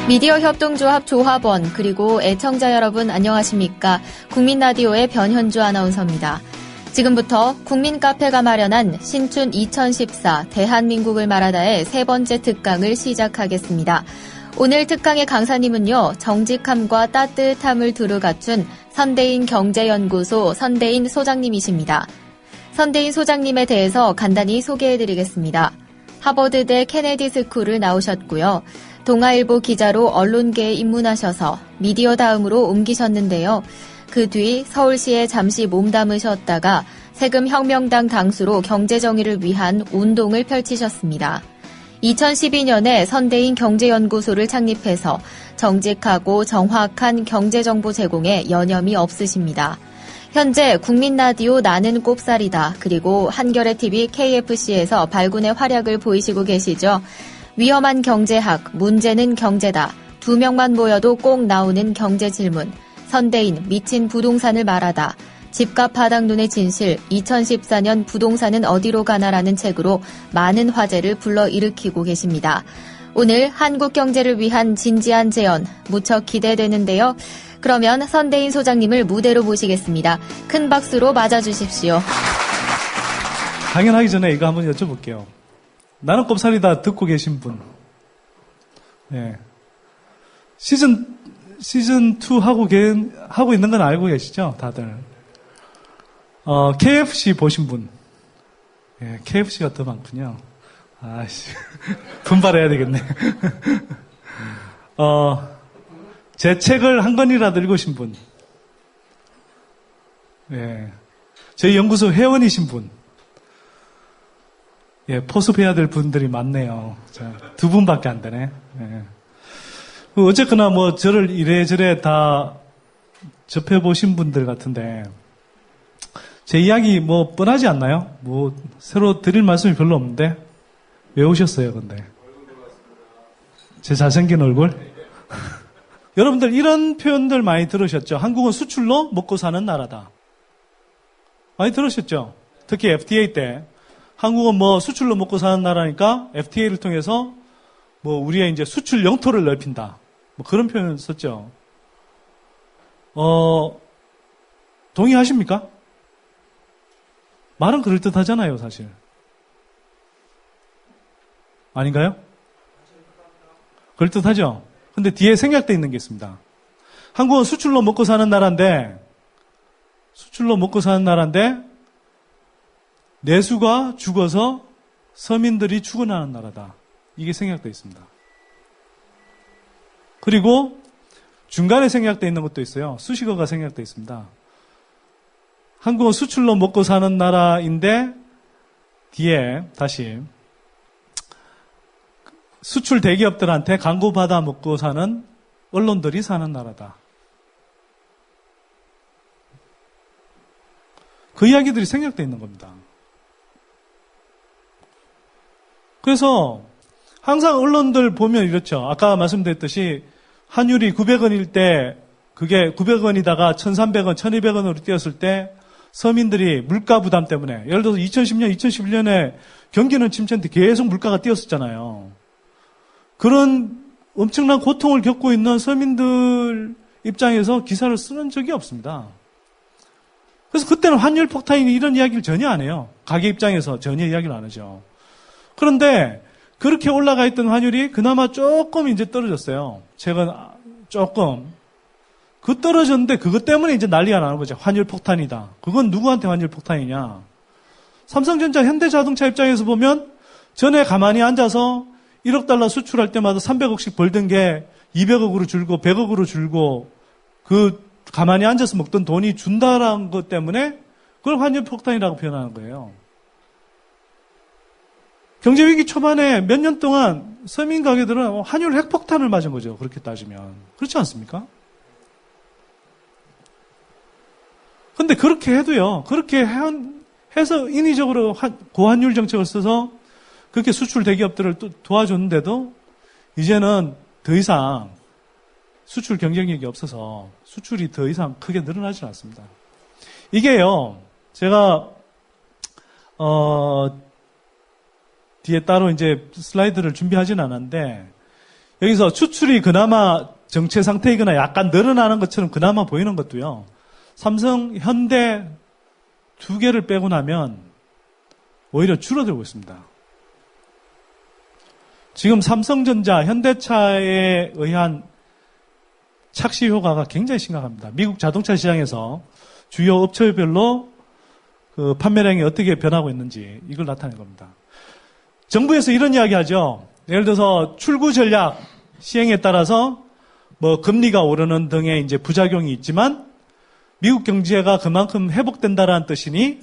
미디어 협동조합 조합원 그리고 애청자 여러분 안녕하십니까? 국민라디오의 변현주 아나운서입니다. 지금부터 국민카페가 마련한 신춘 2014 대한민국을 말하다의 세 번째 특강을 시작하겠습니다. 오늘 특강의 강사님은요, 정직함과 따뜻함을 두루 갖춘 선대인 경제연구소 선대인 소장님이십니다. 선대인 소장님에 대해서 간단히 소개해드리겠습니다. 하버드대 케네디 스쿨을 나오셨고요. 동아일보 기자로 언론계에 입문하셔서 미디어 다음으로 옮기셨는데요. 그 뒤 서울시에 잠시 몸담으셨다가 세금혁명당 당수로 경제정의를 위한 운동을 펼치셨습니다. 2012년에 선대인 경제연구소를 창립해서 정직하고 정확한 경제정보 제공에 여념이 없으십니다. 현재 국민라디오 나는 꼽살이다 그리고 한겨레TV KFC에서 발군의 활약을 보이시고 계시죠. 위험한 경제학, 문제는 경제다. 두 명만 모여도 꼭 나오는 경제질문, 선대인, 미친 부동산을 말하다, 집값 하락론의 진실, 2014년 부동산은 어디로 가나라는 책으로 많은 화제를 불러일으키고 계십니다. 오늘 한국 경제를 위한 진지한 제언, 무척 기대되는데요. 그러면 선대인 소장님을 무대로 모시겠습니다. 큰 박수로 맞아주십시오. 당연하기 전에 이거 한번 여쭤볼게요. 나는 꼽살이다 듣고 계신 분. 네. 시즌2 하고 있는 건 알고 계시죠? 다들. KFC 보신 분. 예, KFC가 더 많군요. 아이씨. 분발해야 되겠네. 제 책을 한 권이라도 읽으신 분. 예. 저희 연구소 회원이신 분. 예, 포섭해야 될 분들이 많네요. 자, 두 분밖에 안 되네. 예. 어쨌거나 뭐 저를 이래저래 다 접해보신 분들 같은데 제 이야기 뭐 뻔하지 않나요? 뭐 새로 드릴 말씀이 별로 없는데 왜 오셨어요, 근데? 제 잘생긴 얼굴? 여러분들 이런 표현들 많이 들으셨죠? 한국은 수출로 먹고 사는 나라다. 많이 들으셨죠? 특히 FTA 때 한국은 뭐 수출로 먹고 사는 나라니까 FTA를 통해서 뭐 우리의 이제 수출 영토를 넓힌다. 뭐 그런 표현 썼죠. 동의하십니까? 말은 그럴듯하잖아요, 사실. 아닌가요? 그럴듯하죠? 근데 뒤에 생략되어 있는 게 있습니다. 한국은 수출로 먹고 사는 나라인데 내수가 죽어서 서민들이 죽어나는 나라다. 이게 생략되어 있습니다. 그리고 중간에 생략되어 있는 것도 있어요. 수식어가 생략되어 있습니다. 한국은 수출로 먹고 사는 나라인데 뒤에 다시 수출 대기업들한테 광고 받아 먹고 사는 언론들이 사는 나라다. 그 이야기들이 생략되어 있는 겁니다. 그래서 항상 언론들 보면 이렇죠. 아까 말씀드렸듯이 환율이 900원일 때 그게 900원이다가 1,300원, 1,200원으로 뛰었을 때 서민들이 물가 부담 때문에 예를 들어서 2010년, 2011년에 경기는 침체인데 계속 물가가 뛰었었잖아요. 그런 엄청난 고통을 겪고 있는 서민들 입장에서 기사를 쓰는 적이 없습니다. 그래서 그때는 환율 폭탄이 이런 이야기를 전혀 안 해요. 가게 입장에서 전혀 이야기를 안 하죠. 그런데 그렇게 올라가 있던 환율이 그나마 조금 이제 떨어졌어요. 최근 조금. 그 떨어졌는데 그것 때문에 이제 난리가 나는 거죠. 환율 폭탄이다. 그건 누구한테 환율 폭탄이냐. 삼성전자, 현대자동차 입장에서 보면 전에 가만히 앉아서 1억 달러 수출할 때마다 300억씩 벌던 게 200억으로 줄고 100억으로 줄고 그 가만히 앉아서 먹던 돈이 준다라는 것 때문에 그걸 환율 폭탄이라고 표현하는 거예요. 경제위기 초반에 몇 년 동안 서민 가게들은 환율 핵폭탄을 맞은 거죠. 그렇게 따지면. 그렇지 않습니까? 근데 그렇게 해도요. 그렇게 해서 인위적으로 고환율 정책을 써서 그렇게 수출 대기업들을 또 도와줬는데도 이제는 더 이상 수출 경쟁력이 없어서 수출이 더 이상 크게 늘어나지 않습니다. 이게요. 제가 뒤에 따로 이제 슬라이드를 준비하진 않았는데 여기서 수출이 그나마 정체 상태이거나 약간 늘어나는 것처럼 그나마 보이는 것도요. 삼성, 현대 두 개를 빼고 나면 오히려 줄어들고 있습니다. 지금 삼성전자, 현대차에 의한 착시 효과가 굉장히 심각합니다. 미국 자동차 시장에서 주요 업체별로 그 판매량이 어떻게 변하고 있는지 이걸 나타낸 겁니다. 정부에서 이런 이야기 하죠. 예를 들어서 출구 전략 시행에 따라서 뭐 금리가 오르는 등의 이제 부작용이 있지만 미국 경제가 그만큼 회복된다라는 뜻이니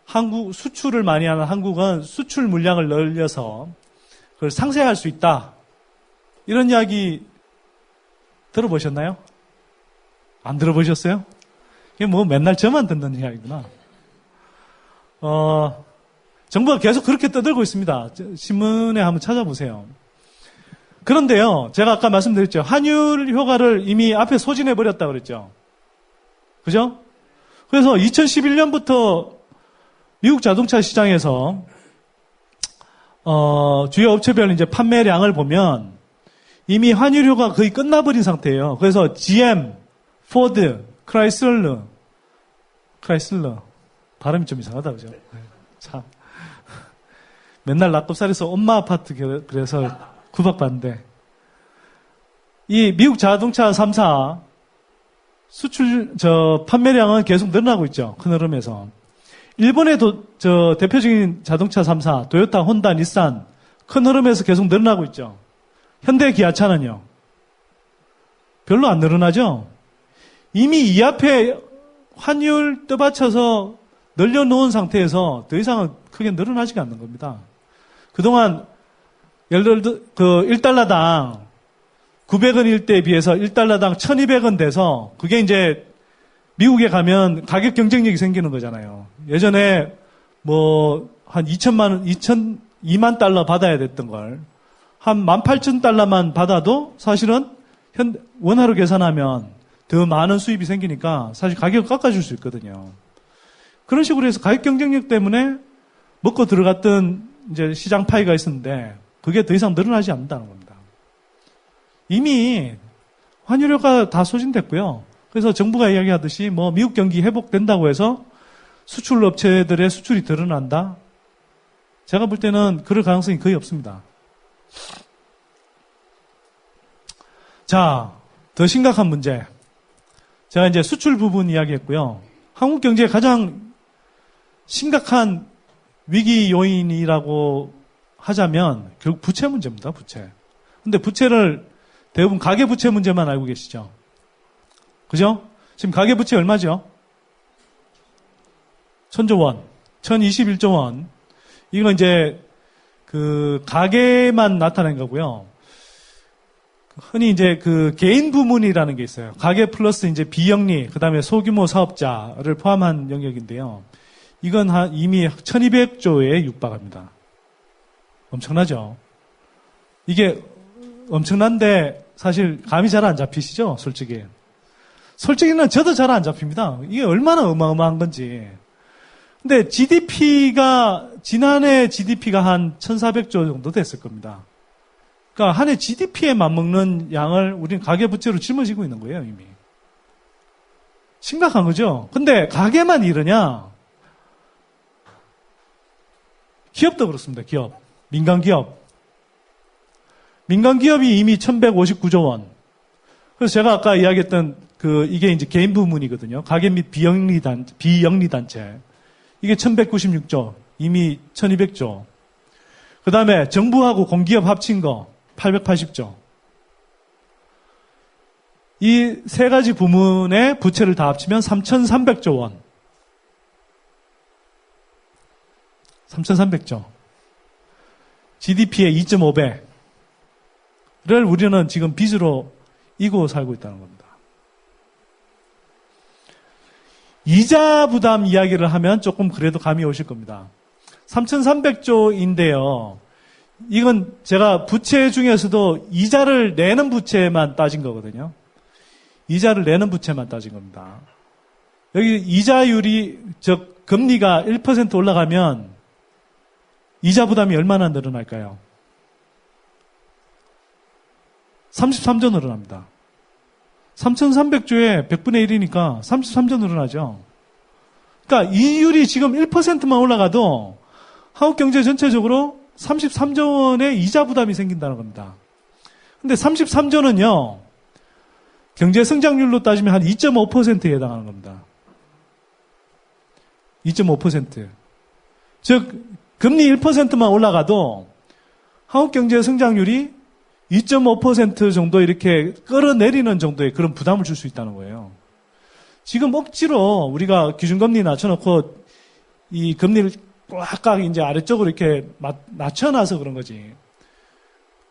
한국 수출을 많이 하는 한국은 수출 물량을 늘려서 그걸 상쇄할 수 있다. 이런 이야기 들어보셨나요? 안 들어보셨어요? 이게 뭐 맨날 저만 듣는 이야기구나. 정부가 계속 그렇게 떠들고 있습니다. 신문에 한번 찾아보세요. 그런데요, 제가 아까 말씀드렸죠. 환율 효과를 이미 앞에 소진해버렸다고 그랬죠. 그죠? 그래서 2011년부터 미국 자동차 시장에서, 주요 업체별 이제 판매량을 보면 이미 환율 효과가 거의 끝나버린 상태예요. 그래서 GM, 포드, 크라이슬러. 발음이 좀 이상하다, 그죠? 참. 맨날 낙곱살에서 엄마 아파트 그래서 구박받는데. 이 미국 자동차 3사 판매량은 계속 늘어나고 있죠. 큰 흐름에서. 일본의 대표적인 자동차 3사, 도요타, 혼다, 닛산, 큰 흐름에서 계속 늘어나고 있죠. 현대, 기아차는요. 별로 안 늘어나죠? 이미 이 앞에 환율 떠받쳐서 늘려놓은 상태에서 더 이상은 크게 늘어나지가 않는 겁니다. 그동안, 예를 들어, 1달러당 900원일 때에 비해서 1달러당 1200원 돼서 그게 이제 미국에 가면 가격 경쟁력이 생기는 거잖아요. 예전에 뭐 한 2만 달러 받아야 됐던 걸 한 18,000달러만 받아도 사실은 원화로 계산하면 더 많은 수입이 생기니까 사실 가격을 깎아줄 수 있거든요. 그런 식으로 해서 가격 경쟁력 때문에 먹고 들어갔던 이제 시장 파이가 있었는데 그게 더 이상 늘어나지 않는다는 겁니다. 이미 환율효과가 다 소진됐고요. 그래서 정부가 이야기하듯이 뭐 미국 경기 회복된다고 해서 수출 업체들의 수출이 늘어난다? 제가 볼 때는 그럴 가능성이 거의 없습니다. 자, 더 심각한 문제. 제가 이제 수출 부분 이야기했고요. 한국 경제의 가장 심각한 위기 요인이라고 하자면 결국 부채 문제입니다. 부채. 근데 부채를 대부분 가계부채 문제만 알고 계시죠? 그죠? 지금 가계부채 얼마죠? 1,000조 원, 1,021조 원. 이거 이제 그 가계만 나타낸 거고요. 흔히 이제 그 개인 부문이라는 게 있어요. 가계 플러스 이제 비영리, 그 다음에 소규모 사업자를 포함한 영역인데요. 이건 이미 1,200조에 육박합니다. 엄청나죠? 이게 엄청난데 사실 감이 잘 안 잡히시죠? 솔직히. 솔직히는 저도 잘 안 잡힙니다. 이게 얼마나 어마어마한 건지. 근데 지난해 GDP가 한 1,400조 정도 됐을 겁니다. 그러니까 한 해 GDP에 맞먹는 양을 우리는 가계부채로 짊어지고 있는 거예요, 이미. 심각한 거죠? 근데 가계만 이러냐? 기업도 그렇습니다, 기업. 민간기업. 민간기업이 이미 1,159조 원. 그래서 제가 아까 이야기했던 이게 이제 개인 부문이거든요. 가계 및 비영리 단체. 이게 1,196조. 이미 1,200조. 그 다음에 정부하고 공기업 합친 거 880조. 이 세 가지 부문의 부채를 다 합치면 3,300조 원. 3,300조. GDP의 2.5배를 우리는 지금 빚으로 이고 살고 있다는 겁니다. 이자 부담 이야기를 하면 조금 그래도 감이 오실 겁니다. 3,300조인데요. 이건 제가 부채 중에서도 이자를 내는 부채만 따진 거거든요. 이자를 내는 부채만 따진 겁니다. 여기 이자율이, 즉 금리가 1% 올라가면 이자 부담이 얼마나 늘어날까요? 33조 늘어납니다. 3,300조에 100분의 1이니까 33조 늘어나죠. 그러니까 이율이 지금 1%만 올라가도 한국 경제 전체적으로 33조 원의 이자 부담이 생긴다는 겁니다. 근데 33조는요, 경제 성장률로 따지면 한 2.5%에 해당하는 겁니다. 2.5%. 즉, 금리 1%만 올라가도 한국 경제 성장률이 2.5% 정도 이렇게 끌어내리는 정도의 그런 부담을 줄 수 있다는 거예요. 지금 억지로 우리가 기준금리 낮춰놓고 이 금리를 꽉꽉 이제 아래쪽으로 이렇게 낮춰놔서 그런 거지.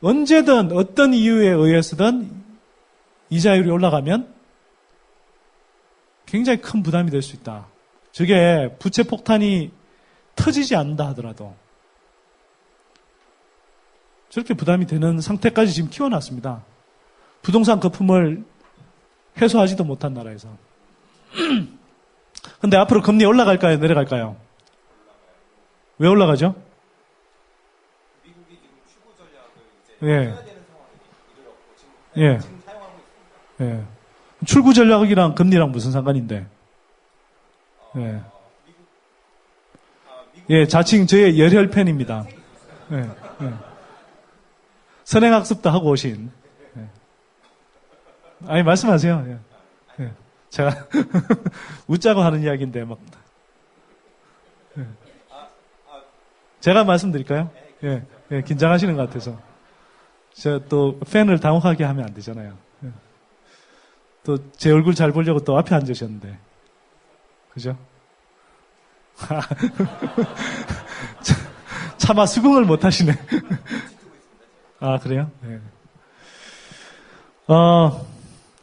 언제든 어떤 이유에 의해서든 이자율이 올라가면 굉장히 큰 부담이 될 수 있다. 저게 부채 폭탄이 터지지 않는다 하더라도 저렇게 부담이 되는 상태까지 지금 키워놨습니다. 부동산 거품을 해소하지도 못한 나라에서. 근데 앞으로 금리 올라갈까요? 내려갈까요? 왜 올라가죠? 미국이 지금 추구 전략을 이제 해야 되는 상황이 지금 사용하고 있습니다. 예. 출구 전략이랑 금리랑 무슨 상관인데? 예. 예, 자칭 저의 열혈 팬입니다. 예, 예. 선행학습도 하고 오신. 예. 아니, 말씀하세요. 예. 예. 제가 웃자고 하는 이야기인데 막. 예. 제가 말씀드릴까요? 예, 예, 긴장하시는 것 같아서. 제가 또 팬을 당혹하게 하면 안 되잖아요. 예. 또 제 얼굴 잘 보려고 또 앞에 앉으셨는데. 그죠? 차마 수긍을 못 하시네. 아, 그래요? 네.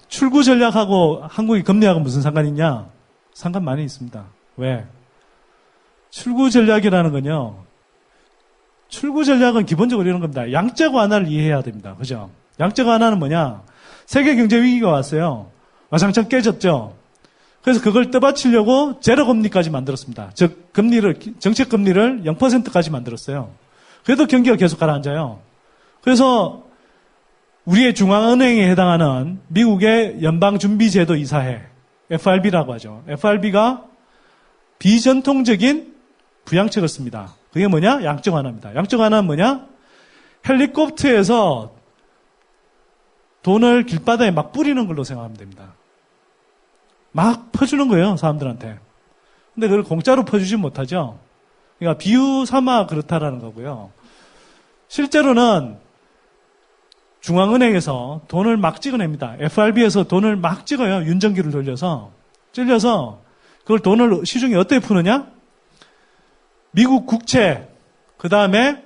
출구 전략하고 한국의 금리하고 무슨 상관이 있냐? 상관 많이 있습니다. 왜? 출구 전략이라는 건요, 출구 전략은 기본적으로 이런 겁니다. 양적 완화를 이해해야 됩니다. 그죠? 양적 완화는 뭐냐? 세계 경제 위기가 왔어요. 와장창 깨졌죠? 그래서 그걸 떠받치려고 제로 금리까지 만들었습니다. 즉, 정책 금리를 0%까지 만들었어요. 그래도 경기가 계속 가라앉아요. 그래서 우리의 중앙은행에 해당하는 미국의 연방준비제도 이사회, FRB라고 하죠. FRB가 비전통적인 부양책을 씁니다. 그게 뭐냐? 양적 완화입니다. 양적 완화는 뭐냐? 헬리콥터에서 돈을 길바닥에 막 뿌리는 걸로 생각하면 됩니다. 막 퍼주는 거예요, 사람들한테. 근데 그걸 공짜로 퍼주지 못하죠. 그러니까 비유 삼아 그렇다라는 거고요. 실제로는 중앙은행에서 돈을 막 찍어냅니다. FRB에서 돈을 막 찍어요. 윤전기를 돌려서. 찔려서 그걸 돈을 시중에 어떻게 푸느냐? 미국 국채, 그 다음에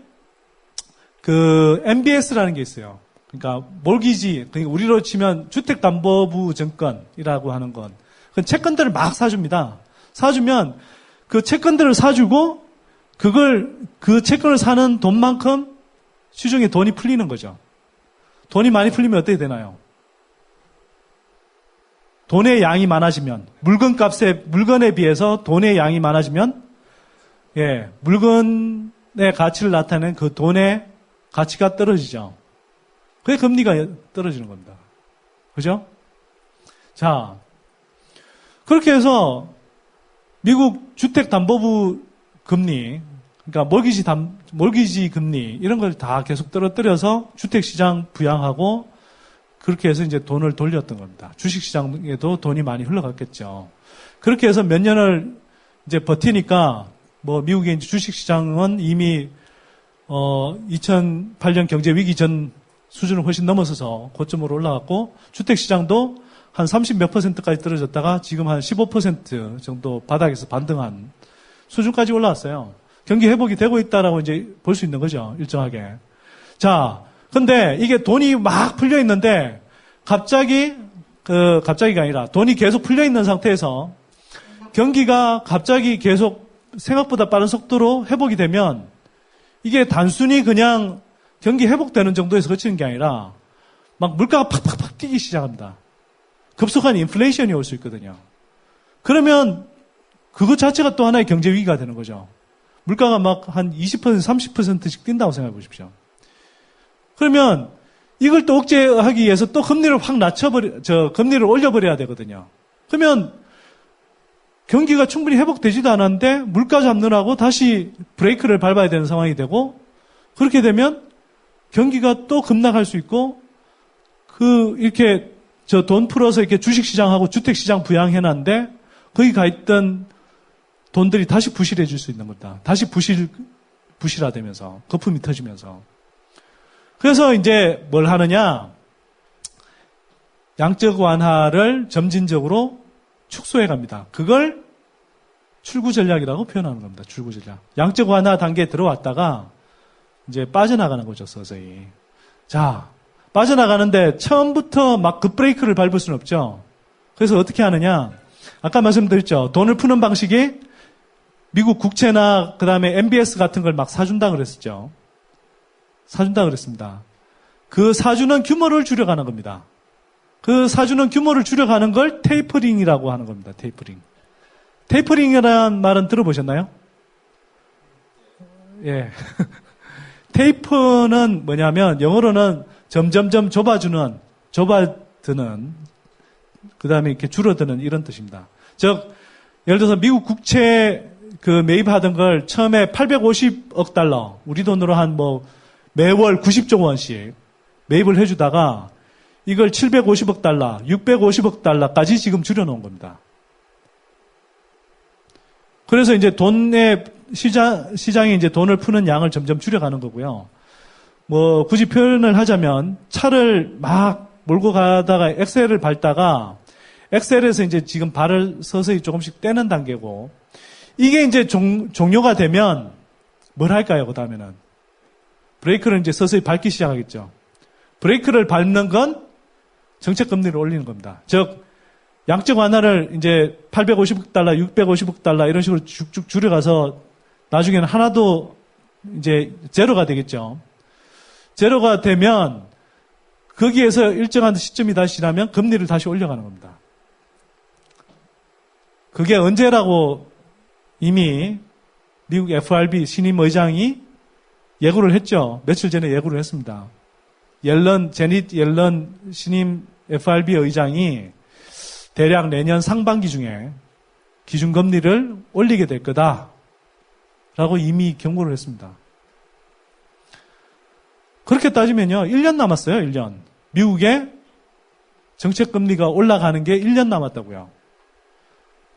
그 MBS라는 게 있어요. 그러니까 몰기지, 그러니까 우리로 치면 주택담보부 증권이라고 하는 건 그 채권들을 막 사줍니다. 사주면 그 채권들을 사주고 그 채권을 사는 돈만큼 시중에 돈이 풀리는 거죠. 돈이 많이 풀리면 어떻게 되나요? 돈의 양이 많아지면, 물건에 비해서 돈의 양이 많아지면, 예, 물건의 가치를 나타내는 그 돈의 가치가 떨어지죠. 그게 금리가 떨어지는 겁니다. 그죠? 자, 그렇게 해서 미국 주택담보부 금리, 그러니까 몰기지 금리 이런 걸 다 계속 떨어뜨려서 주택시장 부양하고 그렇게 해서 이제 돈을 돌렸던 겁니다. 주식시장에도 돈이 많이 흘러갔겠죠. 그렇게 해서 몇 년을 이제 버티니까 뭐 미국의 이제 주식시장은 이미 2008년 경제 위기 전 수준을 훨씬 넘어서서 고점으로 올라갔고 주택시장도 한 30몇 %까지 떨어졌다가 지금 한 15% 정도 바닥에서 반등한 수준까지 올라왔어요. 경기 회복이 되고 있다라고 이제 볼 수 있는 거죠. 일정하게. 자, 근데 이게 돈이 막 풀려 있는데 갑자기가 아니라 돈이 계속 풀려 있는 상태에서 경기가 갑자기 계속 생각보다 빠른 속도로 회복이 되면 이게 단순히 그냥 경기 회복되는 정도에서 그치는 게 아니라 막 물가가 팍팍팍 뛰기 시작합니다. 급속한 인플레이션이 올 수 있거든요. 그러면 그것 자체가 또 하나의 경제 위기가 되는 거죠. 물가가 막 한 20%, 30%씩 뛴다고 생각해 보십시오. 그러면 이걸 또 억제하기 위해서 또 금리를 확 금리를 올려버려야 되거든요. 그러면 경기가 충분히 회복되지도 않았는데 물가 잡느라고 다시 브레이크를 밟아야 되는 상황이 되고, 그렇게 되면 경기가 또 급락할 수 있고, 이렇게 돈 풀어서 이렇게 주식시장하고 주택시장 부양해놨는데 거기 가 있던 돈들이 다시 부실해질 수 있는 거다. 다시 부실화되면서, 거품이 터지면서. 그래서 이제 뭘 하느냐? 양적 완화를 점진적으로 축소해 갑니다. 그걸 출구 전략이라고 표현하는 겁니다. 출구 전략. 양적 완화 단계에 들어왔다가 이제 빠져나가는 거죠, 서서히. 자, 빠져나가는데 처음부터 막 급브레이크를 밟을 수는 없죠. 그래서 어떻게 하느냐? 아까 말씀드렸죠. 돈을 푸는 방식이 미국 국채나 그다음에 MBS 같은 걸 막 사준다 그랬었죠. 사준다 그랬습니다. 그 사주는 규모를 줄여가는 겁니다. 그 사주는 규모를 줄여가는 걸 테이퍼링이라고 하는 겁니다. 테이퍼링. 테이퍼링이라는 말은 들어보셨나요? 예. 테이퍼는 뭐냐면 영어로는 점점점 좁아드는, 그 다음에 이렇게 줄어드는 이런 뜻입니다. 즉, 예를 들어서 미국 국채 매입하던 걸 처음에 850억 달러, 우리 돈으로 매월 90조 원씩 매입을 해주다가 이걸 750억 달러, 650억 달러까지 지금 줄여놓은 겁니다. 그래서 이제 시장이 이제 돈을 푸는 양을 점점 줄여가는 거고요. 굳이 표현을 하자면 차를 막 몰고 가다가 엑셀을 밟다가 엑셀에서 이제 지금 발을 서서히 조금씩 떼는 단계고, 이게 이제 종료가 되면 뭘 할까요? 그 다음에는 브레이크를 이제 서서히 밟기 시작하겠죠. 브레이크를 밟는 건 정책 금리를 올리는 겁니다. 즉, 양적 완화를 이제 850억 달러, 650억 달러 이런 식으로 쭉쭉 줄여가서 나중에는 하나도 이제 제로가 되겠죠. 제로가 되면 거기에서 일정한 시점이 다시 지나면 금리를 다시 올려가는 겁니다. 그게 언제라고 이미 미국 FRB 신임 의장이 예고를 했죠. 며칠 전에 예고를 했습니다. 제닛 옐런 신임 FRB 의장이 대략 내년 상반기 중에 기준금리를 올리게 될 거다라고 이미 경고를 했습니다. 그렇게 따지면요, 1년 남았어요, 1년. 미국의 정책금리가 올라가는 게 1년 남았다고요.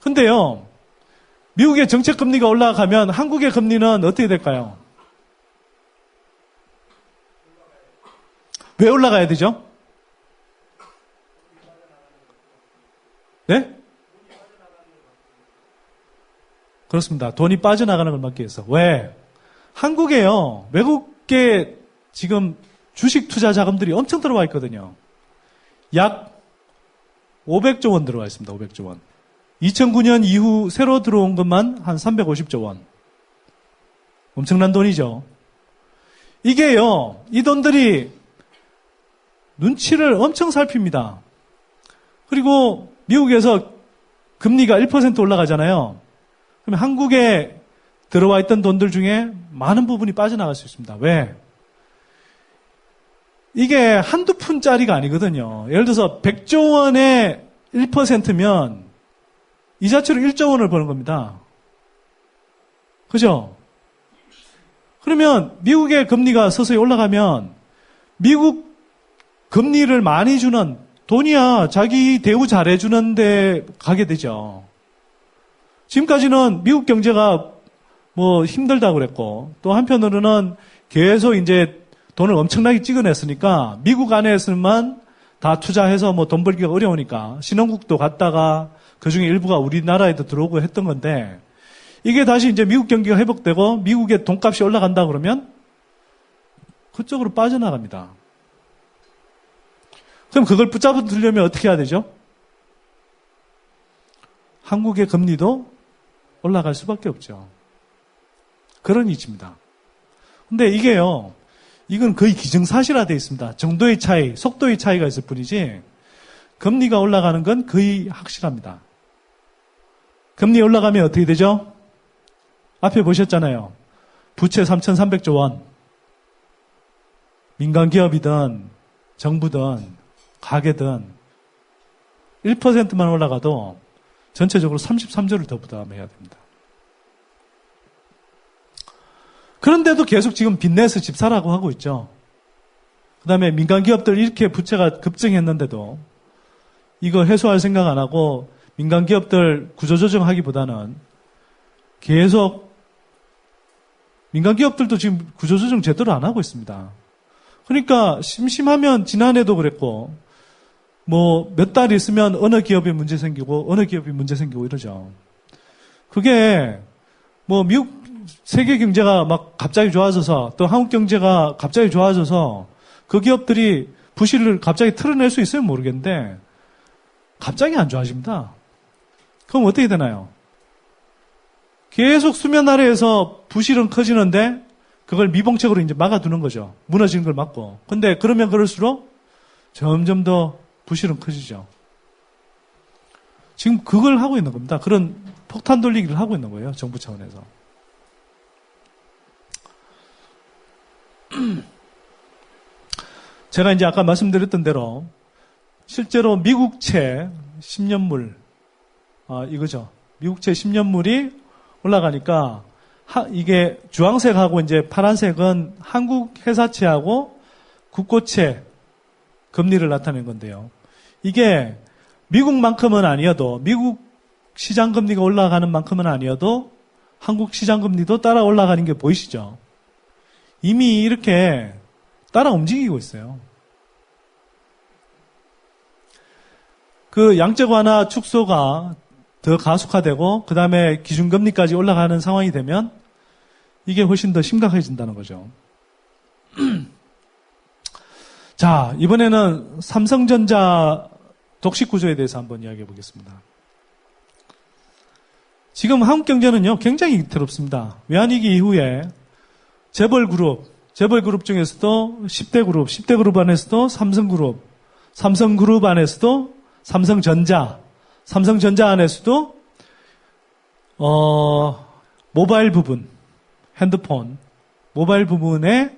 근데요, 미국의 정책금리가 올라가면 한국의 금리는 어떻게 될까요? 왜 올라가야 되죠? 네? 그렇습니다. 돈이 빠져나가는 걸 막기 위해서. 왜? 한국에요, 외국계 지금 주식 투자 자금들이 엄청 들어와 있거든요. 약 500조 원 들어와 있습니다. 500조 원. 2009년 이후 새로 들어온 것만 한 350조 원. 엄청난 돈이죠. 이게요, 이 돈들이 눈치를 엄청 살핍니다. 그리고 미국에서 금리가 1% 올라가잖아요. 그러면 한국에 들어와 있던 돈들 중에 많은 부분이 빠져나갈 수 있습니다. 왜? 이게 한두 푼짜리가 아니거든요. 예를 들어서 100조 원의 1%면 이자치로 1조 원을 버는 겁니다. 그죠? 그러면 미국의 금리가 서서히 올라가면 미국 금리를 많이 주는 돈이야 자기 대우 잘해주는 데 가게 되죠. 지금까지는 미국 경제가 힘들다고 그랬고, 또 한편으로는 계속 이제 돈을 엄청나게 찍어냈으니까 미국 안에서만 다 투자해서 돈 벌기가 어려우니까 신흥국도 갔다가 그중에 일부가 우리나라에도 들어오고 했던 건데, 이게 다시 이제 미국 경기가 회복되고 미국의 돈값이 올라간다 그러면 그쪽으로 빠져나갑니다. 그럼 그걸 붙잡으려면 어떻게 해야 되죠? 한국의 금리도 올라갈 수밖에 없죠. 그런 이치입니다. 근데 이게요, 이건 거의 기정사실화되어 있습니다. 정도의 차이, 속도의 차이가 있을 뿐이지 금리가 올라가는 건 거의 확실합니다. 금리 올라가면 어떻게 되죠? 앞에 보셨잖아요. 부채 3,300조 원. 민간 기업이든 정부든 가게든 1%만 올라가도 전체적으로 33조를 더 부담해야 됩니다. 그런데도 계속 지금 빚내서 집 사라고 하고 있죠. 그 다음에 민간 기업들 이렇게 부채가 급증했는데도 이거 해소할 생각 안 하고 민간 기업들 구조조정하기보다는 계속 민간 기업들도 지금 구조조정 제대로 안 하고 있습니다. 그러니까 심심하면 지난해도 그랬고 뭐 몇 달 있으면 어느 기업이 문제 생기고 어느 기업이 문제 생기고 이러죠. 그게 뭐 미국 세계 경제가 막 갑자기 좋아져서 또 한국 경제가 갑자기 좋아져서 그 기업들이 부실을 갑자기 털어낼 수 있으면 모르겠는데 갑자기 안 좋아집니다. 그럼 어떻게 되나요? 계속 수면 아래에서 부실은 커지는데 그걸 미봉책으로 이제 막아두는 거죠. 무너지는 걸 막고. 근데 그러면 그럴수록 점점 더 부실은 커지죠. 지금 그걸 하고 있는 겁니다. 그런 폭탄 돌리기를 하고 있는 거예요. 정부 차원에서. 제가 이제 아까 말씀드렸던 대로 실제로 미국채 10년물 이거죠. 미국채 10년물이 올라가니까 이게 주황색하고 이제 파란색은 한국 회사채하고 국고채 금리를 나타낸 건데요. 이게 미국만큼은 아니어도 미국 시장 금리가 올라가는 만큼은 아니어도 한국 시장 금리도 따라 올라가는 게 보이시죠? 이미 이렇게 따라 움직이고 있어요. 그 양적 완화 축소가 더 가속화되고 그 다음에 기준금리까지 올라가는 상황이 되면 이게 훨씬 더 심각해진다는 거죠. 자, 이번에는 삼성전자 독식구조에 대해서 한번 이야기해 보겠습니다. 지금 한국경제는요 굉장히 위태롭습니다. 외환위기 이후에 재벌그룹 중에서도 10대 그룹 안에서도 삼성그룹 안에서도 삼성전자 안에서도 모바일 부분, 핸드폰, 모바일 부분에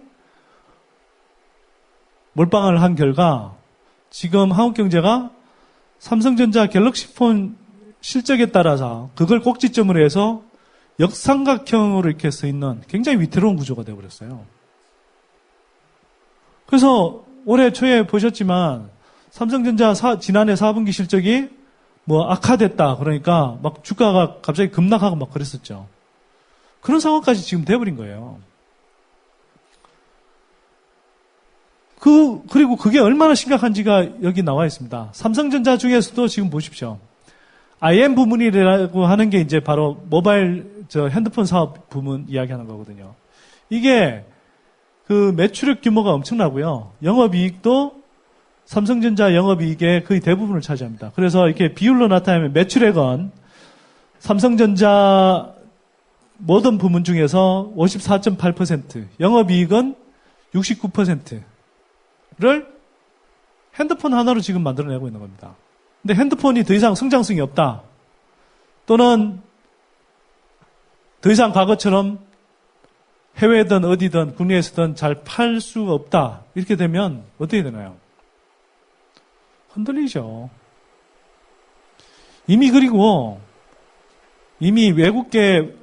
몰빵을 한 결과 지금 한국경제가 삼성전자 갤럭시폰 실적에 따라서 그걸 꼭지점으로 해서 역삼각형으로 이렇게 서 있는 굉장히 위태로운 구조가 되어버렸어요. 그래서 올해 초에 보셨지만 삼성전자 지난해 4분기 실적이 뭐 악화됐다. 그러니까 막 주가가 갑자기 급락하고 막 그랬었죠. 그런 상황까지 지금 돼버린 거예요. 그리고 그게 얼마나 심각한지가 여기 나와 있습니다. 삼성전자 중에서도 지금 보십시오. IM 부문이라고 하는 게 이제 바로 모바일 핸드폰 사업 부문 이야기하는 거거든요. 이게 그 매출액 규모가 엄청나고요. 영업이익도 삼성전자 영업이익의 거의 대부분을 차지합니다. 그래서 이렇게 비율로 나타내면 매출액은 삼성전자 모든 부문 중에서 54.8%, 영업이익은 69%를 핸드폰 하나로 지금 만들어내고 있는 겁니다. 근데 핸드폰이 더 이상 성장성이 없다. 또는 더 이상 과거처럼 해외든 어디든 국내에서든 잘 팔 수가 없다. 이렇게 되면 어떻게 되나요? 흔들리죠. 그리고 이미 외국계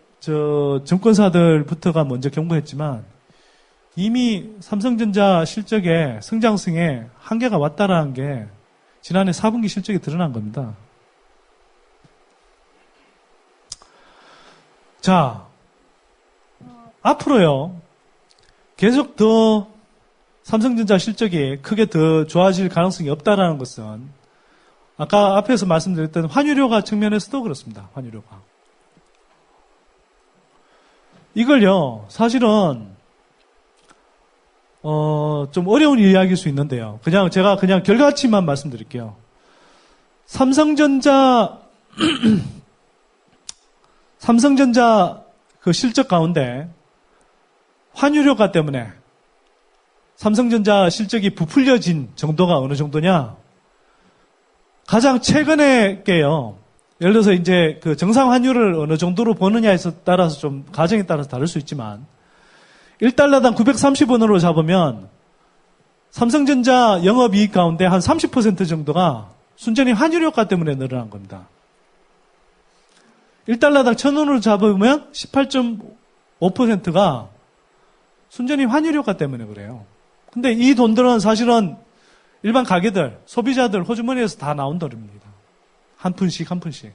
증권사들부터가 먼저 경고했지만 이미 삼성전자 실적의 성장성에 한계가 왔다라는 게 지난해 4분기 실적에 드러난 겁니다. 자, 앞으로요, 계속 더 삼성전자 실적이 크게 더 좋아질 가능성이 없다라는 것은 아까 앞에서 말씀드렸던 환율효과 측면에서도 그렇습니다. 환율효과. 이걸요, 사실은 좀 어려운 이야기일 수 있는데요. 제가 결과치만 말씀드릴게요. 삼성전자 그 실적 가운데 환율효과 때문에 삼성전자 실적이 부풀려진 정도가 어느 정도냐? 가장 최근에 게요. 예를 들어서 이제 그 정상 환율을 어느 정도로 보느냐에 따라서 좀 가정에 따라서 다를 수 있지만 1달러당 930원으로 잡으면 삼성전자 영업이익 가운데 한 30% 정도가 순전히 환율 효과 때문에 늘어난 겁니다. 1달러당 1,000원으로 잡으면 18.5%가 순전히 환율 효과 때문에 그래요. 근데 이 돈들은 사실은 일반 가게들, 소비자들 호주머니에서 다 나온 돈입니다. 한 푼씩 한 푼씩.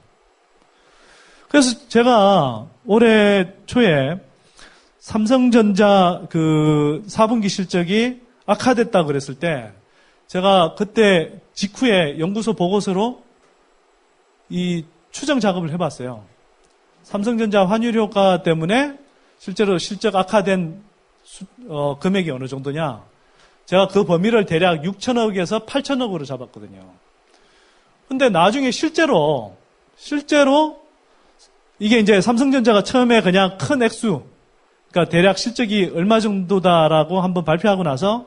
그래서 제가 올해 초에 삼성전자 그 4분기 실적이 악화됐다고 그랬을 때 제가 그때 직후에 연구소 보고서로 이 추정 작업을 해봤어요. 삼성전자 환율 효과 때문에 실제로 실적 악화된 금액이 어느 정도냐. 제가 그 범위를 대략 6천억에서 8천억으로 잡았거든요. 근데 나중에 실제로 이게 이제 삼성전자가 처음에 그냥 큰 액수, 그러니까 대략 실적이 얼마 정도다라고 한번 발표하고 나서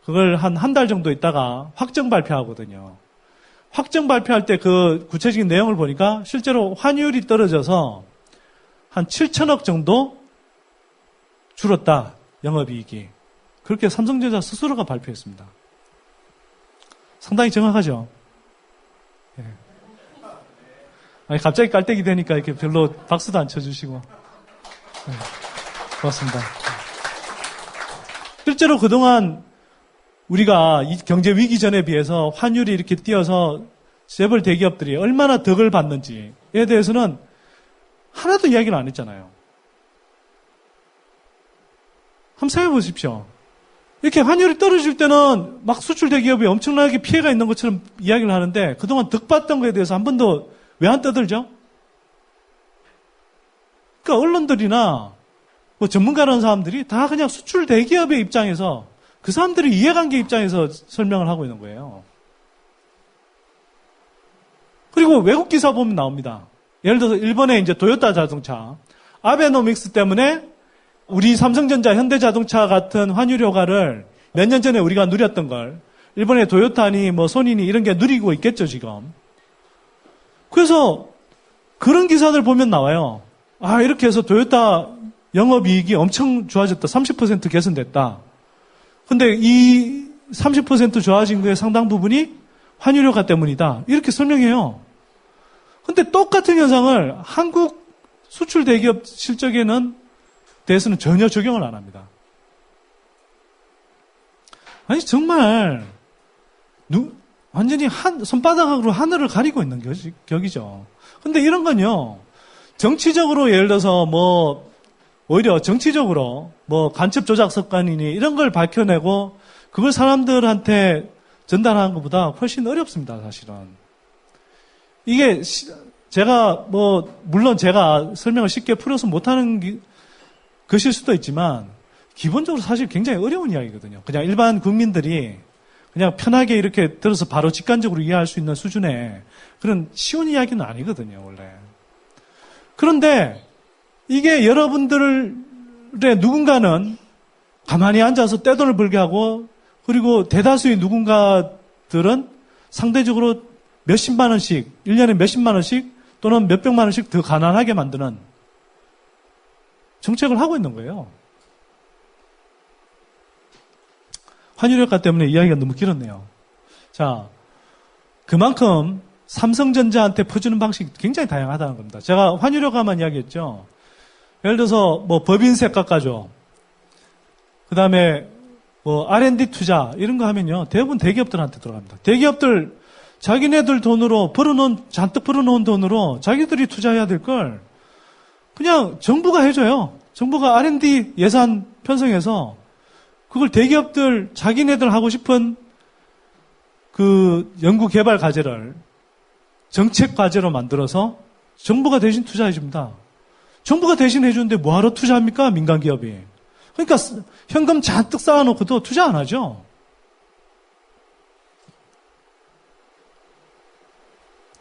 그걸 한 달 정도 있다가 확정 발표하거든요. 확정 발표할 때 그 구체적인 내용을 보니까 실제로 환율이 떨어져서 한 7천억 정도 줄었다. 영업이익이. 그렇게 삼성전자 스스로가 발표했습니다. 상당히 정확하죠? 예. 아니, 갑자기 깔때기 되니까 이렇게 별로 박수도 안 쳐주시고. 네, 고맙습니다. 실제로 그동안 우리가 이 경제 위기 전에 비해서 환율이 이렇게 뛰어서 재벌 대기업들이 얼마나 덕을 받는지에 대해서는 하나도 이야기를 안 했잖아요. 한번 생각해 보십시오. 이렇게 환율이 떨어질 때는 막 수출 대기업이 엄청나게 피해가 있는 것처럼 이야기를 하는데 그동안 덕 봤던 거에 대해서 한 번도 왜 안 떠들죠? 그러니까 언론들이나 뭐 전문가라는 사람들이 다 그냥 수출 대기업의 입장에서 그 사람들의 이해관계 입장에서 설명을 하고 있는 거예요. 그리고 외국 기사 보면 나옵니다. 예를 들어서 일본의 이제 도요타 자동차, 아베노믹스 때문에 우리 삼성전자, 현대자동차 같은 환율 효과를 몇 년 전에 우리가 누렸던 걸 일본의 도요타니 뭐 소니니 이런 게 누리고 있겠죠, 지금. 그래서 그런 기사들 보면 나와요. 아, 이렇게 해서 도요타 영업이익이 엄청 좋아졌다. 30% 개선됐다. 근데 이 30% 좋아진 거의 상당 부분이 환율 효과 때문이다. 이렇게 설명해요. 근데 똑같은 현상을 한국 수출 대기업 실적에는 대해서는 전혀 적용을 안 합니다. 아니, 정말, 완전히 손바닥으로 하늘을 가리고 있는 격이죠. 근데 이런 건요, 정치적으로 예를 들어서 오히려 정치적으로 간첩 조작 습관이니 이런 걸 밝혀내고 그걸 사람들한테 전달하는 것보다 훨씬 어렵습니다, 사실은. 이게 물론 제가 설명을 쉽게 풀어서 못하는 것일 수도 있지만 기본적으로 사실 굉장히 어려운 이야기거든요. 그냥 일반 국민들이 그냥 편하게 이렇게 들어서 바로 직관적으로 이해할 수 있는 수준의 그런 쉬운 이야기는 아니거든요, 원래. 그런데 이게 여러분들의 누군가는 가만히 앉아서 떼돈을 벌게 하고 그리고 대다수의 누군가들은 상대적으로 몇십만 원씩, 1년에 몇십만 원씩 또는 몇백만 원씩 더 가난하게 만드는 정책을 하고 있는 거예요. 환율 효과 때문에 이야기가 너무 길었네요. 자, 그만큼 삼성전자한테 퍼주는 방식이 굉장히 다양하다는 겁니다. 제가 환율 효과만 이야기했죠. 예를 들어서 법인세 깎아줘. 그 다음에 R&D 투자 이런 거 하면요. 대부분 대기업들한테 들어갑니다. 대기업들 자기네들 돈으로 잔뜩 벌어놓은 돈으로 자기들이 투자해야 될 걸 그냥 정부가 해줘요. 정부가 R&D 예산 편성해서 그걸 대기업들 자기네들 하고 싶은 그 연구 개발 과제를 정책 과제로 만들어서 정부가 대신 투자해 줍니다. 정부가 대신 해주는데 뭐하러 투자합니까? 민간 기업이. 그러니까 현금 잔뜩 쌓아놓고도 투자 안 하죠.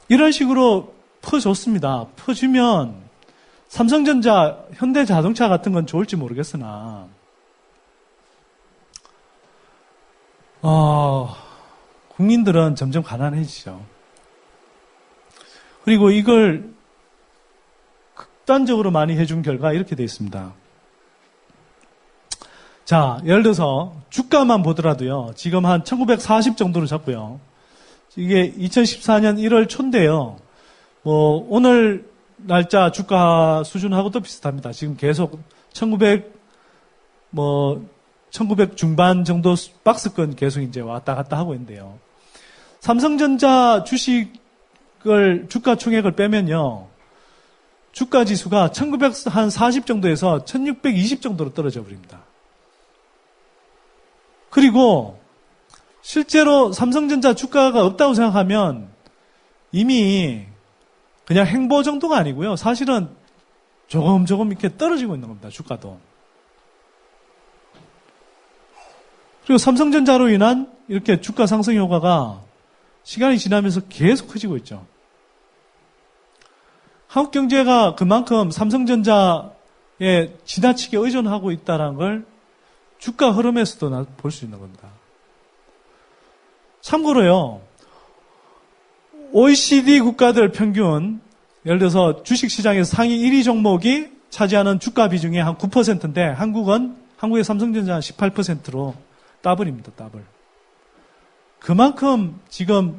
이런 식으로 퍼줬습니다. 퍼주면 삼성전자, 현대자동차 같은 건 좋을지 모르겠으나 국민들은 점점 가난해지죠. 그리고 이걸 극단적으로 많이 해준 결과 이렇게 되어 있습니다. 자, 예를 들어서 주가만 보더라도요. 지금 한 1940 정도로 잡고요. 이게 2014년 1월 초인데요. 뭐 오늘 날짜 주가 수준하고도 비슷합니다. 지금 계속 1900 중반 정도 박스권 계속 이제 왔다 갔다 하고 있는데요. 삼성전자 주식을 주가 총액을 빼면요. 주가 지수가 1940 정도에서 1620 정도로 떨어져 버립니다. 그리고 실제로 삼성전자 주가가 없다고 생각하면 이미 그냥 행보 정도가 아니고요. 사실은 조금 이렇게 떨어지고 있는 겁니다. 주가도. 그리고 삼성전자로 인한 이렇게 주가 상승 효과가 시간이 지나면서 계속 커지고 있죠. 한국 경제가 그만큼 삼성전자에 지나치게 의존하고 있다는 걸 주가 흐름에서도 볼 수 있는 겁니다. 참고로요, OECD 국가들 평균, 예를 들어서 주식시장에서 상위 1위 종목이 차지하는 주가 비중이 한 9%인데 한국의 삼성전자는 18%로 더블입니다. 더블. 그만큼 지금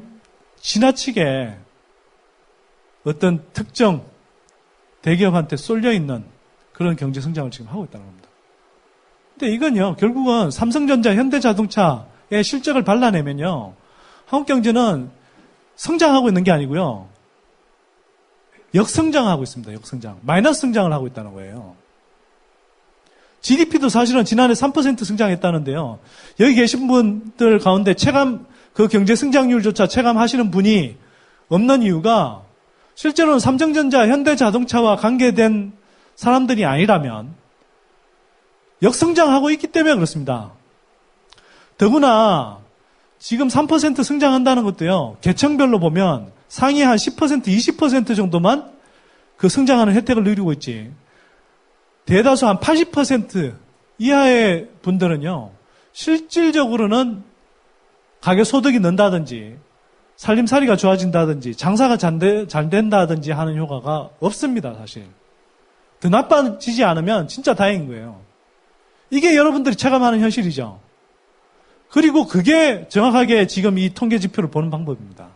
지나치게 어떤 특정 대기업한테 쏠려 있는 그런 경제 성장을 지금 하고 있다는 겁니다. 근데 이건요, 결국은 삼성전자, 현대자동차의 실적을 발라내면요, 한국 경제는 성장하고 있는 게 아니고요, 역성장하고 있습니다. 역성장. 마이너스 성장을 하고 있다는 거예요. GDP도 사실은 지난해 3% 성장했다는데요. 여기 계신 분들 가운데 그 경제 성장률조차 체감하시는 분이 없는 이유가 실제로는 삼성전자, 현대자동차와 관계된 사람들이 아니라면 역성장하고 있기 때문에 그렇습니다. 더구나 지금 3% 성장한다는 것도요. 계층별로 보면 상위 한 10%, 20% 정도만 그 성장하는 혜택을 누리고 있지. 대다수 한 80% 이하의 분들은요. 실질적으로는 가계 소득이 는다든지 살림살이가 좋아진다든지 장사가 잘 된다든지 하는 효과가 없습니다. 사실. 더 나빠지지 않으면 진짜 다행인 거예요. 이게 여러분들이 체감하는 현실이죠. 그리고 그게 정확하게 지금 이 통계 지표를 보는 방법입니다.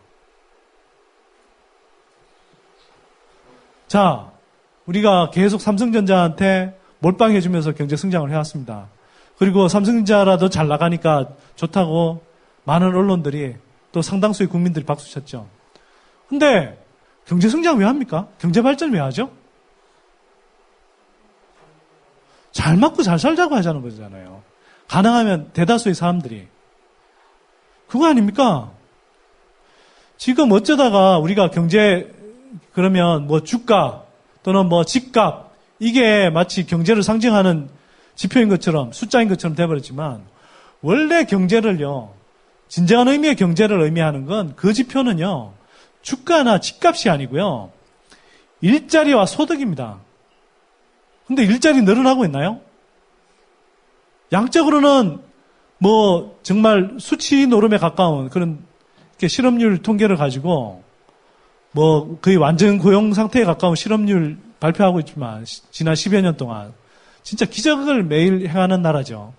자, 우리가 계속 삼성전자한테 몰빵해주면서 경제 성장을 해왔습니다. 그리고 삼성전자라도 잘 나가니까 좋다고 많은 언론들이 또 상당수의 국민들이 박수쳤죠. 근데 경제 성장 왜 합니까? 경제 발전 왜 하죠? 잘 먹고 잘 살자고 하자는 거잖아요. 가능하면 대다수의 사람들이. 그거 아닙니까? 지금 어쩌다가 우리가 경제, 그러면 뭐 주가 또는 뭐 집값, 이게 마치 경제를 상징하는 지표인 것처럼, 숫자인 것처럼 돼버렸지만, 원래 경제를요, 진정한 의미의 경제를 의미하는 건 그 지표는요, 주가나 집값이 아니고요, 일자리와 소득입니다. 근데 일자리 늘어나고 있나요? 양적으로는 뭐 정말 수치 노름에 가까운 그런 실업률 통계를 가지고 뭐 거의 완전 고용 상태에 가까운 실업률 발표하고 있지만 지난 10여 년 동안 진짜 기적을 매일 행하는 나라죠.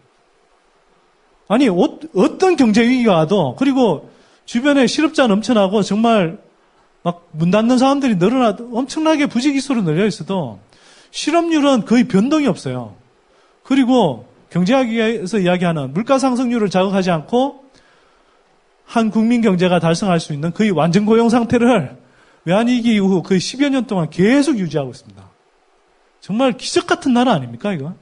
아니 어떤 경제 위기가 와도 그리고 주변에 실업자 넘쳐나고 정말 막 문 닫는 사람들이 늘어나도 엄청나게 부지기수로 늘려 있어도 실업률은 거의 변동이 없어요. 그리고 경제학에서 이야기하는 물가 상승률을 자극하지 않고 한 국민 경제가 달성할 수 있는 거의 완전 고용 상태를 외환위기 이후 거의 10여 년 동안 계속 유지하고 있습니다. 정말 기적 같은 나라 아닙니까, 이건?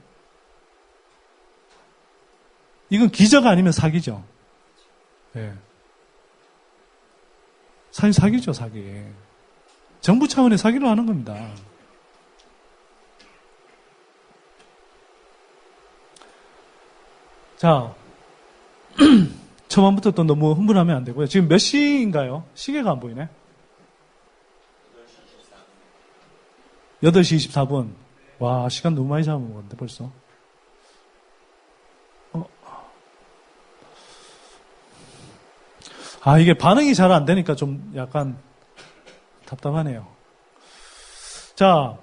이건 기적 아니면 사기죠. 네. 사기죠, 사기. 정부 차원의 사기로 하는 겁니다. 자, 초반부터 또 너무 흥분하면 안 되고요. 지금 몇 시인가요? 시계가 안 보이네. 8시 24분. 와, 시간 너무 많이 잡아먹었는데, 벌써. 이게 반응이 잘 안 되니까 좀 약간 답답하네요. 자,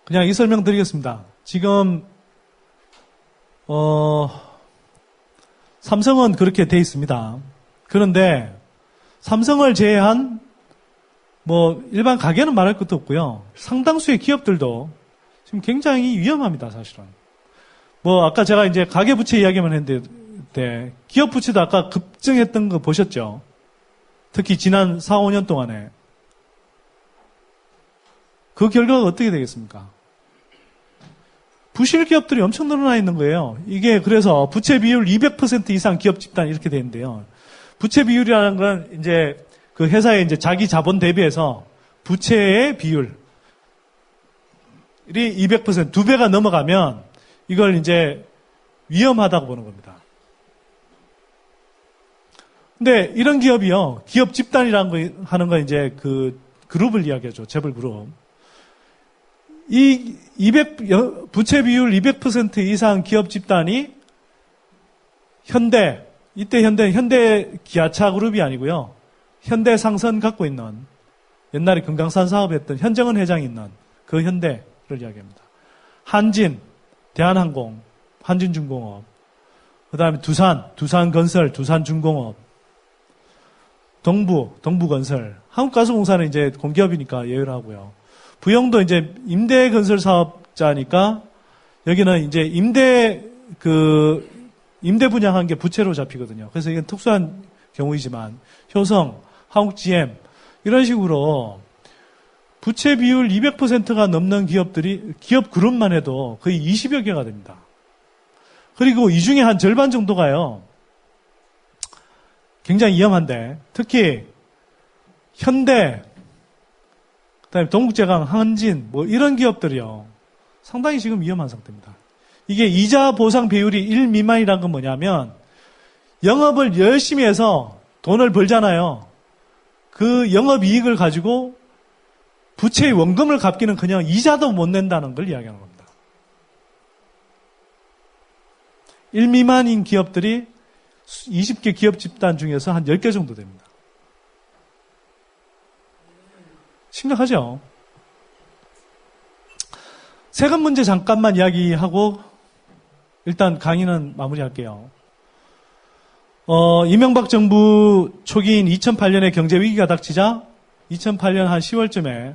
그냥 이 설명 드리겠습니다. 지금 삼성은 그렇게 돼 있습니다. 그런데 삼성을 제외한 일반 가게는 말할 것도 없고요. 상당수의 기업들도 지금 굉장히 위험합니다, 사실은. 아까 제가 이제 가계부채 이야기만 했는데, 기업 부채도 아까 급증했던 거 보셨죠? 특히 지난 4, 5년 동안에. 그 결과가 어떻게 되겠습니까? 부실 기업들이 엄청 늘어나 있는 거예요. 이게 그래서 부채 비율 200% 이상 기업 집단 이렇게 되는데요. 부채 비율이라는 건 이제 그 회사의 이제 자기 자본 대비해서 부채의 비율이 200%, 2배가 넘어가면 이걸 이제 위험하다고 보는 겁니다. 근데 이런 기업이요, 기업 집단이라는 거 하는 건 이제 그 그룹을 이야기하죠. 재벌 그룹. 이 부채 비율 200% 이상 기업 집단이 이때 현대 기아차 그룹이 아니고요. 현대상선 갖고 있는, 옛날에 금강산 사업했던 현정은 회장이 있는 그 현대를 이야기합니다. 한진, 대한항공, 한진중공업, 그 다음에 두산건설, 두산중공업, 동부건설, 한국가스공사는 이제 공기업이니까 예외를 하고요. 부영도 이제 임대건설 사업자니까 여기는 이제 임대 분양한 게 부채로 잡히거든요. 그래서 이건 특수한 경우이지만 효성, 한국GM 이런 식으로 부채 비율 200%가 넘는 기업들이 기업 그룹만 해도 거의 20여 개가 됩니다. 그리고 이 중에 한 절반 정도가요. 굉장히 위험한데 특히 현대, 그다음에 동국제강, 한진 이런 기업들이요. 상당히 지금 위험한 상태입니다. 이게 이자 보상 비율이 1 미만이란 건 뭐냐면 영업을 열심히 해서 돈을 벌잖아요. 그 영업이익을 가지고 부채의 원금을 갚기는커녕 이자도 못 낸다는 걸 이야기하는 겁니다. 1 미만인 기업들이 20개 기업 집단 중에서 한 10개 정도 됩니다. 심각하죠? 세금 문제 잠깐만 이야기하고 일단 강의는 마무리할게요. 이명박 정부 초기인 2008년에 경제 위기가 닥치자 2008년 한 10월쯤에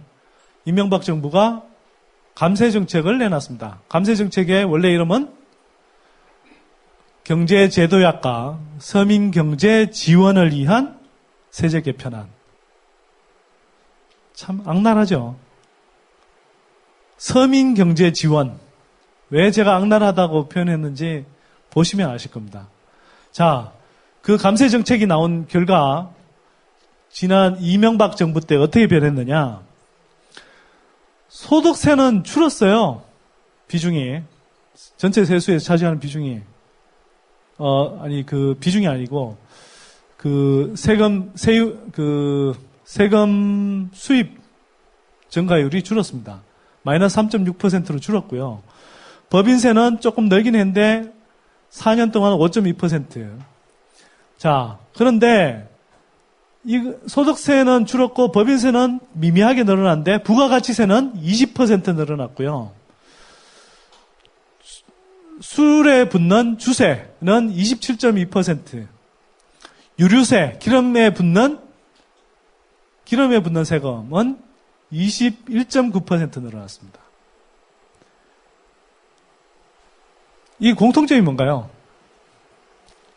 이명박 정부가 감세 정책을 내놨습니다. 감세 정책의 원래 이름은 경제제도약과 서민경제 지원을 위한 세제 개편안. 참 악랄하죠. 서민경제 지원. 왜 제가 악랄하다고 표현했는지 보시면 아실 겁니다. 자, 그 감세 정책이 나온 결과 지난 이명박 정부 때 어떻게 변했느냐. 소득세는 줄었어요. 비중이. 전체 세수에서 차지하는 비중이. 비중이 아니고, 세금 수입 증가율이 줄었습니다. 마이너스 3.6%로 줄었고요. 법인세는 조금 늘긴 했는데 4년 동안 5.2%. 자, 그런데 이 소득세는 줄었고 법인세는 미미하게 늘어났는데 부가가치세는 20% 늘어났고요. 술에 붙는 주세는 27.2%. 유류세, 기름에 붙는 세금은 21.9% 늘어났습니다. 이 공통점이 뭔가요?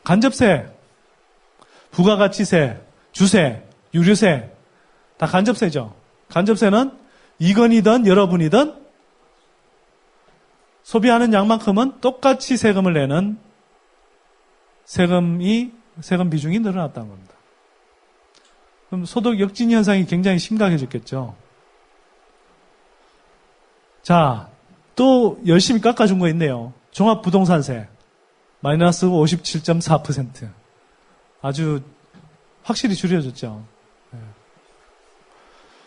간접세, 부가가치세, 주세, 유류세 다 간접세죠. 간접세는 이건이든 여러분이든 소비하는 양만큼은 똑같이 세금을 내는 세금 비중이 늘어났다는 겁니다. 그럼 소득 역진 현상이 굉장히 심각해졌겠죠. 자, 또 열심히 깎아준 거 있네요. 종합부동산세 마이너스 57.4%. 아주 확실히 줄여졌죠. 네.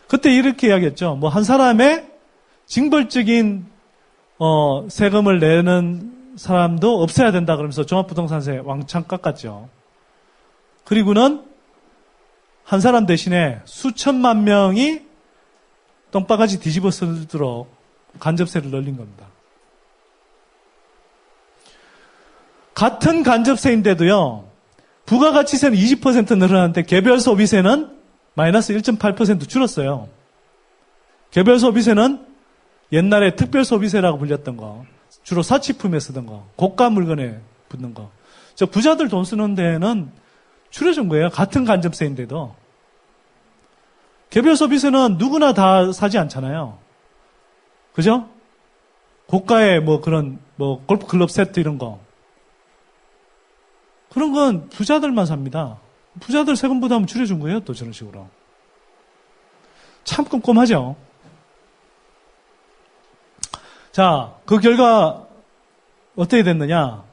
그때 이렇게 이야기했죠. 한 사람의 징벌적인 세금을 내는 사람도 없애야 된다 그러면서 종합부동산세 왕창 깎았죠. 그리고는 한 사람 대신에 수천만 명이 똥바가지 뒤집어 쓰도록 간접세를 늘린 겁니다. 같은 간접세인데도요, 부가가치세는 20% 늘어났는데 개별 소비세는 마이너스 1.8% 줄었어요. 개별 소비세는 옛날에 특별 소비세라고 불렸던 거, 주로 사치품에 쓰던 거, 고가 물건에 붙는 거. 저 부자들 돈 쓰는 데는 줄여준 거예요. 같은 간접세인데도. 개별 소비세는 누구나 다 사지 않잖아요. 그죠? 고가의 뭐 그런 뭐 골프 클럽 세트 이런 거. 그런 건 부자들만 삽니다. 부자들 세금 부담을 줄여준 거예요. 또 저런 식으로. 참 꼼꼼하죠. 자, 그 결과 어떻게 됐느냐?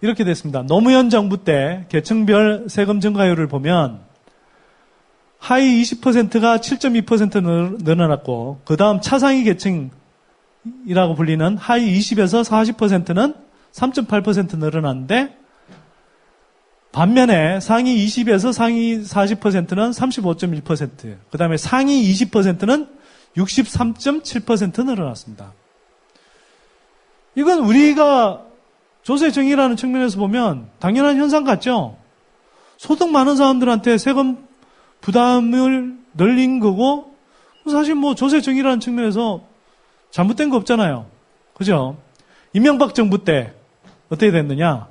이렇게 됐습니다. 노무현 정부 때 계층별 세금 증가율을 보면 하위 20%가 7.2% 늘어났고 그 다음 차상위 계층이라고 불리는 하위 20에서 40%는 3.8% 늘어났는데 반면에 상위 20에서 상위 40%는 35.1%, 그 다음에 상위 20%는 63.7% 늘어났습니다. 이건 우리가 조세 정의라는 측면에서 보면 당연한 현상 같죠? 소득 많은 사람들한테 세금 부담을 늘린 거고, 사실 뭐 조세 정의라는 측면에서 잘못된 거 없잖아요. 그죠? 이명박 정부 때 어떻게 됐느냐?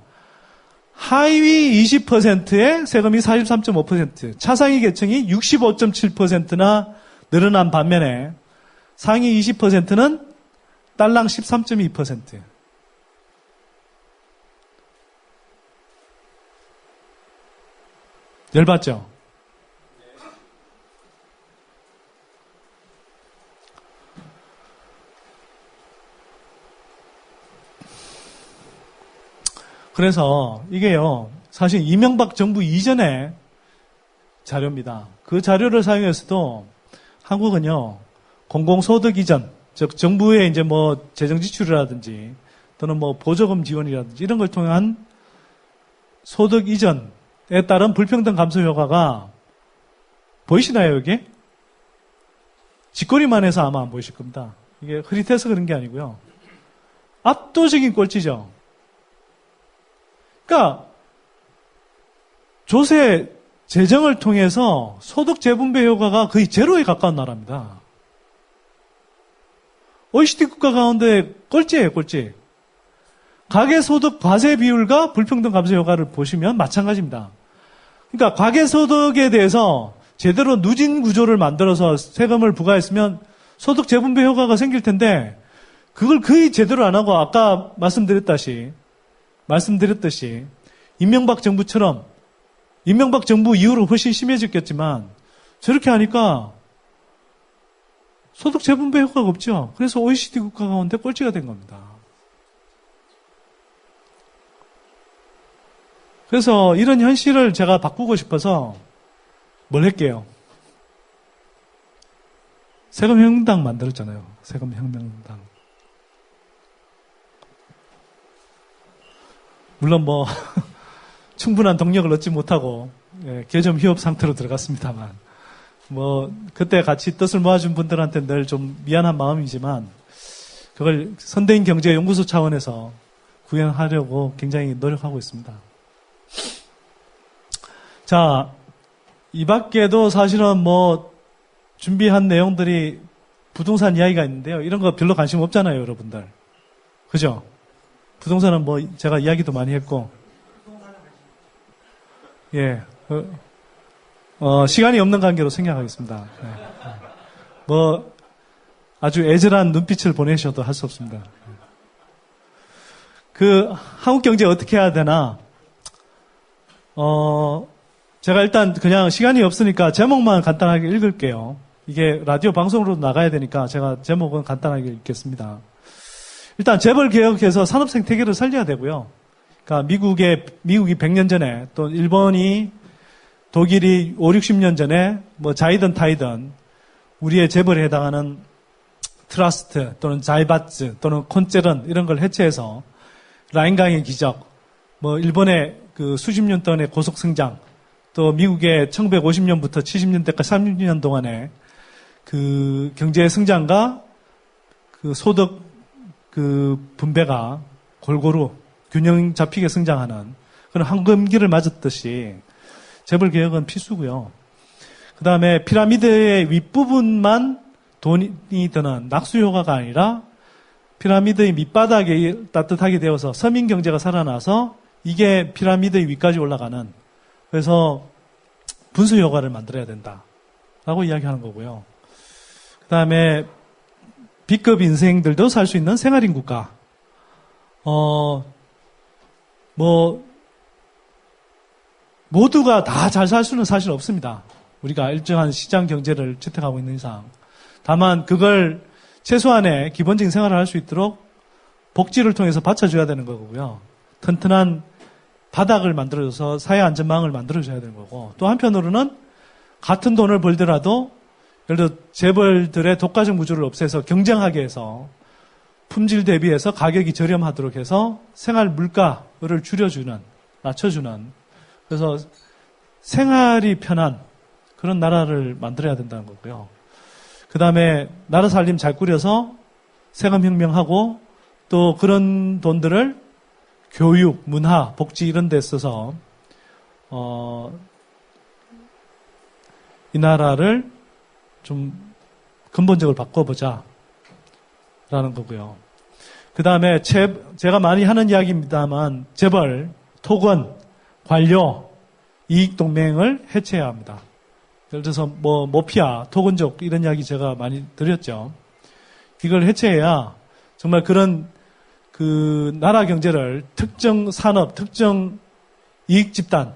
하위 20%의 세금이 43.5%, 차상위 계층이 65.7%나 늘어난 반면에 상위 20%는 딸랑 13.2%. 열받죠? 그래서 이게요, 사실 이명박 정부 이전의 자료입니다. 그 자료를 사용해서도 한국은요, 공공소득 이전, 즉 정부의 이제 뭐 재정 지출이라든지 또는 뭐 보조금 지원이라든지 이런 걸 통한 소득 이전에 따른 불평등 감소 효과가 보이시나요, 여기? 짓거리만 해서 아마 안 보이실 겁니다. 이게 흐릿해서 그런 게 아니고요. 압도적인 꼴찌죠. 그러니까 조세 재정을 통해서 소득 재분배 효과가 거의 제로에 가까운 나라입니다. OECD 국가 가운데 꼴찌예요, 꼴찌. 가계소득 과세 비율과 불평등 감소 효과를 보시면 마찬가지입니다. 그러니까 가계소득에 대해서 제대로 누진 구조를 만들어서 세금을 부과했으면 소득 재분배 효과가 생길 텐데 그걸 거의 제대로 안 하고 아까 말씀드렸듯이 이명박 정부처럼 이명박 정부 이후로 훨씬 심해졌겠지만 저렇게 하니까 소득 재분배 효과가 없죠. 그래서 OECD 국가 가운데 꼴찌가 된 겁니다. 그래서 이런 현실을 제가 바꾸고 싶어서 뭘 할게요? 세금혁명당 만들었잖아요. 세금혁명당. 물론 뭐 충분한 동력을 얻지 못하고 개점 휴업 상태로 들어갔습니다만 뭐 그때 같이 뜻을 모아준 분들한테 늘 좀 미안한 마음이지만 그걸 선대인 경제연구소 차원에서 구현하려고 굉장히 노력하고 있습니다. 자, 이 밖에도 사실은 뭐 준비한 내용들이 부동산 이야기가 있는데요. 이런 거 별로 관심 없잖아요, 여러분들. 그죠? 부동산은 뭐 제가 이야기도 많이 했고, 예, 시간이 없는 관계로 생략하겠습니다. 예. 뭐 아주 애절한 눈빛을 보내셔도 할 수 없습니다. 그 한국 경제 어떻게 해야 되나? 제가 일단 그냥 시간이 없으니까 제목만 간단하게 읽을게요. 이게 라디오 방송으로 나가야 되니까 제가 제목은 간단하게 읽겠습니다. 일단 재벌 개혁해서 산업 생태계를 살려야 되고요. 그러니까 미국이 100년 전에 또 일본이 독일이 5, 60년 전에 뭐 자이든 타이든 우리의 재벌에 해당하는 트러스트 또는 자이바츠 또는 콘체른 이런 걸 해체해서 라인강의 기적, 뭐 일본의 그 수십 년 동안의 고속 성장, 또 미국의 1950년부터 70년대까지 30년 동안의 그 경제 성장과 그 소득 그 분배가 골고루 균형 잡히게 성장하는 그런 황금기를 맞았듯이 재벌 개혁은 필수고요. 그 다음에 피라미드의 윗부분만 돈이 드는 낙수 효과가 아니라 피라미드의 밑바닥이 따뜻하게 되어서 서민 경제가 살아나서 이게 피라미드의 위까지 올라가는, 그래서 분수 효과를 만들어야 된다라고 이야기하는 거고요. 그 다음에 B급 인생들도 살 수 있는 생활인 국가. 모두가 다 잘 살 수는 사실 없습니다. 우리가 일정한 시장 경제를 채택하고 있는 이상. 다만 그걸 최소한의 기본적인 생활을 할 수 있도록 복지를 통해서 받쳐줘야 되는 거고요. 튼튼한 바닥을 만들어줘서 사회 안전망을 만들어줘야 되는 거고, 또 한편으로는 같은 돈을 벌더라도 예를 들어 재벌들의 독과점 구조를 없애서 경쟁하게 해서 품질 대비해서 가격이 저렴하도록 해서 생활 물가를 줄여주는, 낮춰주는, 그래서 생활이 편한 그런 나라를 만들어야 된다는 거고요. 그 다음에 나라 살림 잘 꾸려서 세금혁명하고 또 그런 돈들을 교육, 문화, 복지 이런 데 써서 이 나라를 좀 근본적으로 바꿔보자 라는 거고요. 그 다음에 제가 많이 하는 이야기입니다만 재벌, 토건, 관료, 이익동맹을 해체해야 합니다. 예를 들어서 모피아, 토건족 이런 이야기 제가 많이 드렸죠. 이걸 해체해야 정말 그런 그 나라 경제를 특정 산업, 특정 이익 집단을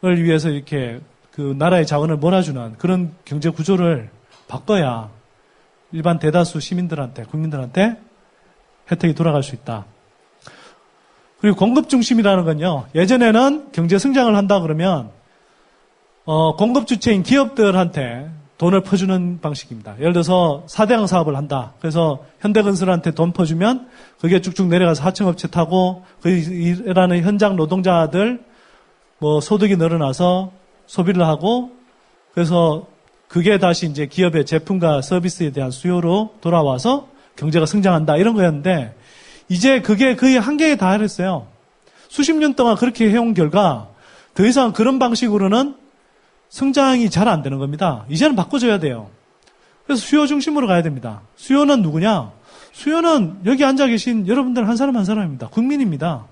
위해서 이렇게 그 나라의 자원을 몰아주는 그런 경제 구조를 바꿔야 일반 대다수 시민들한테, 국민들한테 혜택이 돌아갈 수 있다. 그리고 공급 중심이라는 건요, 예전에는 경제 성장을 한다 그러면 공급 주체인 기업들한테 돈을 퍼주는 방식입니다. 예를 들어서 4대강 사업을 한다. 그래서 현대건설한테 돈 퍼주면 그게 쭉쭉 내려가서 하청업체 타고 그 일하는 현장 노동자들 소득이 늘어나서 소비를 하고, 그래서 그게 다시 이제 기업의 제품과 서비스에 대한 수요로 돌아와서 경제가 성장한다 이런 거였는데, 이제 그게 거의 한계에 달했어요. 수십 년 동안 그렇게 해온 결과 더 이상 그런 방식으로는 성장이 잘 안 되는 겁니다. 이제는 바꿔줘야 돼요. 그래서 수요 중심으로 가야 됩니다. 수요는 누구냐? 수요는 여기 앉아 계신 여러분들 한 사람 한 사람입니다. 국민입니다.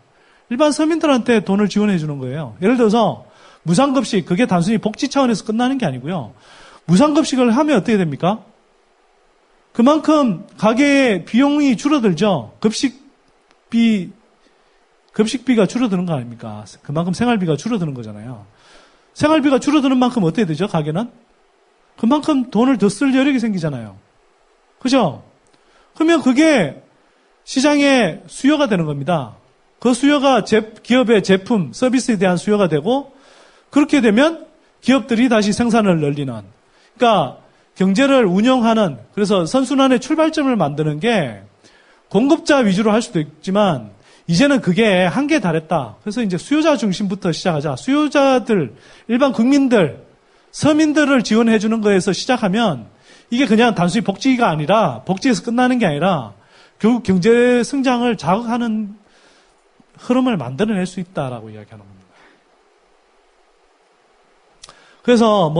일반 서민들한테 돈을 지원해 주는 거예요. 예를 들어서 무상급식, 그게 단순히 복지 차원에서 끝나는 게 아니고요. 무상급식을 하면 어떻게 됩니까? 그만큼 가게의 비용이 줄어들죠. 급식비가 줄어드는 거 아닙니까? 그만큼 생활비가 줄어드는 거잖아요. 생활비가 줄어드는 만큼 어떻게 되죠, 가게는? 그만큼 돈을 더 쓸 여력이 생기잖아요. 그죠? 그러면 그게 시장의 수요가 되는 겁니다. 그 수요가 기업의 제품, 서비스에 대한 수요가 되고, 그렇게 되면 기업들이 다시 생산을 늘리는. 그러니까 경제를 운영하는, 그래서 선순환의 출발점을 만드는 게 공급자 위주로 할 수도 있지만 이제는 그게 한계에 달했다. 그래서 이제 수요자 중심부터 시작하자. 수요자들, 일반 국민들, 서민들을 지원해 주는 거에서 시작하면 이게 그냥 단순히 복지가 아니라, 복지에서 끝나는 게 아니라 결국 경제 성장을 자극하는 흐름을 만들어낼 수 있다라고 이야기하는 겁니다. 그래서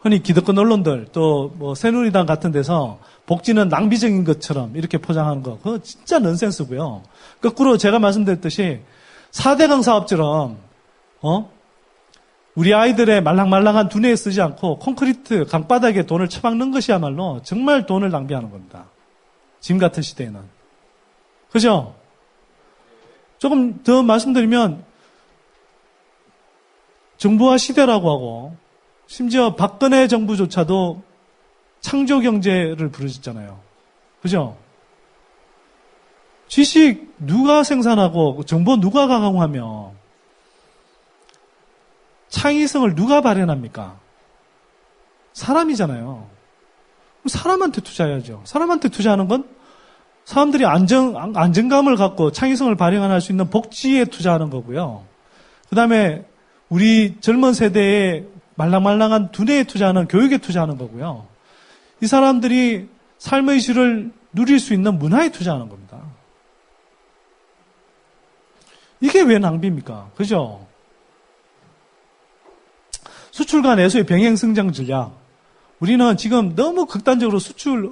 흔히 기득권 언론들 또 새누리당 같은 데서 복지는 낭비적인 것처럼 이렇게 포장하는 거, 그거 진짜 넌센스고요. 거꾸로 제가 말씀드렸듯이 4대강 사업처럼 우리 아이들의 말랑말랑한 두뇌에 쓰지 않고 콘크리트 강바닥에 돈을 처박는 것이야말로 정말 돈을 낭비하는 겁니다. 지금 같은 시대에는. 그죠? 조금 더 말씀드리면 정부화 시대라고 하고, 심지어 박근혜 정부조차도 창조경제를 부르셨잖아요. 그죠? 지식 누가 생산하고 정보 누가 가공하며 창의성을 누가 발현합니까? 사람이잖아요. 사람한테 투자해야죠. 사람한테 투자하는 건 사람들이 안정감을 갖고 창의성을 발현할 수 있는 복지에 투자하는 거고요. 그 다음에 우리 젊은 세대의 말랑말랑한 두뇌에 투자하는, 교육에 투자하는 거고요. 이 사람들이 삶의 질을 누릴 수 있는 문화에 투자하는 겁니다. 이게 왜 낭비입니까? 그죠? 수출과 내수의 병행 성장 전략. 우리는 지금 너무 극단적으로 수출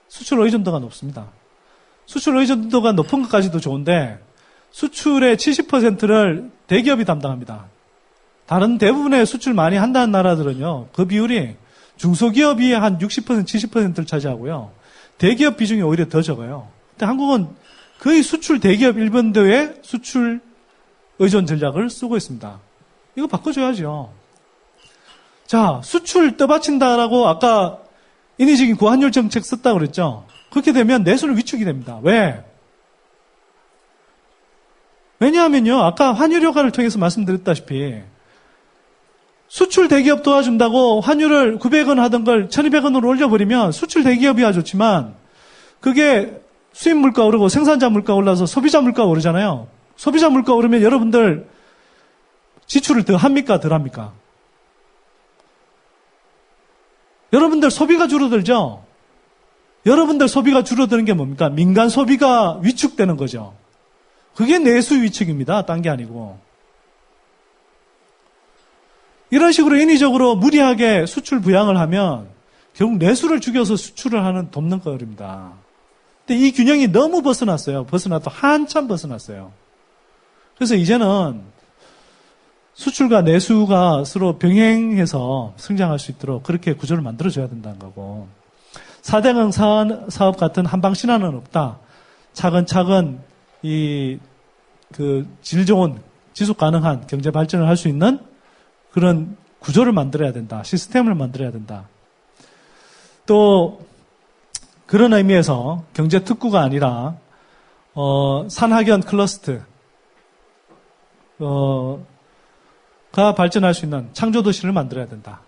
의존도가 높습니다. 수출 의존도가 높은 것까지도 좋은데 수출의 70%를 대기업이 담당합니다. 다른 대부분의 수출 많이 한다는 나라들은요, 그 비율이 중소기업이 한 60%, 70%를 차지하고요. 대기업 비중이 오히려 더 적어요. 근데 한국은 거의 수출 대기업 1번도의 수출 의존 전략을 쓰고 있습니다. 이거 바꿔줘야죠. 자, 수출 떠받친다라고 아까 인위적인 고환율 정책 썼다고 그랬죠? 그렇게 되면 내수는 위축이 됩니다. 왜? 왜냐하면요, 아까 환율 효과를 통해서 말씀드렸다시피 수출 대기업 도와준다고 환율을 900원 하던 걸 1200원으로 올려버리면 수출 대기업이야 좋지만 그게 수입 물가 오르고 생산자 물가 올라서 소비자 물가 오르잖아요. 소비자 물가 오르면 여러분들 지출을 더 합니까? 덜 합니까? 여러분들 소비가 줄어들죠? 여러분들 소비가 줄어드는 게 뭡니까? 민간 소비가 위축되는 거죠. 그게 내수 위축입니다. 딴 게 아니고. 이런 식으로 인위적으로 무리하게 수출 부양을 하면 결국 내수를 죽여서 수출을 하는 돕는 거입니다. 근데 이 균형이 너무 벗어났어요. 벗어나도 한참 벗어났어요. 그래서 이제는 수출과 내수가 서로 병행해서 성장할 수 있도록 그렇게 구조를 만들어줘야 된다는 거고. 4대강 사업 같은 한방 신화는 없다. 차근차근 질 좋은 지속 가능한 경제 발전을 할 수 있는 그런 구조를 만들어야 된다. 시스템을 만들어야 된다. 또 그런 의미에서 경제 특구가 아니라 산학연 클러스터 가 발전할 수 있는 창조도시를 만들어야 된다.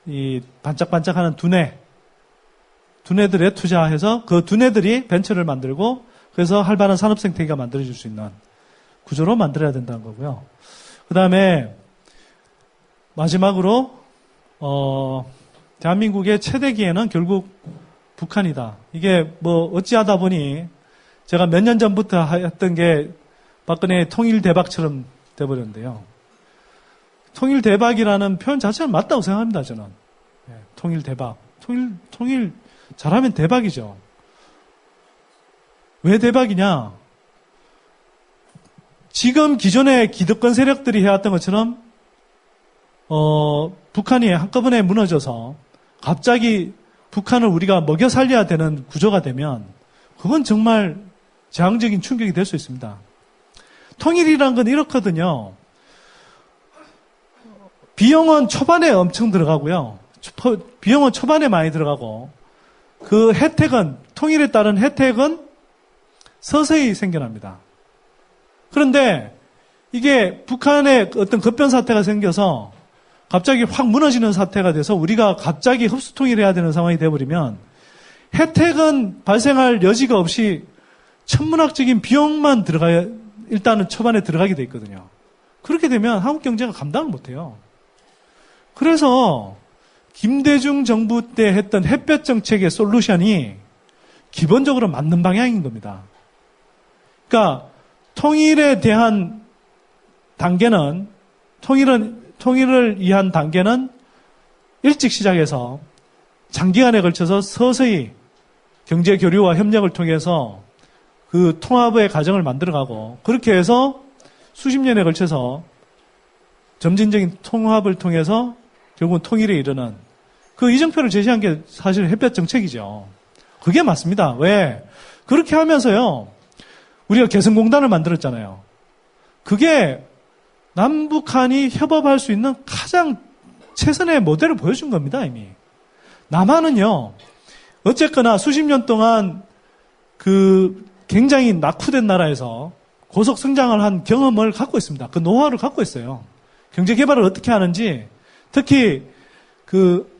이 반짝반짝하는 두뇌들에 투자해서 그 두뇌들이 벤처를 만들고 그래서 활발한 산업 생태계가 만들어질 수 있는 구조로 만들어야 된다는 거고요. 그 다음에 마지막으로 대한민국의 최대 기회는 결국 북한이다. 이게 뭐 어찌하다 보니 제가 몇 년 전부터 했던 게 박근혜의 통일 대박처럼 돼버렸는데요. 통일 대박이라는 표현 자체는 맞다고 생각합니다, 저는. 통일 대박. 통일 잘하면 대박이죠. 왜 대박이냐? 지금 기존의 기득권 세력들이 해왔던 것처럼 북한이 한꺼번에 무너져서 갑자기 북한을 우리가 먹여 살려야 되는 구조가 되면 그건 정말 재앙적인 충격이 될 수 있습니다. 통일이란 건 이렇거든요. 비용은 초반에 엄청 들어가고요. 비용은 초반에 많이 들어가고 그 혜택은 통일에 따른 혜택은 서서히 생겨납니다. 그런데 이게 북한의 어떤 급변 사태가 생겨서 갑자기 확 무너지는 사태가 돼서 우리가 갑자기 흡수 통일해야 되는 상황이 되어버리면 혜택은 발생할 여지가 없이 천문학적인 비용만 일단은 초반에 들어가게 돼 있거든요. 그렇게 되면 한국 경제가 감당을 못해요. 그래서 김대중 정부 때 했던 햇볕 정책의 솔루션이 기본적으로 맞는 방향인 겁니다. 그러니까 통일에 대한 단계는 통일을 위한 단계는 일찍 시작해서 장기간에 걸쳐서 서서히 경제 교류와 협력을 통해서 그 통합의 과정을 만들어가고 그렇게 해서 수십 년에 걸쳐서 점진적인 통합을 통해서 결국은 통일에 이르는 그 이정표를 제시한 게 사실 햇볕 정책이죠. 그게 맞습니다. 왜? 그렇게 하면서요. 우리가 개성공단을 만들었잖아요. 그게 남북한이 협업할 수 있는 가장 최선의 모델을 보여준 겁니다. 이미. 남한은요. 어쨌거나 수십 년 동안 그 굉장히 낙후된 나라에서 고속 성장을 한 경험을 갖고 있습니다. 그 노하우를 갖고 있어요. 경제 개발을 어떻게 하는지 특히 그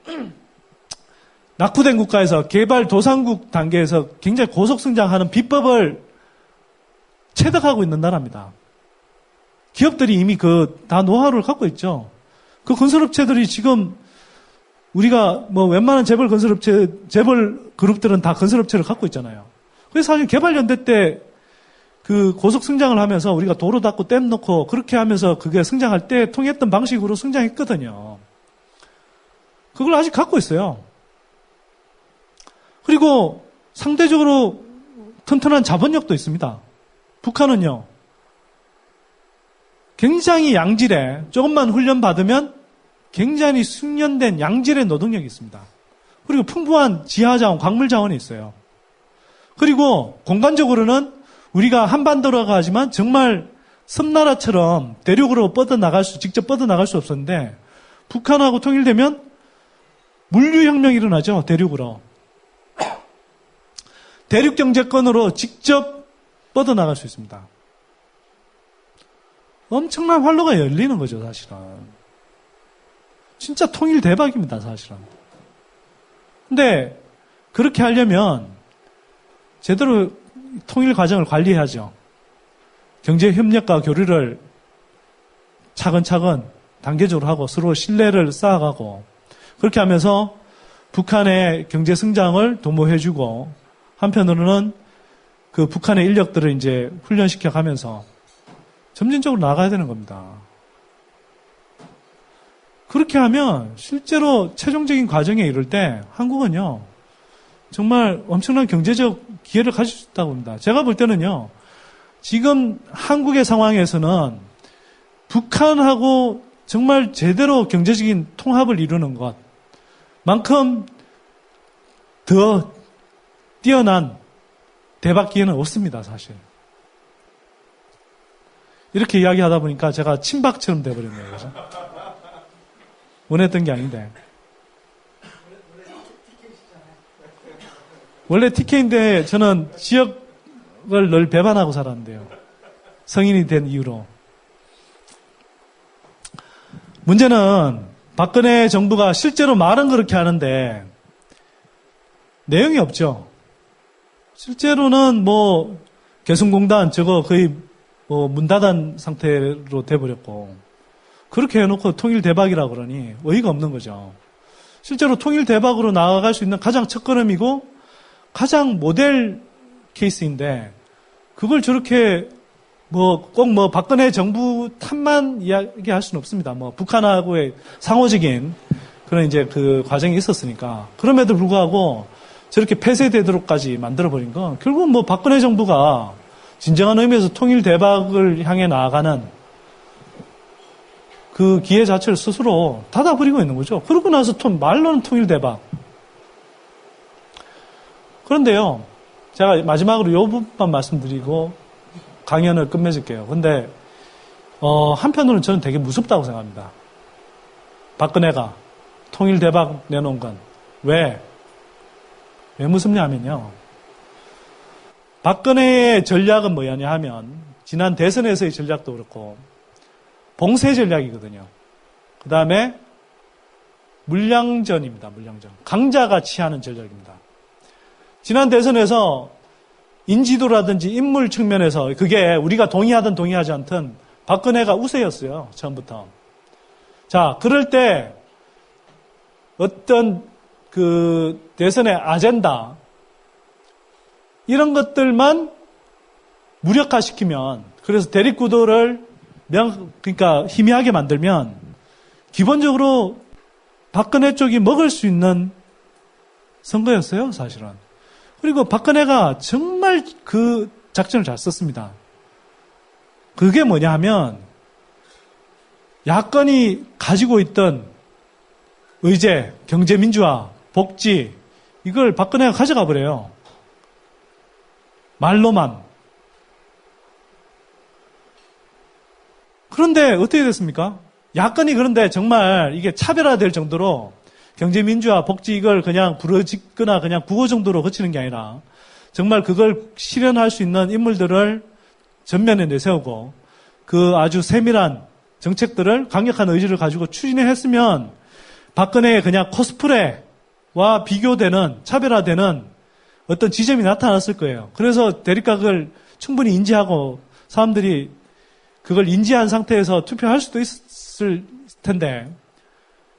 낙후된 국가에서 개발도상국 단계에서 굉장히 고속 성장하는 비법을 체득하고 있는 나라입니다. 기업들이 이미 다 노하우를 갖고 있죠. 그 건설업체들이 지금 우리가 뭐 웬만한 재벌 그룹들은 다 건설업체를 갖고 있잖아요. 그래서 사실 개발연대 때 그 고속 성장을 하면서 우리가 도로 닦고 댐 놓고 그렇게 하면서 그게 성장할 때 통했던 방식으로 성장했거든요. 그걸 아직 갖고 있어요. 그리고 상대적으로 튼튼한 자본력도 있습니다. 북한은요, 굉장히 양질의, 조금만 훈련받으면 굉장히 숙련된 양질의 노동력이 있습니다. 그리고 풍부한 지하자원, 광물자원이 있어요. 그리고 공간적으로는 우리가 한반도라고 하지만 정말 섬나라처럼 대륙으로 직접 뻗어나갈 수 없었는데 북한하고 통일되면 물류혁명이 일어나죠, 대륙으로. 대륙 경제권으로 직접 뻗어나갈 수 있습니다. 엄청난 활로가 열리는 거죠, 사실은. 진짜 통일 대박입니다, 사실은. 근데 그렇게 하려면 제대로 통일 과정을 관리해야죠. 경제협력과 교류를 차근차근 단계적으로 하고 서로 신뢰를 쌓아가고 그렇게 하면서 북한의 경제 성장을 도모해주고 한편으로는 그 북한의 인력들을 이제 훈련시켜 가면서 점진적으로 나가야 되는 겁니다. 그렇게 하면 실제로 최종적인 과정에 이를 때 한국은요, 정말 엄청난 경제적 기회를 가질 수 있다고 봅니다. 제가 볼 때는요, 지금 한국의 상황에서는 북한하고 정말 제대로 경제적인 통합을 이루는 것만큼 더 뛰어난 대박 기회는 없습니다, 사실. 이렇게 이야기하다 보니까 제가 친박처럼 돼버렸네요. 그죠? 원했던 게 아닌데. 원래 TK인데 저는 지역을 늘 배반하고 살았는데요. 성인이 된 이후로. 문제는 박근혜 정부가 실제로 말은 그렇게 하는데 내용이 없죠. 실제로는 뭐 개성공단 저거 거의 문 닫은 상태로 돼버렸고 그렇게 해놓고 통일 대박이라 그러니 어이가 없는 거죠. 실제로 통일 대박으로 나아갈 수 있는 가장 첫걸음이고 가장 모델 케이스인데 그걸 저렇게 꼭 박근혜 정부 탓만 이야기할 수는 없습니다. 북한하고의 상호적인 그런 이제 그 과정이 있었으니까 그럼에도 불구하고 저렇게 폐쇄되도록까지 만들어버린 건 결국은 박근혜 정부가 진정한 의미에서 통일 대박을 향해 나아가는 그 기회 자체를 스스로 닫아버리고 있는 거죠. 그러고 나서 말로는 통일 대박. 그런데요, 제가 마지막으로 이 부분만 말씀드리고 강연을 끝맺을게요. 근데 한편으로는 저는 되게 무섭다고 생각합니다. 박근혜가 통일 대박 내놓은 건 왜 무섭냐면요. 박근혜의 전략은 뭐냐 하면 지난 대선에서의 전략도 그렇고 봉쇄 전략이거든요. 그 다음에 물량전입니다. 물량전. 강자가 취하는 전략입니다. 지난 대선에서 인지도라든지 인물 측면에서 그게 우리가 동의하든 동의하지 않든 박근혜가 우세였어요. 처음부터. 자, 그럴 때 어떤 그 대선의 아젠다 이런 것들만 무력화시키면 그래서 대립구도를 그러니까 희미하게 만들면 기본적으로 박근혜 쪽이 먹을 수 있는 선거였어요, 사실은. 그리고 박근혜가 정말 그 작전을 잘 썼습니다. 그게 뭐냐 하면 야권이 가지고 있던 의제, 경제민주화, 복지 이걸 박근혜가 가져가 버려요. 말로만. 그런데 어떻게 됐습니까? 야권이 그런데 정말 이게 차별화될 정도로 경제민주화, 복지 이걸 그냥 부러지거나 그냥 구호 정도로 거치는 게 아니라 정말 그걸 실현할 수 있는 인물들을 전면에 내세우고 그 아주 세밀한 정책들을 강력한 의지를 가지고 추진했으면 박근혜의 그냥 코스프레와 비교되는 차별화되는 어떤 지점이 나타났을 거예요. 그래서 대립각을 충분히 인지하고 사람들이 그걸 인지한 상태에서 투표할 수도 있을 텐데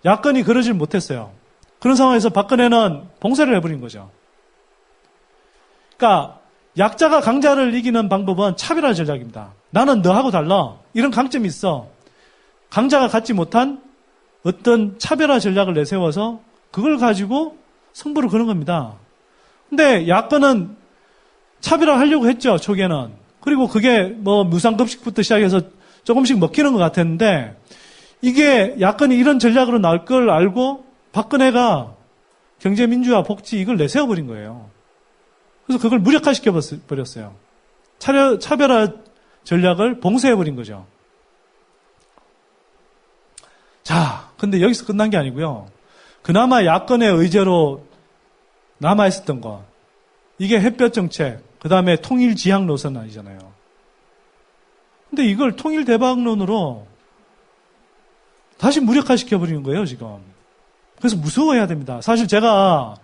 야권이 그러질 못했어요. 그런 상황에서 박근혜는 봉쇄를 해버린 거죠. 그러니까 약자가 강자를 이기는 방법은 차별화 전략입니다. 나는 너하고 달라. 이런 강점이 있어. 강자가 갖지 못한 어떤 차별화 전략을 내세워서 그걸 가지고 승부를 거는 겁니다. 근데 야권은 차별화 하려고 했죠, 초기에는. 그리고 그게 뭐 무상급식부터 시작해서 조금씩 먹히는 것 같았는데 이게 야권이 이런 전략으로 나올 걸 알고 박근혜가 경제민주화, 복지 이걸 내세워버린 거예요. 그래서 그걸 무력화시켜버렸어요. 차별화 전략을 봉쇄해버린 거죠. 자, 근데 여기서 끝난 게 아니고요. 그나마 야권의 의제로 남아있었던 거. 이게 햇볕 정책, 그 다음에 통일 지향 노선 아니잖아요. 근데 이걸 통일 대박론으로 다시 무력화시켜버리는 거예요, 지금. 그래서 무서워해야 됩니다. 사실 제가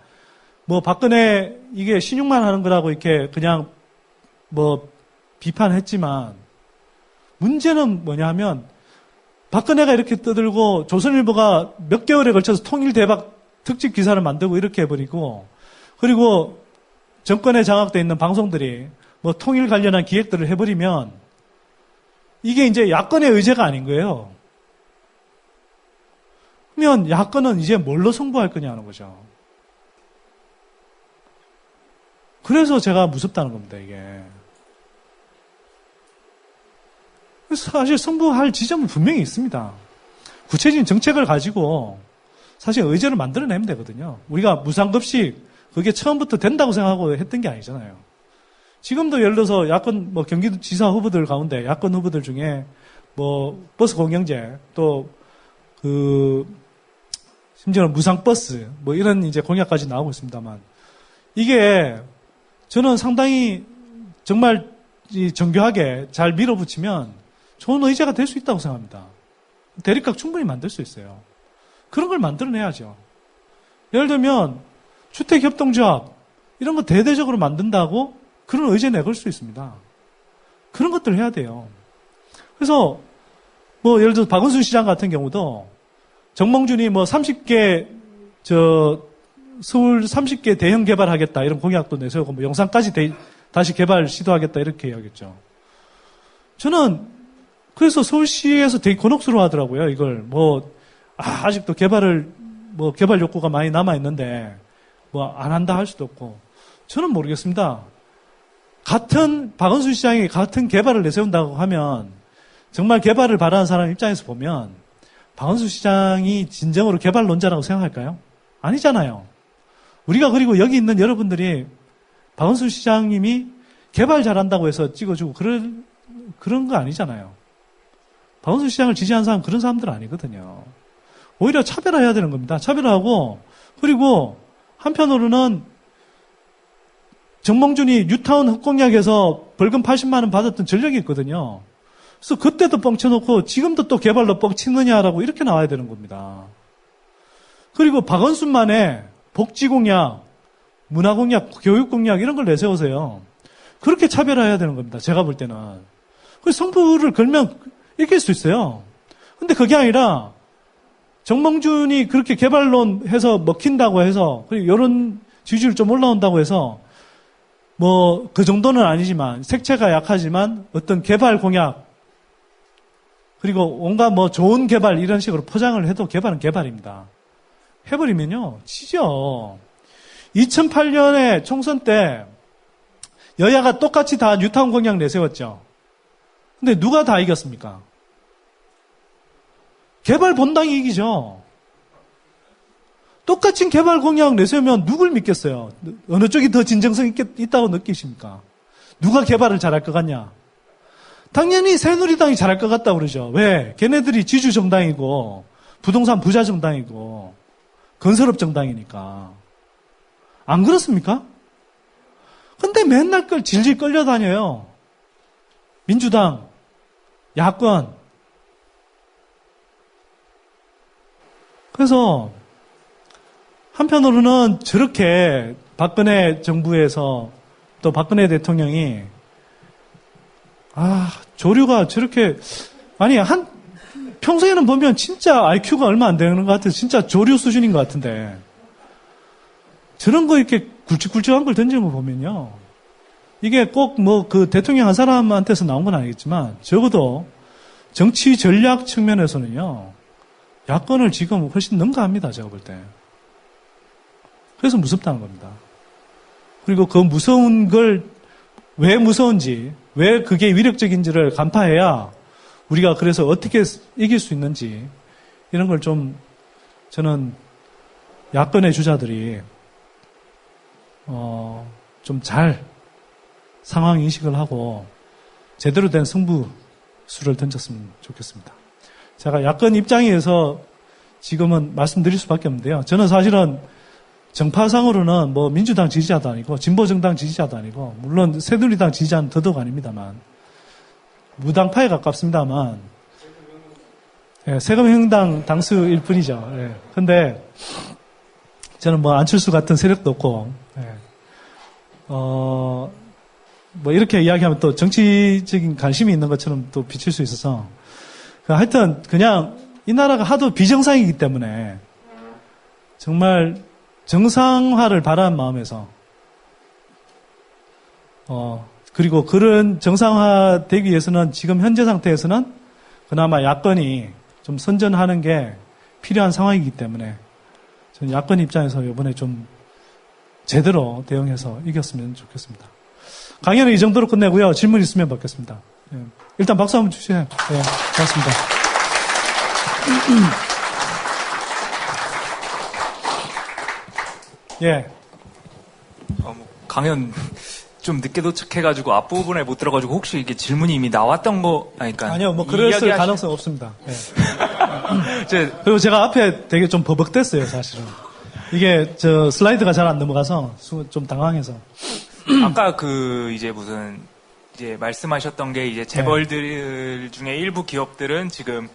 뭐 박근혜 이게 신용만 하는 거라고 이렇게 그냥 뭐 비판했지만 문제는 뭐냐 하면 박근혜가 이렇게 떠들고 조선일보가 몇 개월에 걸쳐서 통일 대박 특집 기사를 만들고 이렇게 해버리고 그리고 정권에 장악되어 있는 방송들이 뭐 통일 관련한 기획들을 해버리면 이게 이제 야권의 의제가 아닌 거예요. 그러면 야권은 이제 뭘로 승부할 거냐는 거죠. 그래서 제가 무섭다는 겁니다, 이게. 사실 승부할 지점은 분명히 있습니다. 구체적인 정책을 가지고 사실 의제를 만들어내면 되거든요. 우리가 무상급식 그게 처음부터 된다고 생각하고 했던 게 아니잖아요. 지금도 예를 들어서 야권 뭐 경기도지사 후보들 가운데 야권 후보들 중에 뭐 버스 공영제 또 심지어는 무상버스 뭐 이런 이제 공약까지 나오고 있습니다만 이게 저는 상당히 정말 정교하게 잘 밀어붙이면 좋은 의제가 될 수 있다고 생각합니다. 대립각 충분히 만들 수 있어요. 그런 걸 만들어내야죠. 예를 들면 주택협동조합 이런 거 대대적으로 만든다고 그런 의제 내걸 수 있습니다. 그런 것들 해야 돼요. 그래서 뭐 예를 들어서 박은순 시장 같은 경우도 정몽준이 뭐 30개 서울 30개 대형 개발하겠다 이런 공약도 내세우고 뭐 영산까지 다시 개발 시도하겠다 이렇게 이야기했죠. 저는 그래서 서울시에서 되게 곤혹스러워 하더라고요. 이걸 아직도 개발 욕구가 많이 남아 있는데 뭐 안 한다 할 수도 없고 저는 모르겠습니다. 같은 박은순 시장이 같은 개발을 내세운다고 하면 정말 개발을 바라는 사람 입장에서 보면 박은순 시장이 진정으로 개발론자라고 생각할까요? 아니잖아요. 우리가 그리고 여기 있는 여러분들이 박은순 시장님이 개발 잘한다고 해서 찍어주고 그런 거 아니잖아요. 박은순 시장을 지지하는 사람은 그런 사람들 아니거든요. 오히려 차별화해야 되는 겁니다. 차별화하고 그리고 한편으로는 정몽준이 뉴타운 흑공약에서 벌금 80만 원 받았던 전력이 있거든요. 그래서 그때도 뻥쳐놓고 지금도 또 개발로 뻥치느냐라고 이렇게 나와야 되는 겁니다. 그리고 박원순만의 복지공약, 문화공약, 교육공약 이런 걸 내세우세요. 그렇게 차별화해야 되는 겁니다. 제가 볼 때는. 그래서 승부를 걸면 이길 수 있어요. 근데 그게 아니라 정몽준이 그렇게 개발론 해서 먹힌다고 해서 그리고 이런 지지율 좀 올라온다고 해서 뭐 그 정도는 아니지만 색채가 약하지만 어떤 개발 공약 그리고 온갖 뭐 좋은 개발 이런 식으로 포장을 해도 개발은 개발입니다. 해버리면요 치죠. 2008년에 총선 때 여야가 똑같이 다 뉴타운 공약 내세웠죠. 근데 누가 다 이겼습니까? 개발 본당이 이기죠. 똑같은 개발 공약 내세우면 누굴 믿겠어요? 어느 쪽이 더 진정성 있다고 느끼십니까? 누가 개발을 잘할 것 같냐? 당연히 새누리당이 잘할 것 같다고 그러죠. 왜? 걔네들이 지주 정당이고 부동산 부자 정당이고 건설업 정당이니까. 안 그렇습니까? 근데 맨날 질질 끌려다녀요. 민주당, 야권. 그래서 한편으로는 저렇게 박근혜 정부에서 또 박근혜 대통령이 조류가 저렇게 평소에는 보면 진짜 IQ가 얼마 안 되는 것 같아서 진짜 조류 수준인 것 같은데 저런 거 이렇게 굵직굵직한 걸 던지는 거 보면요. 이게 꼭 뭐 그 대통령 한 사람한테서 나온 건 아니겠지만 적어도 정치 전략 측면에서는요. 야권을 지금 훨씬 능가합니다. 제가 볼 때. 그래서 무섭다는 겁니다. 그리고 그 무서운 걸 왜 무서운지, 왜 그게 위력적인지를 간파해야 우리가 그래서 어떻게 이길 수 있는지 이런 걸 좀 저는 야권의 주자들이 좀 잘 상황 인식을 하고 제대로 된 승부수를 던졌으면 좋겠습니다. 제가 야권 입장에서 지금은 말씀드릴 수밖에 없는데요. 저는 사실은 정파상으로는 뭐 민주당 지지자도 아니고 진보정당 지지자도 아니고 물론 새누리당 지지자는 더더욱 아닙니다만 무당파에 가깝습니다만 예, 세금형당 당수일 뿐이죠. 예. 근데 저는 뭐 안철수 같은 세력도 없고 예. 뭐 이렇게 이야기하면 또 정치적인 관심이 있는 것처럼 또 비칠 수 있어서 하여튼 그냥 이 나라가 하도 비정상이기 때문에 정말 정상화를 바라는 마음에서 그리고 그런 정상화 되기 위해서는 지금 현재 상태에서는 그나마 야권이 좀 선전하는 게 필요한 상황이기 때문에 저는 야권 입장에서 이번에 좀 제대로 대응해서 이겼으면 좋겠습니다. 강연은 이 정도로 끝내고요. 질문 있으면 받겠습니다. 예. 일단 박수 한번 주세요. 예, 고맙습니다. 예. 강연 좀 늦게 도착해가지고 앞부분에 못 들어가지고 혹시 이게 질문이 이미 나왔던 거, 그러니까. 아니요, 뭐 그랬을 가능성 없습니다. 예. 그리고 제가 앞에 되게 좀 버벅댔어요, 사실은. 이게 저 슬라이드가 잘 안 넘어가서 좀 당황해서. 아까 이제 무슨 이제 말씀하셨던 게 이제 재벌들 중에 일부 기업들은 지금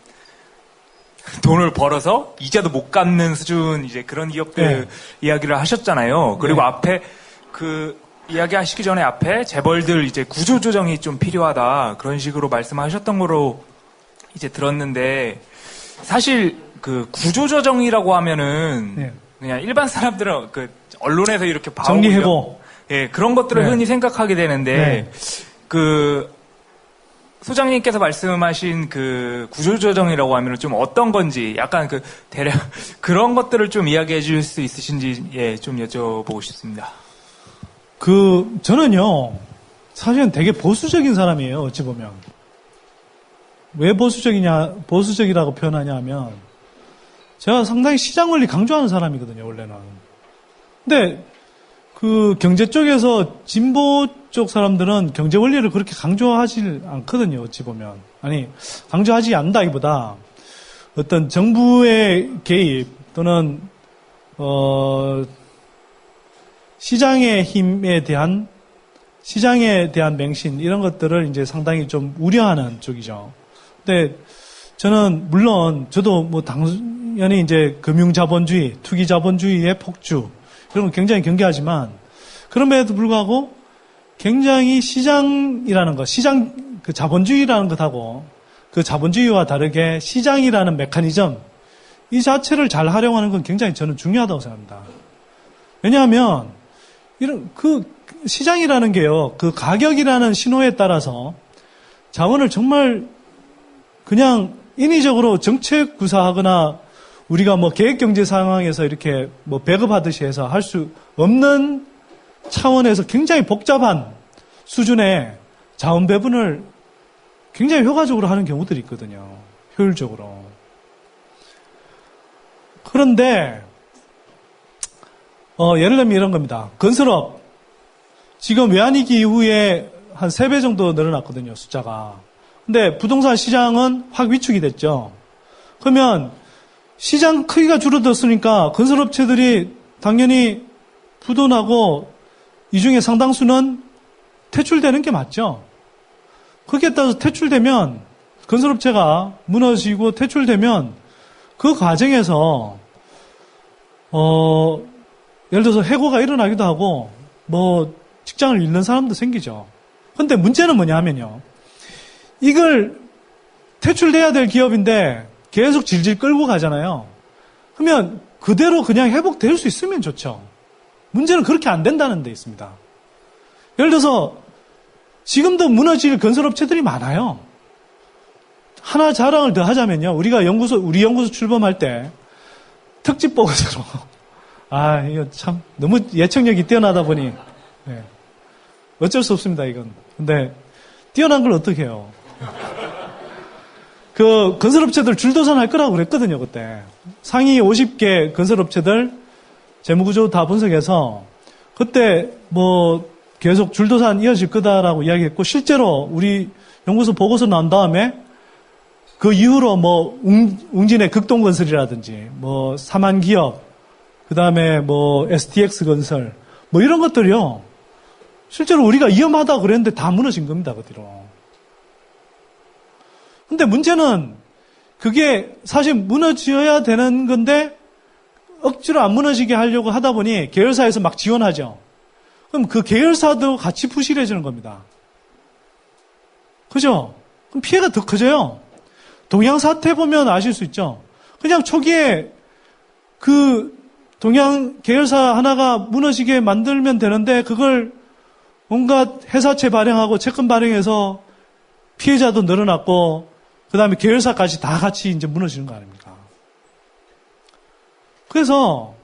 돈을 벌어서 이자도 못 갚는 수준 이제 그런 기업들 이야기를 하셨잖아요. 그리고 앞에 이야기 하시기 전에 앞에 재벌들 이제 구조조정이 좀 필요하다 그런 식으로 말씀하셨던 거로 이제 들었는데 사실 그 구조조정이라고 하면은 그냥 일반 사람들은 언론에서 이렇게 정리해고 그런 것들을 흔히 생각하게 되는데 소장님께서 말씀하신 그 구조조정이라고 하면 좀 어떤 건지 약간 대략 그런 것들을 좀 이야기해 줄 수 있으신지 좀 여쭤보고 싶습니다. 저는요 사실은 되게 보수적인 사람이에요. 어찌 보면 왜 보수적이라고 표현하냐 하면 제가 상당히 시장 원리 강조하는 사람이거든요. 원래는. 근데 경제 쪽에서 진보 쪽 사람들은 경제 원리를 그렇게 강조하지 않거든요. 어찌 보면. 아니, 강조하지 않는다기보다 어떤 정부의 개입 또는 시장의 힘에 대한 맹신 이런 것들을 이제 상당히 좀 우려하는 쪽이죠. 근데 저는 물론 저도 뭐 당연히 이제 금융자본주의, 투기자본주의의 폭주 이런 건 굉장히 경계하지만 그럼에도 불구하고 굉장히 시장이라는 것, 자본주의라는 것하고 그 자본주의와 다르게 시장이라는 메커니즘 이 자체를 잘 활용하는 건 굉장히 저는 중요하다고 생각합니다. 왜냐하면 시장이라는 게요, 가격이라는 신호에 따라서 자원을 정말 그냥 인위적으로 정책 구사하거나 우리가 뭐 계획경제 상황에서 이렇게 뭐 배급하듯이 해서 할 수 없는 차원에서 굉장히 복잡한 수준의 자원 배분을 굉장히 효과적으로 하는 경우들이 있거든요. 효율적으로. 그런데 예를 들면 이런 겁니다. 건설업 지금 외환위기 이후에 한 3배 정도 늘어났거든요. 숫자가. 근데 부동산 시장은 확 위축이 됐죠. 그러면 시장 크기가 줄어들었으니까 건설업체들이 당연히 부도나고 이 중에 상당수는 퇴출되는 게 맞죠. 그렇게 따라서 퇴출되면 건설업체가 무너지고 퇴출되면 그 과정에서 예를 들어서 해고가 일어나기도 하고 뭐 직장을 잃는 사람도 생기죠. 그런데 문제는 뭐냐 하면요. 이걸 퇴출돼야 될 기업인데 계속 질질 끌고 가잖아요. 그러면 그대로 그냥 회복될 수 있으면 좋죠. 문제는 그렇게 안 된다는 데 있습니다. 예를 들어서 지금도 무너질 건설업체들이 많아요. 하나 자랑을 더 하자면요. 우리 연구소 출범할 때 특집 보고서로 이거 참 너무 예측력이 뛰어나다 보니 네. 어쩔 수 없습니다, 이건. 근데 뛰어난 걸 어떻게 해요? 그 건설업체들 줄도산할 거라고 그랬거든요, 그때. 상위 50개 건설업체들 재무구조 다 분석해서 그때 뭐 계속 줄도산 이어질 거다라고 이야기했고, 실제로 우리 연구소 보고서 나온 다음에 그 이후로 뭐 웅진의 극동건설이라든지 뭐 사만기업, 그 다음에 뭐 STX 건설 뭐 이런 것들이요. 실제로 우리가 위험하다고 그랬는데 다 무너진 겁니다, 그 뒤로. 근데 문제는 그게 사실 무너져야 되는 건데 억지로 안 무너지게 하려고 하다 보니 계열사에서 막 지원하죠. 그럼 그 계열사도 같이 부실해지는 겁니다. 그죠? 그럼 피해가 더 커져요. 동양 사태 보면 아실 수 있죠. 그냥 초기에 그 동양 계열사 하나가 무너지게 만들면 되는데 그걸 온갖 회사채 발행하고 채권 발행해서 피해자도 늘어났고 그 다음에 계열사까지 다 같이 이제 무너지는 거 아닙니까? 그래서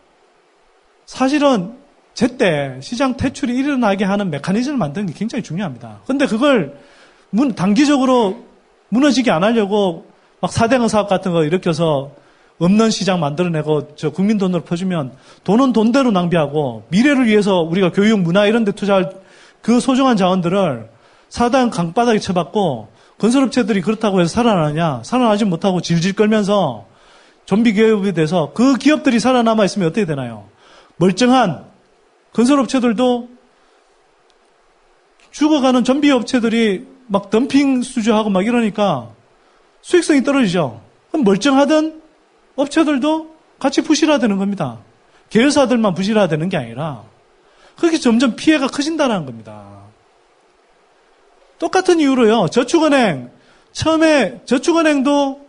사실은 제때 시장 퇴출이 일어나게 하는 메커니즘을 만드는 게 굉장히 중요합니다. 근데 그걸 단기적으로 무너지게 안 하려고 막 4대강 사업 같은 거 일으켜서 없는 시장 만들어내고 저 국민 돈으로 퍼주면 돈은 돈대로 낭비하고 미래를 위해서 우리가 교육, 문화 이런 데 투자할 그 소중한 자원들을 4대강 강바닥에 쳐박고 건설업체들이 그렇다고 해서 살아나냐? 살아나지 못하고 질질 끌면서 좀비 기업이 돼서 그 기업들이 살아남아 있으면 어떻게 되나요? 멀쩡한 건설업체들도 죽어가는 좀비 업체들이 막 덤핑 수주하고 막 이러니까 수익성이 떨어지죠. 그럼 멀쩡하던 업체들도 같이 부실화되는 겁니다. 계열사들만 부실화되는 게 아니라 그렇게 점점 피해가 커진다는 겁니다. 똑같은 이유로요. 저축은행 처음에 저축은행도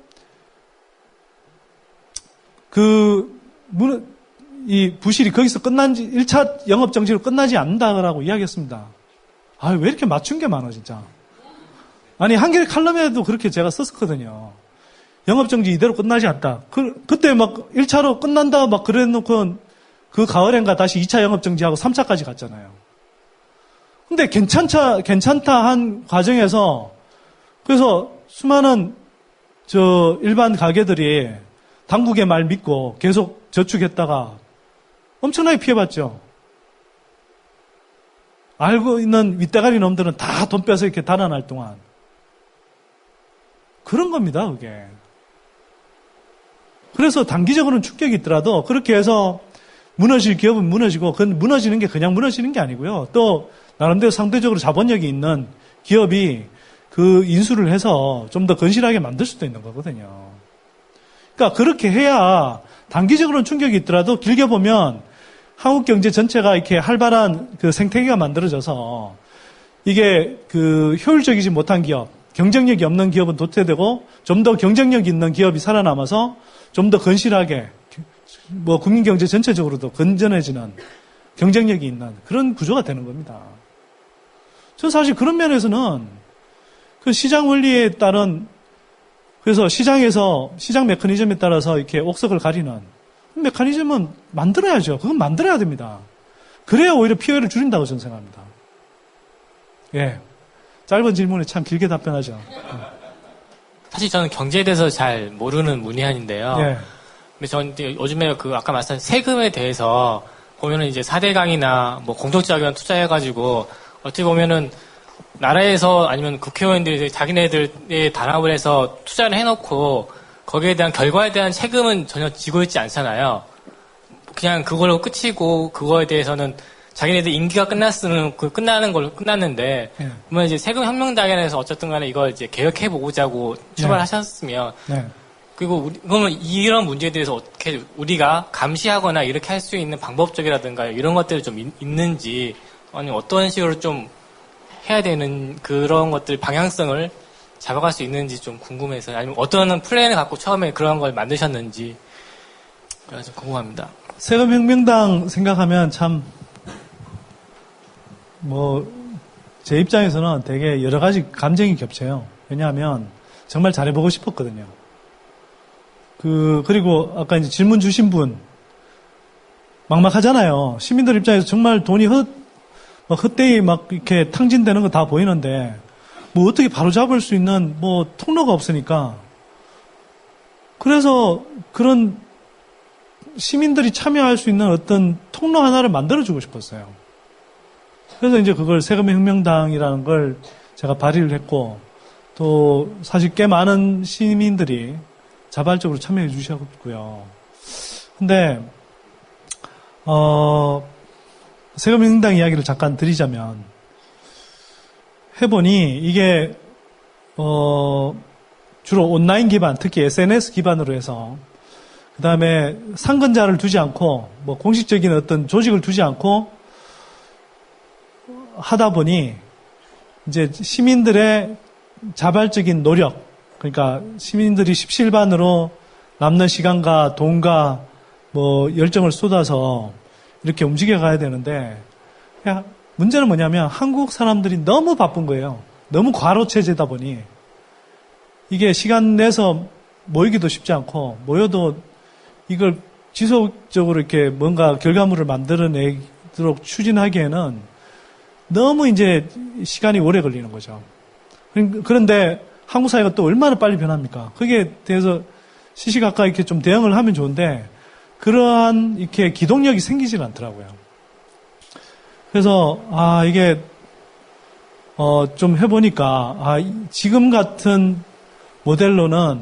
이 부실이 거기서 1차 영업 정지로 끝나지 않는다라고 이야기했습니다. 왜 이렇게 맞춘 게 많아 진짜. 아니 한겨레 칼럼에도 그렇게 제가 썼었거든요. 영업정지 이대로 끝나지 않다. 그때 막 1차로 끝난다 막 그래놓고 그 가을엔가 다시 2차 영업정지하고 3차까지 갔잖아요. 근데 괜찮다 한 과정에서 그래서 수많은 일반 가게들이 당국의 말 믿고 계속 저축했다가 엄청나게 피해봤죠. 알고 있는 윗대가리 놈들은 다 돈 빼서 이렇게 달아날 동안. 그런 겁니다, 그게. 그래서 단기적으로는 충격이 있더라도 그렇게 해서 무너질 기업은 무너지고 그건 무너지는 게 그냥 무너지는 게 아니고요. 또 나름대로 상대적으로 자본력이 있는 기업이 그 인수를 해서 좀 더 건실하게 만들 수도 있는 거거든요. 그러니까 그렇게 해야 단기적으로는 충격이 있더라도 길게 보면 한국 경제 전체가 이렇게 활발한 그 생태계가 만들어져서 이게 그 효율적이지 못한 기업, 경쟁력이 없는 기업은 도태되고 좀 더 경쟁력 있는 기업이 살아남아서 좀 더 건실하게 뭐 국민 경제 전체적으로도 건전해지는 경쟁력이 있는 그런 구조가 되는 겁니다. 저는 사실 그런 면에서는 그 시장 원리에 따른 그래서 시장에서 시장 메커니즘에 따라서 이렇게 옥석을 가리는 메커니즘은 만들어야죠. 그건 만들어야 됩니다. 그래야 오히려 피해를 줄인다고 저는 생각합니다. 예. 짧은 질문에 참 길게 답변하죠. 사실 저는 경제에 대해서 잘 모르는 문의한인데요. 예. 근데 저는 요즘에 아까 말씀하신 세금에 대해서 보면은 이제 4대강이나 뭐 공동자기관 투자해가지고 어떻게 보면은 나라에서 아니면 국회의원들이 자기네들의 단합을 해서 투자를 해놓고 거기에 대한 결과에 대한 책임은 전혀 지고 있지 않잖아요. 그냥 그걸로 끝이고 그거에 대해서는 자기네들 임기가 끝나는 걸로 끝났는데 그러면 이제 세금 혁명단에서 어쨌든 간에 이걸 이제 개혁해보자고 출발하셨으면 그리고 그러면 이런 문제에 대해서 어떻게 우리가 감시하거나 이렇게 할 수 있는 방법적이라든가 이런 것들이 좀 있는지 아니 어떤 식으로 좀 해야 되는 그런 것들 방향성을 잡아갈 수 있는지 좀 궁금해서 아니면 어떤 플랜을 갖고 처음에 그런 걸 만드셨는지 좀 궁금합니다. 세금혁명당 생각하면 참 제 입장에서는 되게 여러 가지 감정이 겹쳐요. 왜냐하면 정말 잘해보고 싶었거든요. 그리고 아까 이제 질문 주신 분, 막막하잖아요. 시민들 입장에서 정말 돈이 헛되이 막 이렇게 탕진되는 거 다 보이는데, 뭐 어떻게 바로 잡을 수 있는 뭐 통로가 없으니까. 그래서 그런 시민들이 참여할 수 있는 어떤 통로 하나를 만들어주고 싶었어요. 그래서 이제 그걸 세금의 혁명당이라는 걸 제가 발의를 했고, 또 사실 꽤 많은 시민들이 자발적으로 참여해 주셨고요. 근데 세금혁명당 이야기를 잠깐 드리자면, 해보니 이게 주로 온라인 기반, 특히 SNS 기반으로 해서, 그 다음에 상근자를 두지 않고 뭐 공식적인 어떤 조직을 두지 않고 하다 보니 이제 시민들의 자발적인 노력, 그러니까 시민들이 십시일반으로 남는 시간과 돈과 뭐 열정을 쏟아서 이렇게 움직여 가야 되는데, 문제는 뭐냐면 한국 사람들이 너무 바쁜 거예요. 너무 과로 체제다 보니 이게 시간 내서 모이기도 쉽지 않고, 모여도 이걸 지속적으로 이렇게 뭔가 결과물을 만들어내도록 추진하기에는 너무 이제 시간이 오래 걸리는 거죠. 그런데 한국 사회가 또 얼마나 빨리 변합니까? 거기에 대해서 시시각각 이렇게 좀 대응을 하면 좋은데, 그러한 이렇게 기동력이 생기질 않더라고요. 그래서, 이게, 좀 해보니까, 지금 같은 모델로는,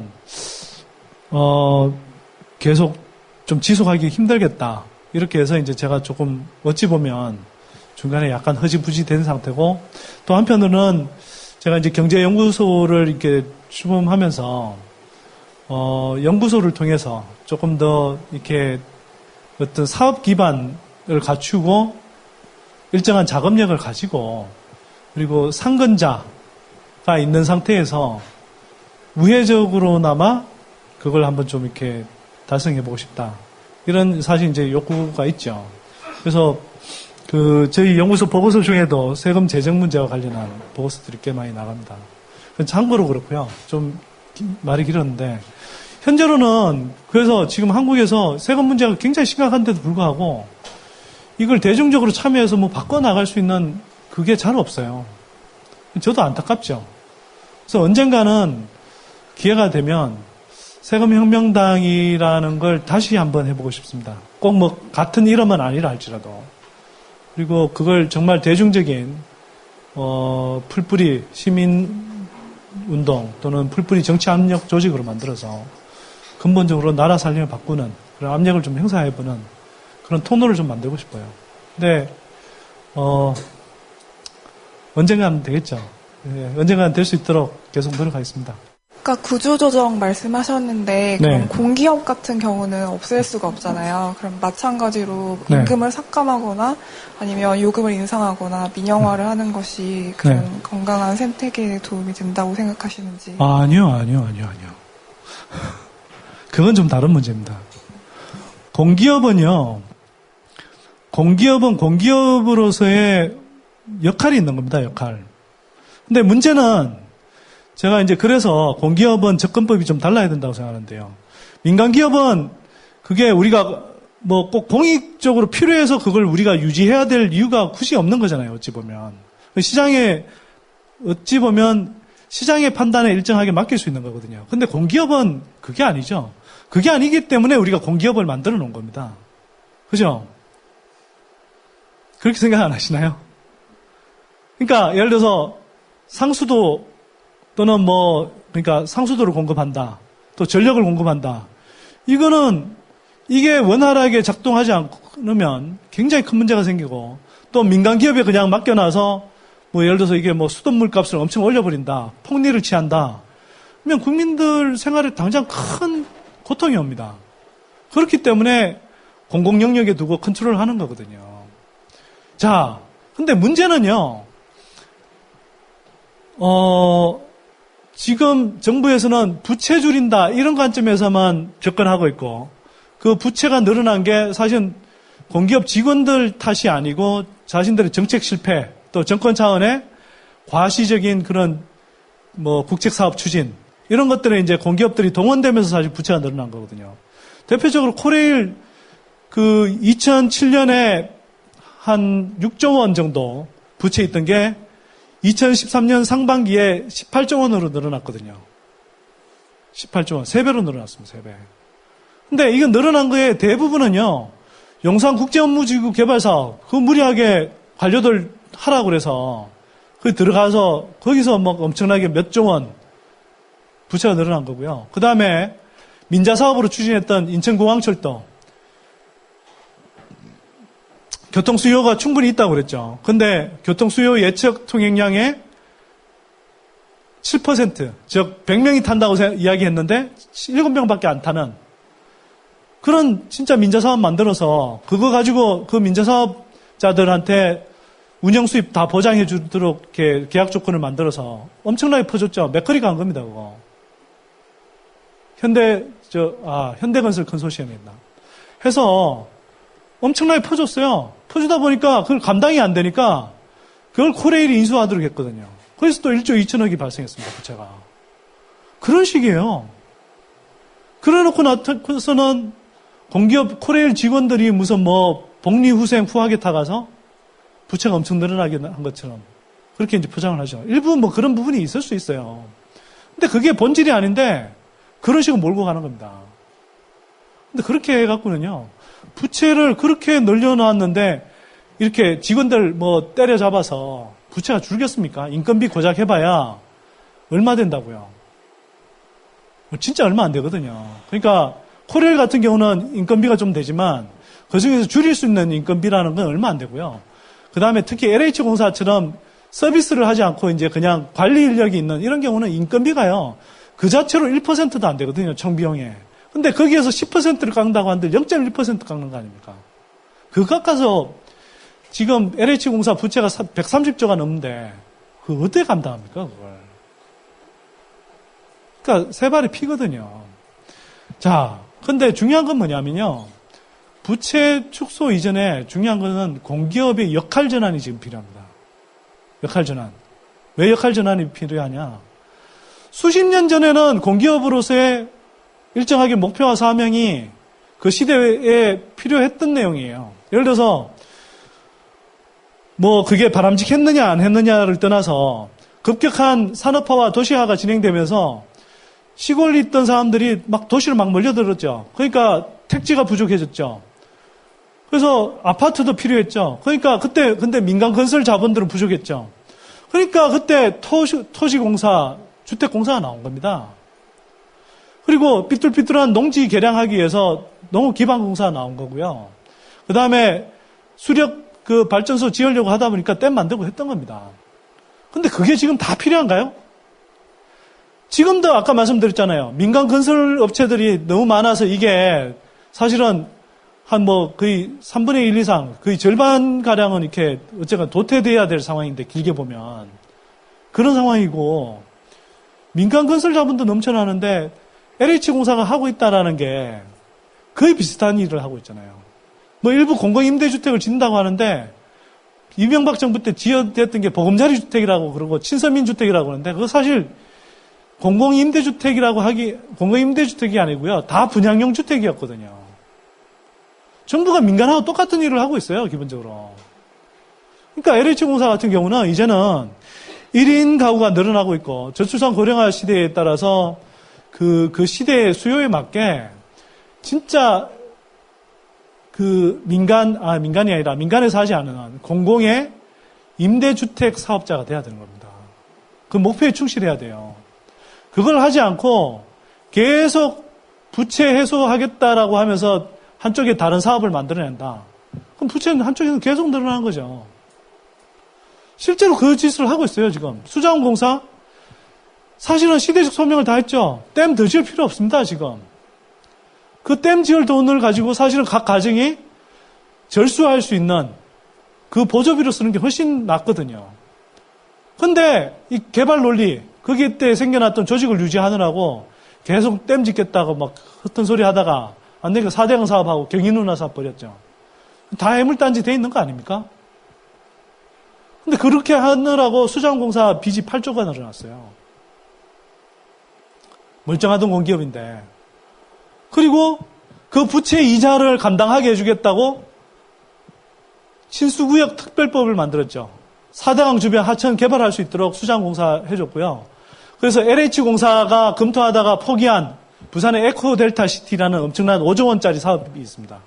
계속 좀 지속하기 힘들겠다. 이렇게 해서 이제 제가 조금 어찌 보면 중간에 약간 허지부지 된 상태고, 또 한편으로는 제가 이제 경제연구소를 이렇게 출범하면서, 연구소를 통해서 조금 더 이렇게 어떤 사업 기반을 갖추고 일정한 작업력을 가지고, 그리고 상근자가 있는 상태에서 우회적으로나마 그걸 한번 좀 이렇게 달성해보고 싶다. 이런 사실 이제 욕구가 있죠. 그래서 저희 연구소 보고서 중에도 세금 재정 문제와 관련한 보고서들이 꽤 많이 나갑니다. 참고로 그렇고요. 좀 말이 길었는데, 현재로는 그래서 지금 한국에서 세금 문제가 굉장히 심각한데도 불구하고 이걸 대중적으로 참여해서 뭐 바꿔나갈 수 있는 그게 잘 없어요. 저도 안타깝죠. 그래서 언젠가는 기회가 되면 세금혁명당이라는 걸 다시 한번 해보고 싶습니다. 꼭 뭐 같은 이름은 아니라 할지라도. 그리고 그걸 정말 대중적인 풀뿌리 시민운동 또는 풀뿌리 정치 압력 조직으로 만들어서 근본적으로 나라 살림을 바꾸는 그런 압력을 좀 행사해보는 그런 통로를 좀 만들고 싶어요. 근데 언젠가는 되겠죠. 네, 언젠가는 될 수 있도록 계속 노력하겠습니다. 아까 구조조정 말씀하셨는데, 그럼 네. 공기업 같은 경우는 없앨 수가 없잖아요. 그럼 마찬가지로 임금을 삭감하거나 아니면 요금을 인상하거나 민영화를 하는 것이 그런 건강한 생태계에 도움이 된다고 생각하시는지. 아니요. 그건 좀 다른 문제입니다. 공기업은 공기업으로서의 역할이 있는 겁니다, 역할. 근데 문제는 제가 이제 그래서 공기업은 접근법이 좀 달라야 된다고 생각하는데요. 민간기업은 그게 우리가 뭐 꼭 공익적으로 필요해서 그걸 우리가 유지해야 될 이유가 굳이 없는 거잖아요, 어찌 보면. 시장의 판단에 일정하게 맡길 수 있는 거거든요. 근데 공기업은 그게 아니죠. 그게 아니기 때문에 우리가 공기업을 만들어 놓은 겁니다. 그죠? 그렇게 생각 안 하시나요? 그러니까 예를 들어서 상수도 또는 그러니까 상수도를 공급한다. 또 전력을 공급한다. 이게 원활하게 작동하지 않으면 굉장히 큰 문제가 생기고, 또 민간 기업에 그냥 맡겨놔서 예를 들어서 이게 수돗물 값을 엄청 올려버린다. 폭리를 취한다. 그러면 국민들 생활에 당장 큰 고통이 옵니다. 그렇기 때문에 공공 영역에 두고 컨트롤을 하는 거거든요. 자, 근데 문제는요, 지금 정부에서는 부채 줄인다 이런 관점에서만 접근하고 있고, 그 부채가 늘어난 게 사실은 공기업 직원들 탓이 아니고 자신들의 정책 실패 또 정권 차원의 과시적인 그런 뭐 국책사업 추진 이런 것들에 이제 공기업들이 동원되면서 사실 부채가 늘어난 거거든요. 대표적으로 코레일 그 2007년에 한 6조 원 정도 부채 있던 게 2013년 상반기에 18조 원으로 늘어났거든요. 18조 원. 3배로 늘어났습니다. 3배. 근데 이거 늘어난 거에 대부분은요. 용산국제업무지구 개발사업 그 무리하게 관료들 하라고 그래서 거기 들어가서 거기서 뭐 엄청나게 몇 조 원 부채가 늘어난 거고요. 그 다음에 민자사업으로 추진했던 인천공항철도 교통수요가 충분히 있다고 그랬죠. 근데 교통수요 예측 통행량의 7%, 즉 100명이 탄다고 이야기했는데 7명밖에 안 타는 그런 진짜 민자사업 만들어서 그거 가지고 그 민자사업자들한테 운영 수입 다 보장해 주도록 이렇게 계약 조건을 만들어서 엄청나게 퍼줬죠. 맥커리가 한 겁니다, 그거. 현대건설 컨소시엄이 있나. 해서 엄청나게 퍼줬어요. 퍼주다 보니까 그걸 감당이 안 되니까 그걸 코레일이 인수하도록 했거든요. 그래서 또 1조 2천억이 발생했습니다, 부채가. 그런 식이에요. 그래 놓고 나서는 공기업 코레일 직원들이 무슨 뭐 복리후생 후하게 타가서 부채가 엄청 늘어나게 한 것처럼 그렇게 이제 포장을 하죠. 일부 뭐 그런 부분이 있을 수 있어요. 근데 그게 본질이 아닌데 그런 식으로 몰고 가는 겁니다. 근데 그렇게 해갖고는요, 부채를 그렇게 늘려놨는데 이렇게 직원들 뭐 때려잡아서 부채가 줄겠습니까? 인건비 고작 해봐야 얼마 된다고요? 진짜 얼마 안 되거든요. 그러니까 코레일 같은 경우는 인건비가 좀 되지만 그중에서 줄일 수 있는 인건비라는 건 얼마 안 되고요. 그 다음에 특히 LH공사처럼 서비스를 하지 않고 이제 그냥 관리 인력이 있는 이런 경우는 인건비가요, 그 자체로 1%도 안 되거든요, 총비용에. 근데 거기에서 10%를 깎는다고 하는데 0.1% 깎는 거 아닙니까? 그거 깎아서 지금 LH공사 부채가 130조가 넘는데 그거 어떻게 감당합니까, 그걸? 그러니까 세 발이 피거든요. 자, 근데 중요한 건 뭐냐면요. 부채 축소 이전에 중요한 거는 공기업의 역할 전환이 지금 필요합니다. 역할 전환. 왜 역할 전환이 필요하냐? 수십 년 전에는 공기업으로서의 일정하게 목표와 사명이 그 시대에 필요했던 내용이에요. 예를 들어서 뭐 그게 바람직했느냐 안 했느냐를 떠나서 급격한 산업화와 도시화가 진행되면서 시골에 있던 사람들이 막 도시로 막 몰려들었죠. 그러니까 택지가 부족해졌죠. 그래서 아파트도 필요했죠. 그러니까 그때 근데 민간 건설 자본들은 부족했죠. 그러니까 그때 토시공사, 주택공사가 나온 겁니다. 그리고 삐뚤삐뚤한 농지 개량하기 위해서 농업기반공사가 나온 거고요. 그 다음에 수력 그 발전소 지으려고 하다 보니까 댐 만들고 했던 겁니다. 근데 그게 지금 다 필요한가요? 지금도 아까 말씀드렸잖아요. 민간 건설 업체들이 너무 많아서 이게 사실은 한 뭐 거의 3분의 1 이상, 거의 절반가량은 이렇게 어쨌든 도태돼야 될 상황인데 길게 보면. 그런 상황이고, 민간 건설 자본도 넘쳐나는데 LH공사가 하고 있다라는 게 거의 비슷한 일을 하고 있잖아요. 뭐 일부 공공임대주택을 짓는다고 하는데 이명박 정부 때 지어졌던 게 보금자리 주택이라고 그러고 친서민 주택이라고 하는데 그거 사실 공공임대주택이 아니고요. 다 분양용 주택이었거든요. 정부가 민간하고 똑같은 일을 하고 있어요, 기본적으로. 그러니까 LH공사 같은 경우는 이제는 1인 가구가 늘어나고 있고 저출산 고령화 시대에 따라서 그 시대의 수요에 맞게 진짜 민간이 아니라 민간에서 하지 않은 공공의 임대주택 사업자가 돼야 되는 겁니다. 그 목표에 충실해야 돼요. 그걸 하지 않고 계속 부채 해소하겠다라고 하면서 한쪽에 다른 사업을 만들어낸다. 그럼 부채는 한쪽에서 계속 늘어나는 거죠. 실제로 그 짓을 하고 있어요, 지금. 수자원공사? 사실은 시대적 소명을 다 했죠. 댐 더 지을 필요 없습니다, 지금. 그 댐 지을 돈을 가지고 사실은 각 가정이 절수할 수 있는 그 보조비로 쓰는 게 훨씬 낫거든요. 근데 이 개발 논리, 거기 때 생겨났던 조직을 유지하느라고 계속 댐 짓겠다고 막 헛된 소리 하다가 안 되니까 4대강 사업하고 경인운하 사업 버렸죠. 다 해물단지 돼 있는 거 아닙니까? 근데 그렇게 하느라고 수자원공사 빚이 8조가 늘어났어요. 멀쩡하던 공기업인데. 그리고 그 부채 이자를 감당하게 해주겠다고 신수구역 특별법을 만들었죠. 4대강 주변 하천 개발할 수 있도록 수자원공사 해줬고요. 그래서 LH공사가 검토하다가 포기한 부산의 에코델타시티라는 엄청난 5조 원짜리 사업이 있습니다.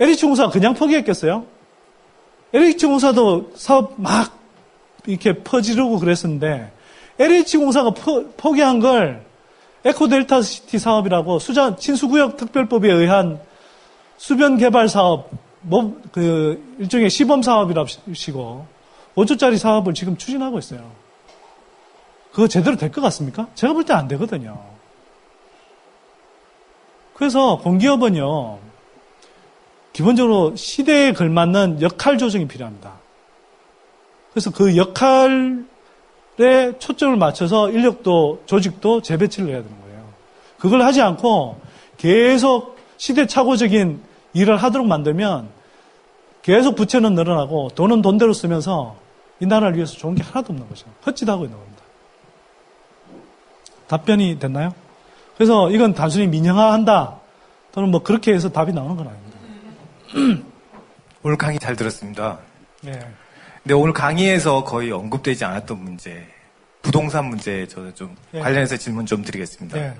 LH공사가 그냥 포기했겠어요? LH공사도 사업 막 이렇게 퍼지르고 그랬었는데 LH공사가 포기한 걸 에코델타시티 사업이라고 친수구역 특별법에 의한 수변 개발 사업, 일종의 시범 사업이라시고 5조짜리 사업을 지금 추진하고 있어요. 그거 제대로 될 것 같습니까? 제가 볼 때 안 되거든요. 그래서 공기업은요, 기본적으로 시대에 걸맞는 역할 조정이 필요합니다. 그래서 그 역할에 초점을 맞춰서 인력도 조직도 재배치를 해야 되는 거예요. 그걸 하지 않고 계속 시대착오적인 일을 하도록 만들면 계속 부채는 늘어나고 돈은 돈대로 쓰면서 이 나라를 위해서 좋은 게 하나도 없는 거죠. 헛짓하고 있는 겁니다. 답변이 됐나요? 그래서 이건 단순히 민영화한다 또는 뭐 그렇게 해서 답이 나오는 건 아닙니다. 오늘 강의 잘 들었습니다. 네. 근데 오늘 강의에서 거의 언급되지 않았던 문제, 부동산 문제 저는 좀 네. 관련해서 질문 좀 드리겠습니다. 네.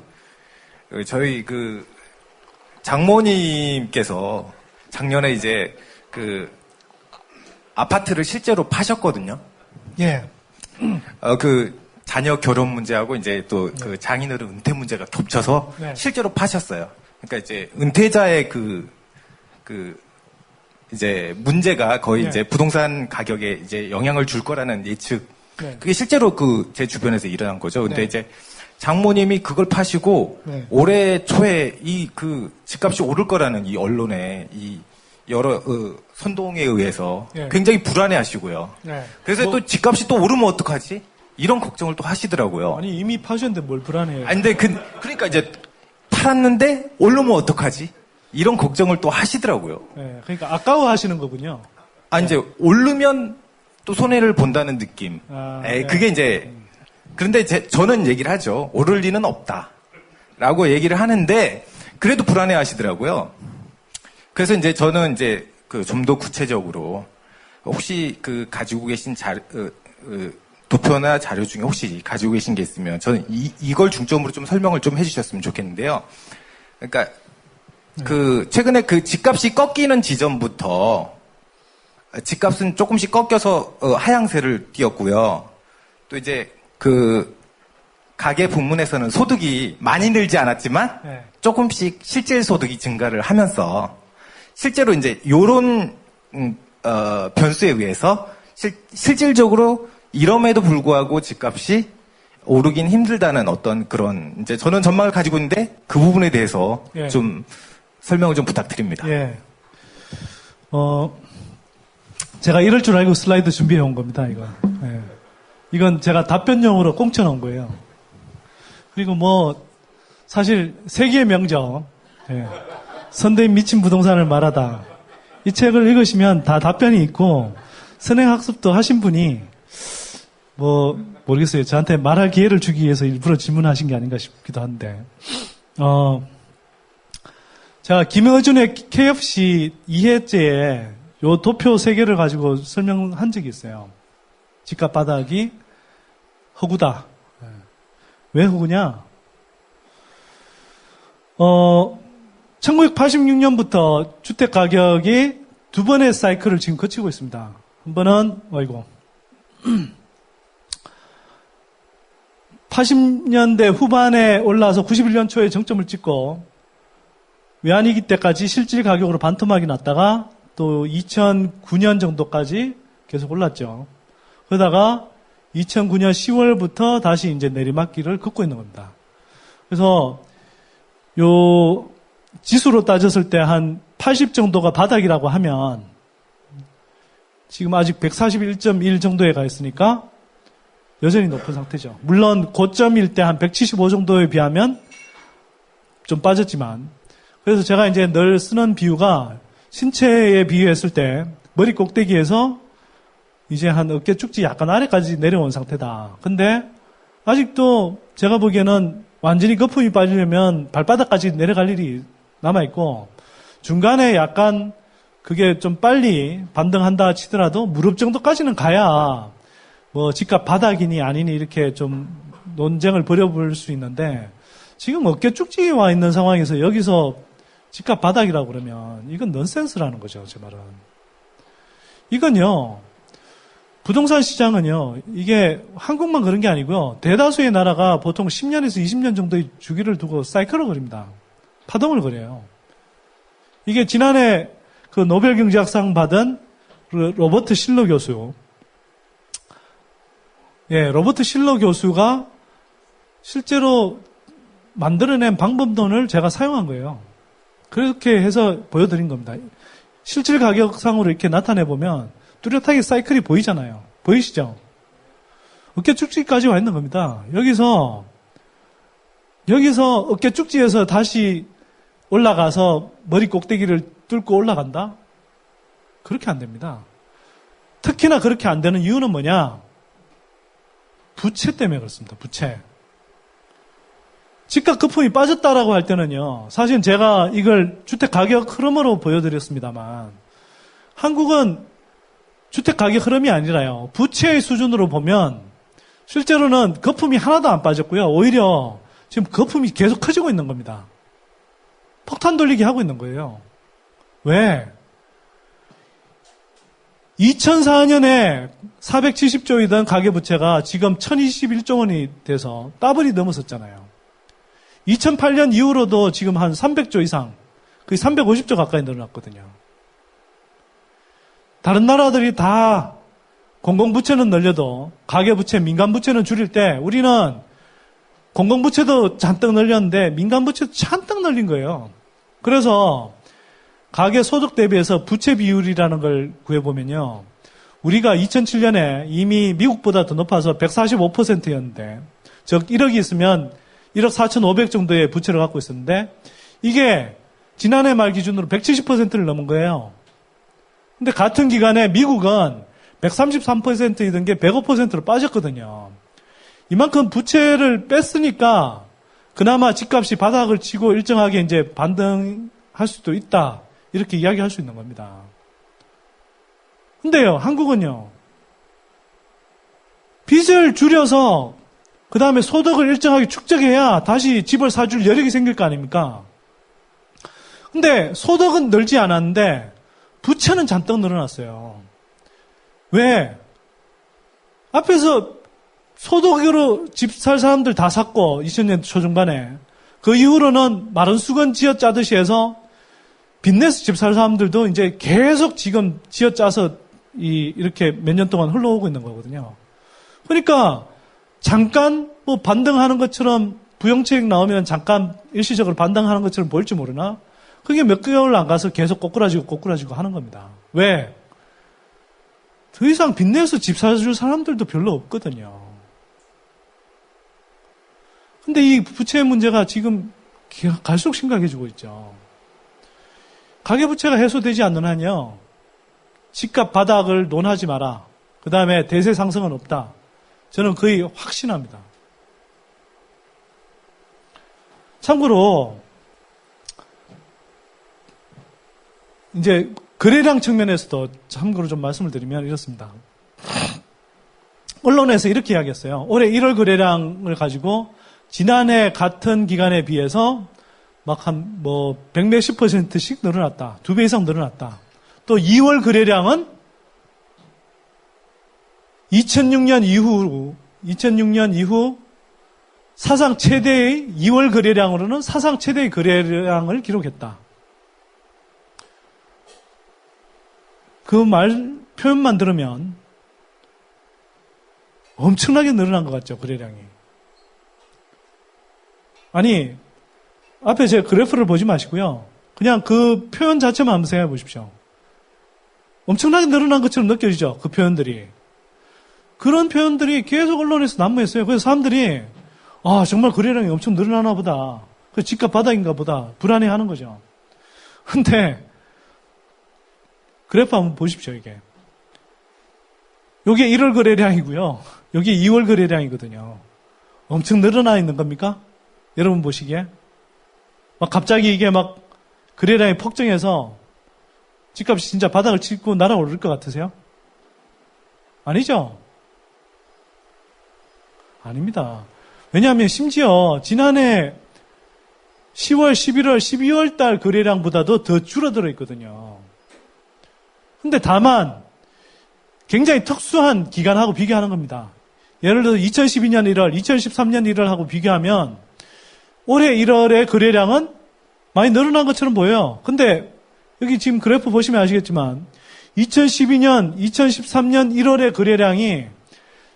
저희 장모님께서 작년에 이제 아파트를 실제로 파셨거든요. 예. 자녀 결혼 문제하고 이제 또 장인어른 은퇴 문제가 겹쳐서 네. 실제로 파셨어요. 그러니까 이제 은퇴자의 이제 문제가 거의 네. 이제 부동산 가격에 이제 영향을 줄 거라는 예측. 네. 그게 실제로 제 주변에서 일어난 거죠. 근데 네. 이제 장모님이 그걸 파시고 네. 올해 초에 집값이 오를 거라는 이 언론의 이 여러 선동에 의해서 네. 굉장히 불안해 하시고요. 네. 그래서 또 집값이 또 오르면 어떡하지? 이런 걱정을 또 하시더라고요. 아니 이미 파셨는데 뭘 불안해요? 아니, 근데 그러니까 이제 팔았는데 오르면 어떡하지? 이런 걱정을 또 하시더라고요. 네, 그러니까 아까워하시는 거군요. 이제 오르면 또 손해를 본다는 느낌. 네. 그게 이제 그런데 저는 얘기를 하죠. 오를 리는 없다라고 얘기를 하는데 그래도 불안해 하시더라고요. 그래서 이제 저는 이제 좀 더 구체적으로 혹시 가지고 계신 도표나 자료 중에 혹시 가지고 계신 게 있으면 저는 이걸 중점으로 좀 설명을 좀 해주셨으면 좋겠는데요. 그러니까 최근에 집값이 꺾이는 지점부터 집값은 조금씩 꺾여서 하향세를 띄었고요. 또 이제 가계 부문에서는 소득이 많이 늘지 않았지만 네. 조금씩 실질 소득이 증가를 하면서 실제로 이제 요런 변수에 의해서 실질적으로 이럼에도 불구하고 집값이 오르긴 힘들다는 어떤 그런 이제 저는 전망을 가지고 있는데 그 부분에 대해서 예. 좀 설명을 좀 부탁드립니다. 예. 제가 이럴 줄 알고 슬라이드 준비해 온 겁니다, 이거. 예. 이건 제가 답변용으로 꽁쳐 놓은 거예요. 그리고 사실 세계의 명적, 예. 선대인 미친 부동산을 말하다. 이 책을 읽으시면 다 답변이 있고, 선행학습도 하신 분이, 모르겠어요. 저한테 말할 기회를 주기 위해서 일부러 질문하신 게 아닌가 싶기도 한데, 제가 김어준의 KFC 2회째에 요 도표 3개를 가지고 설명한 적이 있어요. 집값 바닥이 허구다. 왜 허구냐? 1986년부터 주택 가격이 두 번의 사이클을 지금 거치고 있습니다. 한 번은, 80년대 후반에 올라서 91년 초에 정점을 찍고 외환위기 때까지 실질 가격으로 반토막이 났다가 또 2009년 정도까지 계속 올랐죠. 그러다가 2009년 10월부터 다시 이제 내리막길을 걷고 있는 겁니다. 그래서 요 지수로 따졌을 때 한 80 정도가 바닥이라고 하면 지금 아직 141.1 정도에 가 있으니까 여전히 높은 상태죠. 물론 고점일 때 한 175 정도에 비하면 좀 빠졌지만 그래서 제가 이제 늘 쓰는 비유가 신체에 비유했을 때 머리 꼭대기에서 이제 한 어깨 쭉지 약간 아래까지 내려온 상태다. 근데 아직도 제가 보기에는 완전히 거품이 빠지려면 발바닥까지 내려갈 일이 남아있고 중간에 약간 그게 좀 빨리 반등한다 치더라도 무릎 정도까지는 가야 뭐 집값 바닥이니 아니니 이렇게 좀 논쟁을 벌여볼 수 있는데 지금 어깨 쭉지에 와 있는 상황에서 여기서 집값 바닥이라고 그러면 이건 넌센스라는 거죠, 제 말은. 이건요, 부동산 시장은요, 이게 한국만 그런 게 아니고요, 대다수의 나라가 보통 10년에서 20년 정도의 주기를 두고 사이클을 그립니다. 파동을 그려요. 이게 지난해 그 노벨 경제학상 받은 로버트 실러 교수, 로버트 실러 교수가 실제로 만들어낸 방법론을 제가 사용한 거예요. 그렇게 해서 보여드린 겁니다. 실질 가격상으로 이렇게 나타내보면 뚜렷하게 사이클이 보이잖아요. 보이시죠? 어깨 쭉지까지 와 있는 겁니다. 여기서 어깨 쭉지에서 다시 올라가서 머리 꼭대기를 뚫고 올라간다? 그렇게 안 됩니다. 특히나 그렇게 안 되는 이유는 뭐냐? 부채 때문에 그렇습니다. 부채. 집값 거품이 빠졌다라고 할 때는요, 사실 제가 이걸 주택 가격 흐름으로 보여드렸습니다만, 한국은 주택 가격 흐름이 아니라요, 부채의 수준으로 보면, 실제로는 거품이 하나도 안 빠졌고요, 오히려 지금 거품이 계속 커지고 있는 겁니다. 폭탄 돌리기 하고 있는 거예요. 왜? 2004년에 470조이던 가계부채가 지금 1021조 원이 돼서 더블이 넘어섰잖아요. 2008년 이후로도 지금 한 300조 이상, 거의 350조 가까이 늘어났거든요. 다른 나라들이 다 공공부채는 늘려도 가계부채, 민간부채는 줄일 때 우리는 공공부채도 잔뜩 늘렸는데 민간부채도 잔뜩 늘린 거예요. 그래서 가계소득 대비해서 부채 비율이라는 걸 구해보면요. 우리가 2007년에 이미 미국보다 더 높아서 145%였는데, 즉 1억이 있으면 1억 4,500 정도의 부채를 갖고 있었는데 이게 지난해 말 기준으로 170%를 넘은 거예요. 근데 같은 기간에 미국은 133%이던 게 105%로 빠졌거든요. 이만큼 부채를 뺐으니까 그나마 집값이 바닥을 치고 일정하게 이제 반등할 수도 있다. 이렇게 이야기할 수 있는 겁니다. 근데요, 한국은요, 빚을 줄여서 그 다음에 소득을 일정하게 축적해야 다시 집을 사줄 여력이 생길 거 아닙니까? 근데 소득은 늘지 않았는데 부채는 잔뜩 늘어났어요. 왜? 앞에서 소득으로 집 살 사람들 다 샀고 2000년 초중반에 그 이후로는 마른 수건 쥐어짜듯이 해서 빚내서 집 살 사람들도 이제 계속 지금 쥐어짜서 이렇게 몇 년 동안 흘러오고 있는 거거든요. 그러니까 잠깐 뭐 반등하는 것처럼 부영책 나오면 잠깐 일시적으로 반등하는 것처럼 보일지 모르나 그게 몇 개월 안 가서 계속 꼬꾸라지고 하는 겁니다. 왜? 더 이상 빚내서 집 사줄 사람들도 별로 없거든요. 근데 이 부채 문제가 지금 갈수록 심각해지고 있죠. 가계부채가 해소되지 않는 한요, 집값 바닥을 논하지 마라. 그 다음에 대세 상승은 없다. 저는 거의 확신합니다. 참고로 이제 거래량 측면에서도 참고로 좀 말씀을 드리면 이렇습니다. 언론에서 이렇게 이야기했어요. 올해 1월 거래량을 가지고 지난해 같은 기간에 비해서 막 한 뭐 100몇십 %씩 늘어났다. 2배 이상 늘어났다. 또 2월 거래량은 2006년 이후 사상 최대의 2월 거래량으로는 사상 최대의 거래량을 기록했다. 그 표현만 들으면 엄청나게 늘어난 것 같죠, 거래량이. 아니, 앞에 제 그래프를 보지 마시고요. 그냥 그 표현 자체만 한번 생각해 보십시오. 엄청나게 늘어난 것처럼 느껴지죠, 그 표현들이. 그런 표현들이 계속 언론에서 난무했어요. 그래서 사람들이 정말 거래량이 엄청 늘어나나 보다. 그 집값 바닥인가 보다. 불안해하는 거죠. 근데 그래프 한번 보십시오, 이게. 요게 1월 거래량이고요. 요게 2월 거래량이거든요. 엄청 늘어나 있는 겁니까? 여러분 보시기에? 막 갑자기 이게 막 거래량이 폭증해서 집값이 진짜 바닥을 치고 날아오를 것 같으세요? 아니죠? 아닙니다. 왜냐하면 심지어 지난해 10월, 11월, 12월 달 거래량보다도 더 줄어들어 있거든요. 근데 다만 굉장히 특수한 기간하고 비교하는 겁니다. 예를 들어 2012년 1월, 2013년 1월하고 비교하면 올해 1월의 거래량은 많이 늘어난 것처럼 보여요. 근데 여기 지금 그래프 보시면 아시겠지만 2012년, 2013년 1월의 거래량이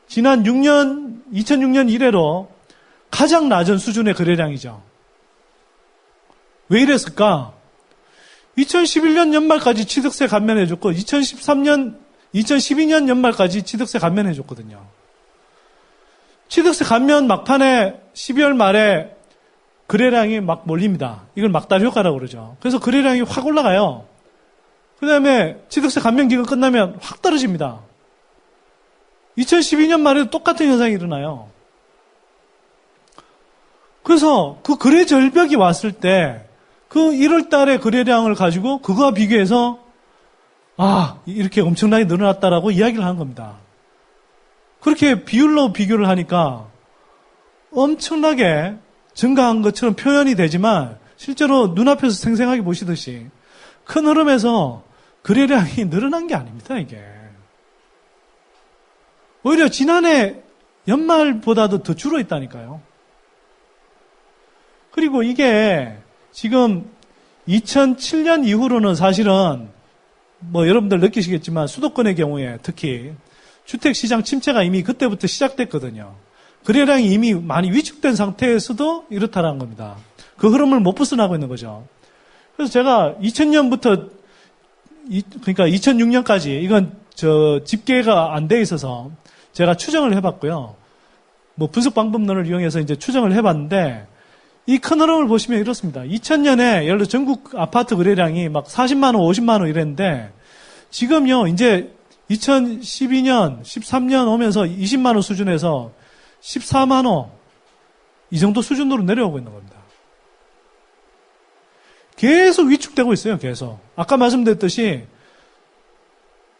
지난 2006년 이래로 가장 낮은 수준의 거래량이죠. 왜 이랬을까? 2011년 연말까지 취득세 감면해줬고 2012년 연말까지 취득세 감면해줬거든요. 취득세 감면 막판에 12월 말에 거래량이 막 몰립니다. 이걸 막달 효과라고 그러죠. 그래서 거래량이 확 올라가요. 그 다음에 취득세 감면 기간 끝나면 확 떨어집니다. 2012년 말에도 똑같은 현상이 일어나요. 그래서 그 거래 절벽이 왔을 때 그 1월 달의 거래량을 가지고 그거와 비교해서 이렇게 엄청나게 늘어났다라고 이야기를 하는 겁니다. 그렇게 비율로 비교를 하니까 엄청나게 증가한 것처럼 표현이 되지만 실제로 눈앞에서 생생하게 보시듯이 큰 흐름에서 거래량이 늘어난 게 아닙니다, 이게. 오히려 지난해 연말보다도 더 줄어 있다니까요. 그리고 이게 지금 2007년 이후로는 사실은 뭐 여러분들 느끼시겠지만 수도권의 경우에 특히 주택시장 침체가 이미 그때부터 시작됐거든요. 거래량이 이미 많이 위축된 상태에서도 이렇다라는 겁니다. 그 흐름을 못 벗어나고 있는 거죠. 그래서 제가 2000년부터 그러니까 2006년까지 이건 집계가 안 돼 있어서 제가 추정을 해봤고요. 뭐 분석 방법론을 이용해서 이제 추정을 해봤는데 이 큰 흐름을 보시면 이렇습니다. 2000년에 예를 들어 전국 아파트 거래량이 막 40만 원, 50만 원 이랬는데 지금요 이제 2012년, 13년 오면서 20만 원 수준에서 14만 원 이 정도 수준으로 내려오고 있는 겁니다. 계속 위축되고 있어요. 계속. 아까 말씀드렸듯이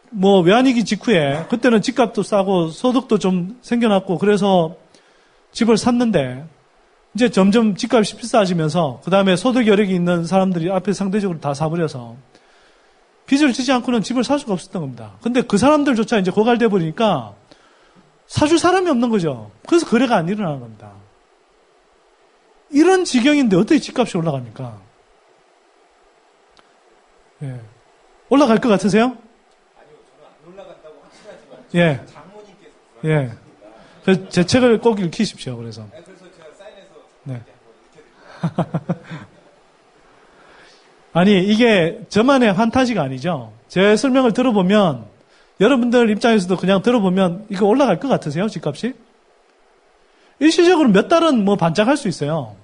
뭐 외환위기 직후에 그때는 집값도 싸고 소득도 좀 생겨났고 그래서 집을 샀는데 이제 점점 집값이 비싸지면서 그 다음에 소득 여력이 있는 사람들이 앞에 상대적으로 다 사버려서 빚을 지지 않고는 집을 살 수가 없었던 겁니다. 근데 그 사람들조차 이제 고갈돼 버리니까 사줄 사람이 없는 거죠. 그래서 거래가 안 일어나는 겁니다. 이런 지경인데 어떻게 집값이 올라갑니까? 예. 올라갈 것 같으세요? 아니요, 저는 안 올라간다고 확신하지만 예. 장모님께서 예. 그래서 제 책을 꼭 읽히십시오. 그래서. 그래서 제가 사인해서 네. 한번 읽혀드릴게요. 아니, 이게 저만의 판타지가 아니죠. 제 설명을 들어보면, 여러분들 입장에서도 그냥 들어보면, 이거 올라갈 것 같으세요? 집값이? 일시적으로 몇 달은 뭐 반짝할 수 있어요.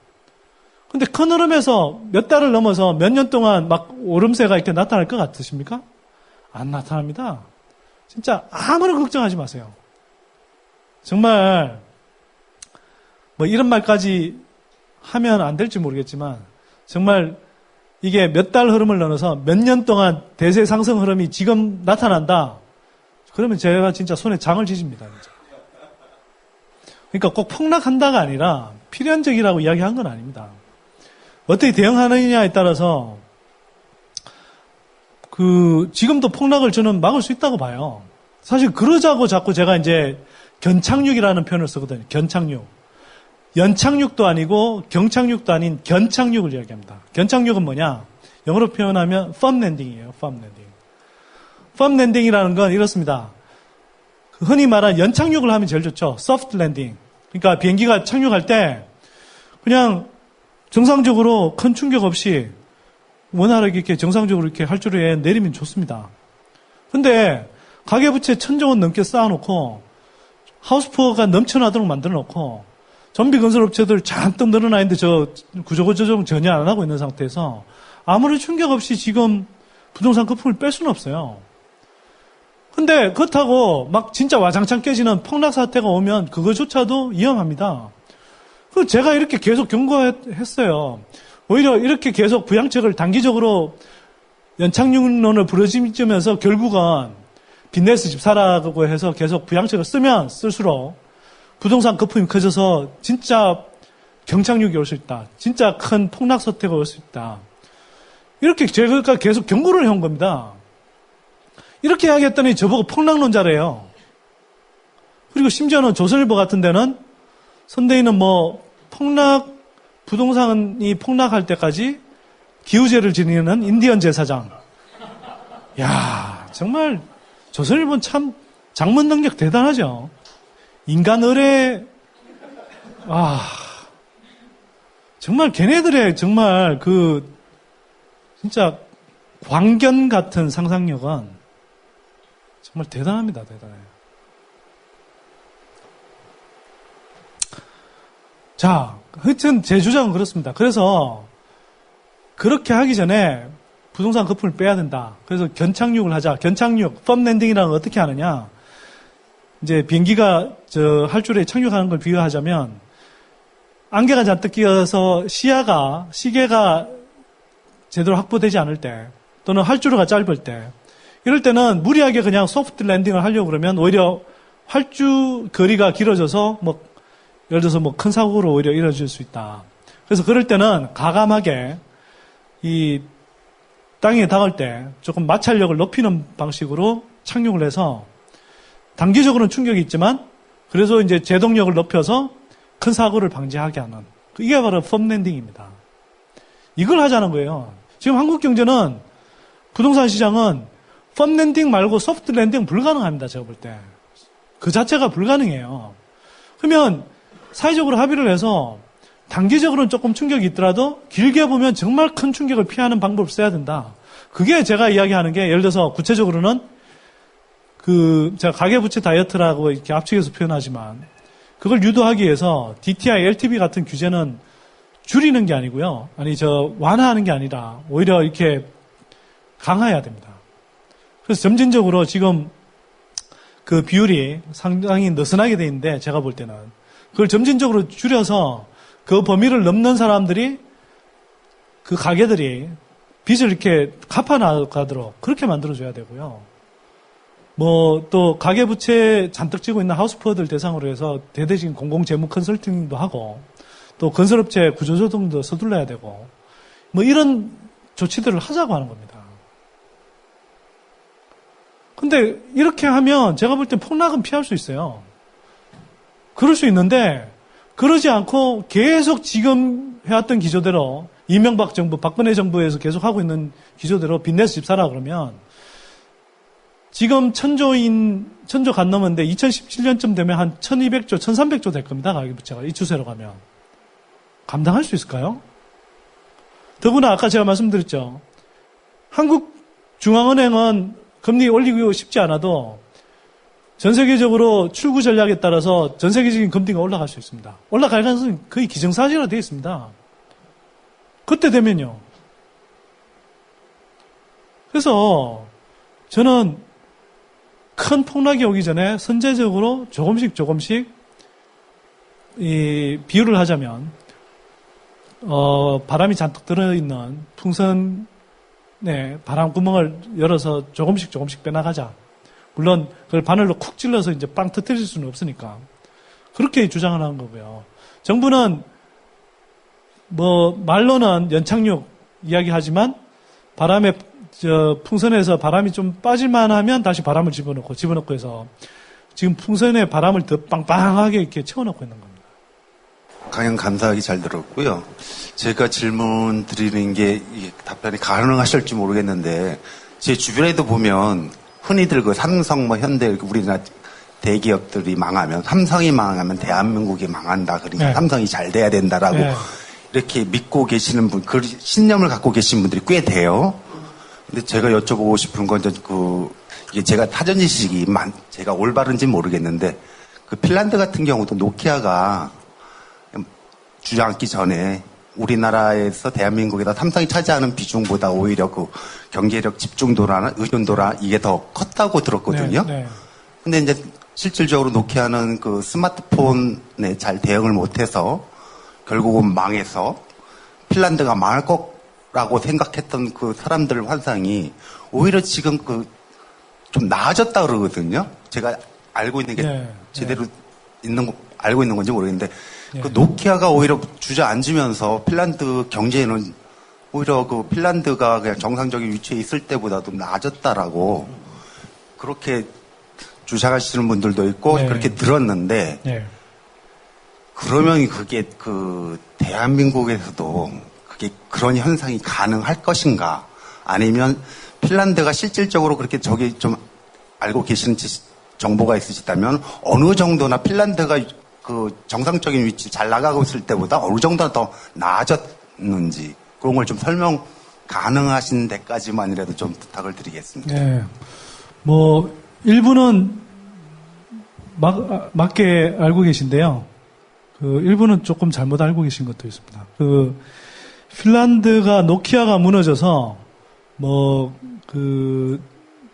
근데 큰 흐름에서 몇 달을 넘어서 몇 년 동안 막 오름세가 이렇게 나타날 것 같으십니까? 안 나타납니다. 진짜 아무런 걱정하지 마세요. 정말, 뭐 이런 말까지 하면 안 될지 모르겠지만, 정말 이게 몇 달 흐름을 넘어서 몇 년 동안 대세 상승 흐름이 지금 나타난다. 그러면 제가 진짜 손에 장을 지집니다. 진짜. 그러니까 꼭 폭락한다가 아니라 필연적이라고 이야기한 건 아닙니다. 어떻게 대응하느냐에 따라서 지금도 폭락을 저는 막을 수 있다고 봐요. 사실 그러자고 자꾸 제가 이제 견착륙이라는 표현을 쓰거든요. 견착륙. 연착륙도 아니고 경착륙도 아닌 견착륙을 이야기합니다. 견착륙은 뭐냐? 영어로 표현하면 firm landing이에요. firm landing. firm landing이라는 건 이렇습니다. 흔히 말하는 연착륙을 하면 제일 좋죠. soft landing. 그러니까 비행기가 착륙할 때 그냥 정상적으로 큰 충격 없이 원활하게 이렇게 정상적으로 이렇게 할 줄에 내리면 좋습니다. 근데 가계부채 1,000조 원 넘게 쌓아놓고 하우스푸어가 넘쳐나도록 만들어놓고 좀비 건설업체들 잔뜩 늘어나 있는데 저 구조조정 전혀 안 하고 있는 상태에서 아무런 충격 없이 지금 부동산 거품을 뺄 수는 없어요. 근데 그렇다고 막 진짜 와장창 깨지는 폭락 사태가 오면 그거조차도 위험합니다. 그 제가 이렇게 계속 경고했어요. 오히려 이렇게 계속 부양책을 단기적으로 연착륙론을 부러지면서 결국은 빚내서 집 사라고 해서 계속 부양책을 쓰면 쓸수록 부동산 거품이 커져서 진짜 경착륙이 올 수 있다. 진짜 큰 폭락 사태가 올 수 있다. 이렇게 제가 계속 경고를 해온 겁니다. 이렇게 이야기했더니 저보고 폭락론자래요. 그리고 심지어는 조선일보 같은 데는 선대위는 뭐 부동산이 폭락할 때까지 기우제를 지니는 인디언 제사장. 야, 정말 조선일보는 참 장문 능력 대단하죠. 인간 의뢰, 정말 걔네들의 정말 진짜 광견 같은 상상력은 정말 대단합니다, 대단해요. 자, 하여튼 제 주장은 그렇습니다. 그래서 그렇게 하기 전에 부동산 거품을 빼야 된다. 그래서 견착륙을 하자. 견착륙, 펌랜딩이라는 걸 어떻게 하느냐. 이제 비행기가 활주로에 착륙하는 걸 비유하자면 안개가 잔뜩 끼어서 시계가 제대로 확보되지 않을 때 또는 활주로가 짧을 때 이럴 때는 무리하게 그냥 소프트 랜딩을 하려고 그러면 오히려 활주 거리가 길어져서 예를 들어서 큰 사고로 오히려 이뤄질 수 있다. 그래서 그럴 때는 가감하게 이 땅에 닿을 때 조금 마찰력을 높이는 방식으로 착륙을 해서 단기적으로는 충격이 있지만 그래서 이제 제동력을 높여서 큰 사고를 방지하게 하는 이게 바로 펌랜딩입니다. 이걸 하자는 거예요. 지금 한국 경제는 부동산 시장은 펌랜딩 말고 소프트 랜딩 불가능합니다. 제가 볼 때. 그 자체가 불가능해요. 그러면 사회적으로 합의를 해서 단기적으로는 조금 충격이 있더라도 길게 보면 정말 큰 충격을 피하는 방법을 써야 된다. 그게 제가 이야기하는 게 예를 들어서 구체적으로는 제가 가계부채 다이어트라고 이렇게 압축해서 표현하지만 그걸 유도하기 위해서 DTI, LTV 같은 규제는 줄이는 게 아니고요. 완화하는 게 아니라 오히려 이렇게 강화해야 됩니다. 그래서 점진적으로 지금 그 비율이 상당히 느슨하게 돼 있는데 제가 볼 때는 그걸 점진적으로 줄여서 그 범위를 넘는 사람들이 그 가게들이 빚을 이렇게 갚아나가도록 그렇게 만들어줘야 되고요. 또 가계부채 잔뜩 쥐고 있는 하우스푸어들 대상으로 해서 대대적인 공공재무 컨설팅도 하고 또 건설업체 구조조정도 서둘러야 되고 이런 조치들을 하자고 하는 겁니다. 근데 이렇게 하면 제가 볼 때 폭락은 피할 수 있어요. 그럴 수 있는데 그러지 않고 계속 지금 해왔던 기조대로 이명박 정부, 박근혜 정부에서 계속 하고 있는 기조대로 빚내서 집 사라 그러면 지금 천조 간 넘었는데 2017년쯤 되면 한 1200조, 1300조 될 겁니다. 가계부채가 이 추세로 가면. 감당할 수 있을까요? 더구나 아까 제가 말씀드렸죠. 한국중앙은행은 금리 올리고 싶지 않아도 전 세계적으로 출구 전략에 따라서 전 세계적인 금리가 올라갈 수 있습니다. 올라갈 가능성이 거의 기정사실화 되어 있습니다. 그때 되면요. 그래서 저는 큰 폭락이 오기 전에 선제적으로 조금씩 이 비유를 하자면 바람이 잔뜩 들어있는 풍선에 바람 구멍을 열어서 조금씩 빼나가자. 물론 그걸 바늘로 쿡 찔러서 이제 빵 터뜨릴 수는 없으니까 그렇게 주장을 하는 거고요. 정부는 말로는 연착륙 이야기하지만 풍선에서 바람이 좀 빠질만 하면 다시 바람을 집어넣고 해서 지금 풍선에 바람을 더 빵빵하게 이렇게 채워넣고 있는 겁니다. 강연 감사하게 잘 들었고요. 제가 질문 드리는 게 답변이 가능하실지 모르겠는데 제 주변에도 보면 흔히들 삼성, 현대, 우리나라 대기업들이 망하면 삼성이 망하면 대한민국이 망한다. 그러니까 삼성이 잘 돼야 된다라고 이렇게 믿고 계시는 분, 그 신념을 갖고 계신 분들이 꽤 돼요. 근데 제가 여쭤보고 싶은 건 이게 제가 사전 지식이 제가 올바른지 모르겠는데 그 핀란드 같은 경우도 노키아가 주저앉기 전에 우리나라에서 대한민국에다 삼성이 차지하는 비중보다 오히려 그 경제력 집중도나 의존도나 이게 더 컸다고 들었거든요. 네, 네. 근데 이제 실질적으로 노키아는 그 스마트폰에 잘 대응을 못해서 결국은 망해서 핀란드가 망할 거라고 생각했던 그 사람들 환상이 오히려 지금 그 좀 나아졌다 그러거든요. 제가 알고 있는 게 네, 제대로 알고 있는 건지 모르겠는데 네. 그 노키아가 오히려 주저앉으면서 핀란드 경제에는 오히려 그 핀란드가 그냥 정상적인 위치에 있을 때보다도 나아졌다라고 그렇게 주장하시는 분들도 있고 네. 그렇게 들었는데 네. 그러면 그게 그 대한민국에서도 그게 그런 현상이 가능할 것인가 아니면 핀란드가 실질적으로 그렇게 저기 좀 알고 계시는 정보가 있으시다면 어느 정도나 핀란드가 그 정상적인 위치 잘 나가고 있을 때보다 어느 정도나 더 나아졌는지 그런 걸 좀 설명 가능하신 데까지만이라도 좀 부탁을 드리겠습니다. 네. 뭐 일부는 맞게 알고 계신데요. 그 일부는 조금 잘못 알고 계신 것도 있습니다. 그 핀란드가 노키아가 무너져서 그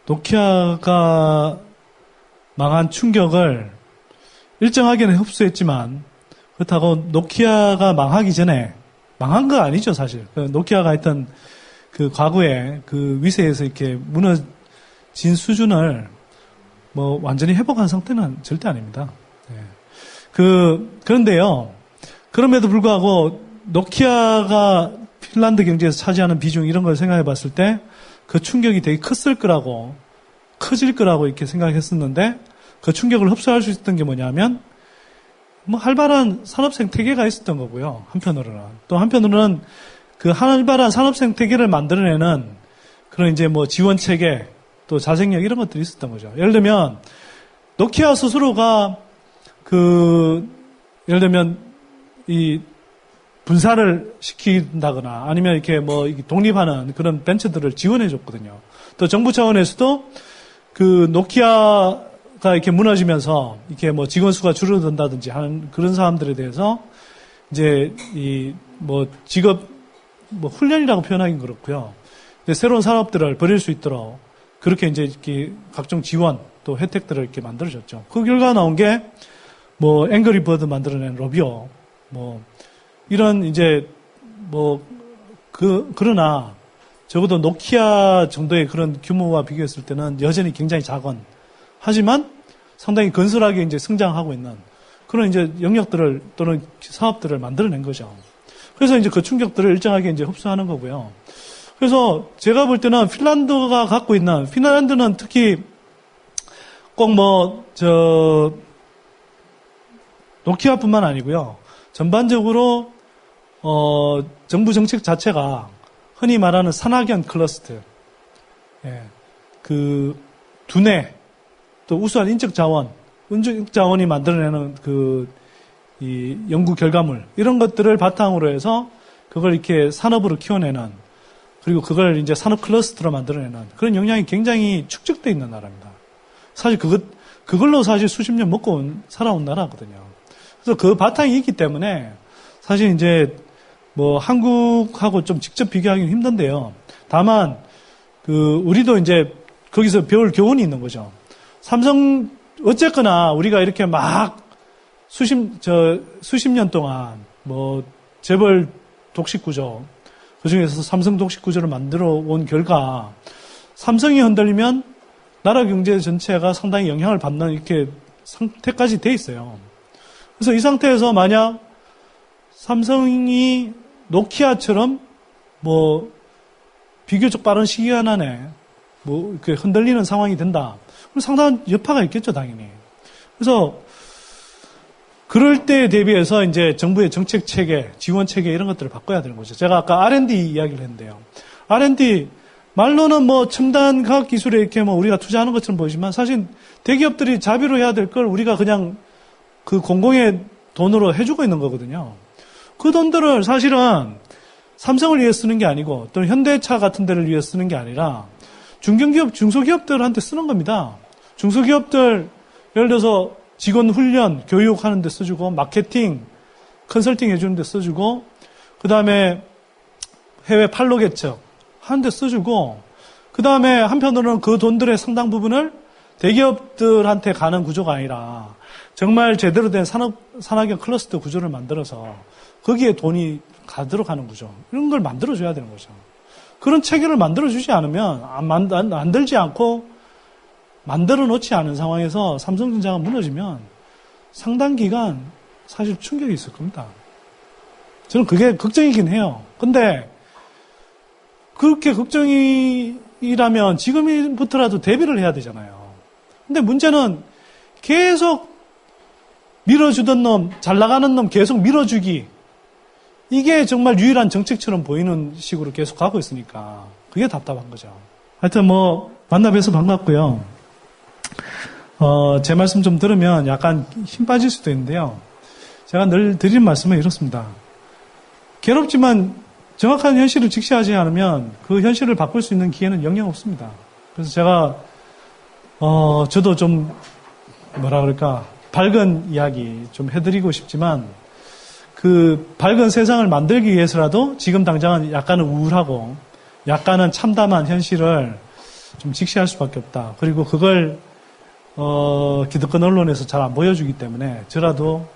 노키아가 망한 충격을 일정하게는 흡수했지만 그렇다고 노키아가 망하기 전에 망한 거 아니죠 사실. 그 노키아가 했던 그 과거에 그 위세에서 이렇게 무너진 수준을 뭐 완전히 회복한 상태는 절대 아닙니다. 네. 그런데요. 그럼에도 불구하고 노키아가 핀란드 경제에서 차지하는 비중 이런 걸 생각해 봤을 때 그 충격이 되게 커질 거라고 이렇게 생각했었는데 그 충격을 흡수할 수 있었던 게 뭐냐면 뭐 활발한 산업 생태계가 있었던 거고요. 한편으로는 또 한편으로는 그 활발한 산업 생태계를 만들어내는 그런 이제 뭐 지원 체계 또 자생력 이런 것들이 있었던 거죠. 예를 들면 노키아 스스로가 예를 들면 이 분사를 시킨다거나 아니면 이렇게 뭐 독립하는 그런 벤처들을 지원해 줬거든요. 또 정부 차원에서도 그 노키아가 이렇게 무너지면서 이렇게 뭐 직원 수가 줄어든다든지 하는 그런 사람들에 대해서 이제 이 뭐 직업 뭐 훈련이라고 표현하기는 그렇고요. 새로운 산업들을 벌일 수 있도록 그렇게 이제 이렇게 각종 지원 또 혜택들을 이렇게 만들어줬죠. 그 결과 나온 게 뭐 앵그리 버드 만들어낸 로비오 뭐 이런 이제 그러나 적어도 노키아 정도의 그런 규모와 비교했을 때는 여전히 굉장히 작은 하지만 상당히 건설하게 이제 성장하고 있는 그런 이제 영역들을 또는 사업들을 만들어낸 거죠. 그래서 이제 그 충격들을 일정하게 이제 흡수하는 거고요. 그래서 제가 볼 때는 핀란드는 특히 꼭 노키아뿐만 아니고요. 전반적으로 정부 정책 자체가 흔히 말하는 산학연 클러스터, 그 두뇌, 또 우수한 인적 자원이 만들어내는 이 연구 결과물 이런 것들을 바탕으로 해서 그걸 이렇게 산업으로 키워내는 그리고 그걸 이제 산업 클러스터로 만들어내는 그런 역량이 굉장히 축적되어 있는 나라입니다. 사실 그걸로 사실 수십 년 살아온 나라거든요. 그래서 그 바탕이 있기 때문에 사실 이제 뭐 한국하고 좀 직접 비교하기는 힘든데요. 다만 우리도 이제 거기서 배울 교훈이 있는 거죠. 삼성 어쨌거나 우리가 이렇게 막 수십 년 동안 뭐 재벌 독식 구조 그중에서 삼성 독식 구조를 만들어 온 결과 삼성이 흔들리면 나라 경제 전체가 상당히 영향을 받는 이렇게 상태까지 돼 있어요. 그래서 이 상태에서 만약 삼성이 노키아처럼 뭐 비교적 빠른 시간 안에 뭐 이렇게 흔들리는 상황이 된다. 그럼 상당한 여파가 있겠죠, 당연히. 그래서 그럴 때에 대비해서 이제 정부의 정책 체계, 지원 체계 이런 것들을 바꿔야 되는 거죠. 제가 아까 R&D 이야기를 했는데요. R&D 말로는 뭐 첨단 과학 기술에 이렇게 뭐 우리가 투자하는 것처럼 보이지만 사실 대기업들이 자비로 해야 될 걸 우리가 그냥 그 공공의 돈으로 해주고 있는 거거든요. 그 돈들을 사실은 삼성을 위해 쓰는 게 아니고 또는 현대차 같은 데를 위해 쓰는 게 아니라 중견기업, 중소기업들한테 쓰는 겁니다. 중소기업들 예를 들어서 직원 훈련, 교육하는 데 써주고 마케팅, 컨설팅 해주는 데 써주고 그 다음에 해외 판로 개척 하는데 써주고, 그 다음에 한편으로는 그 돈들의 상당 부분을 대기업들한테 가는 구조가 아니라 정말 제대로 된 산학연 클러스터 구조를 만들어서 거기에 돈이 가도록 하는 구조, 이런 걸 만들어줘야 되는 거죠. 그런 체계를 만들어주지 않으면, 만들지 않고 만들어 놓지 않은 상황에서 삼성전자가 무너지면 상당 기간 사실 충격이 있을 겁니다. 저는 그게 걱정이긴 해요. 근데 그렇게 걱정이라면 지금부터라도 대비를 해야 되잖아요. 근데 문제는 계속 밀어주던 놈, 잘 나가는 놈 계속 밀어주기. 이게 정말 유일한 정책처럼 보이는 식으로 계속 가고 있으니까 그게 답답한 거죠. 하여튼 만나 뵈서 반갑고요. 제 말씀 좀 들으면 약간 힘 빠질 수도 있는데요. 제가 늘 드리는 말씀은 이렇습니다. 괴롭지만 정확한 현실을 직시하지 않으면 그 현실을 바꿀 수 있는 기회는 영영 없습니다. 그래서 제가 저도 좀 밝은 이야기 좀 해드리고 싶지만 그 밝은 세상을 만들기 위해서라도 지금 당장은 약간은 우울하고 약간은 참담한 현실을 좀 직시할 수밖에 없다. 그리고 그걸 기득권 언론에서 잘 안 보여주기 때문에 저라도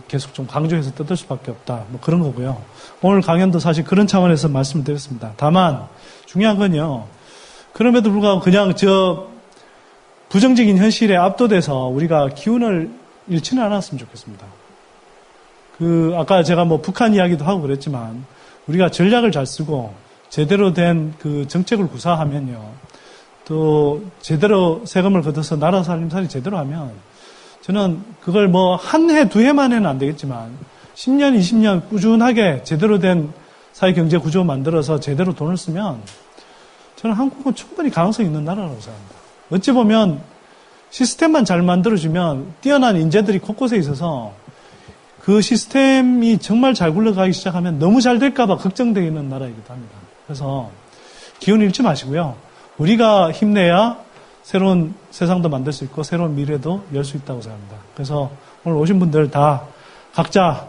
계속 좀 강조해서 뜯을 수밖에 없다. 그런 거고요. 오늘 강연도 사실 그런 차원에서 말씀을 드렸습니다. 다만 중요한 건요. 그럼에도 불구하고 그냥 부정적인 현실에 압도돼서 우리가 기운을 잃지는 않았으면 좋겠습니다. 아까 제가 북한 이야기도 하고 그랬지만 우리가 전략을 잘 쓰고 제대로 된 그 정책을 구사하면요. 또 제대로 세금을 걷어서 나라 살림살이 제대로 하면 저는 그걸 한 해, 두 해만 해는 안 되겠지만 10년, 20년 꾸준하게 제대로 된 사회경제 구조 만들어서 제대로 돈을 쓰면 저는 한국은 충분히 가능성이 있는 나라라고 생각합니다. 어찌 보면 시스템만 잘 만들어주면 뛰어난 인재들이 곳곳에 있어서 그 시스템이 정말 잘 굴러가기 시작하면 너무 잘 될까봐 걱정되어 있는 나라이기도 합니다. 그래서 기운 잃지 마시고요. 우리가 힘내야 새로운 세상도 만들 수 있고 새로운 미래도 열 수 있다고 생각합니다. 그래서 오늘 오신 분들 다 각자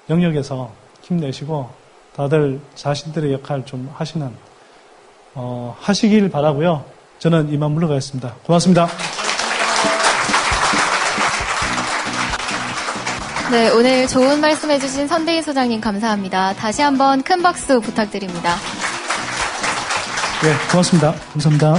영역에서 힘내시고 다들 자신들의 역할 좀 하시길 바라고요. 저는 이만 물러가겠습니다. 고맙습니다. 네, 오늘 좋은 말씀 해주신 선대인 소장님 감사합니다. 다시 한번 큰 박수 부탁드립니다. 네, 고맙습니다. 감사합니다.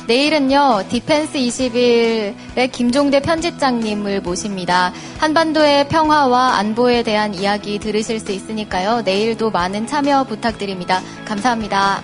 내일은요, 디펜스 21의 김종대 편집장님을 모십니다. 한반도의 평화와 안보에 대한 이야기 들으실 수 있으니까요. 내일도 많은 참여 부탁드립니다. 감사합니다.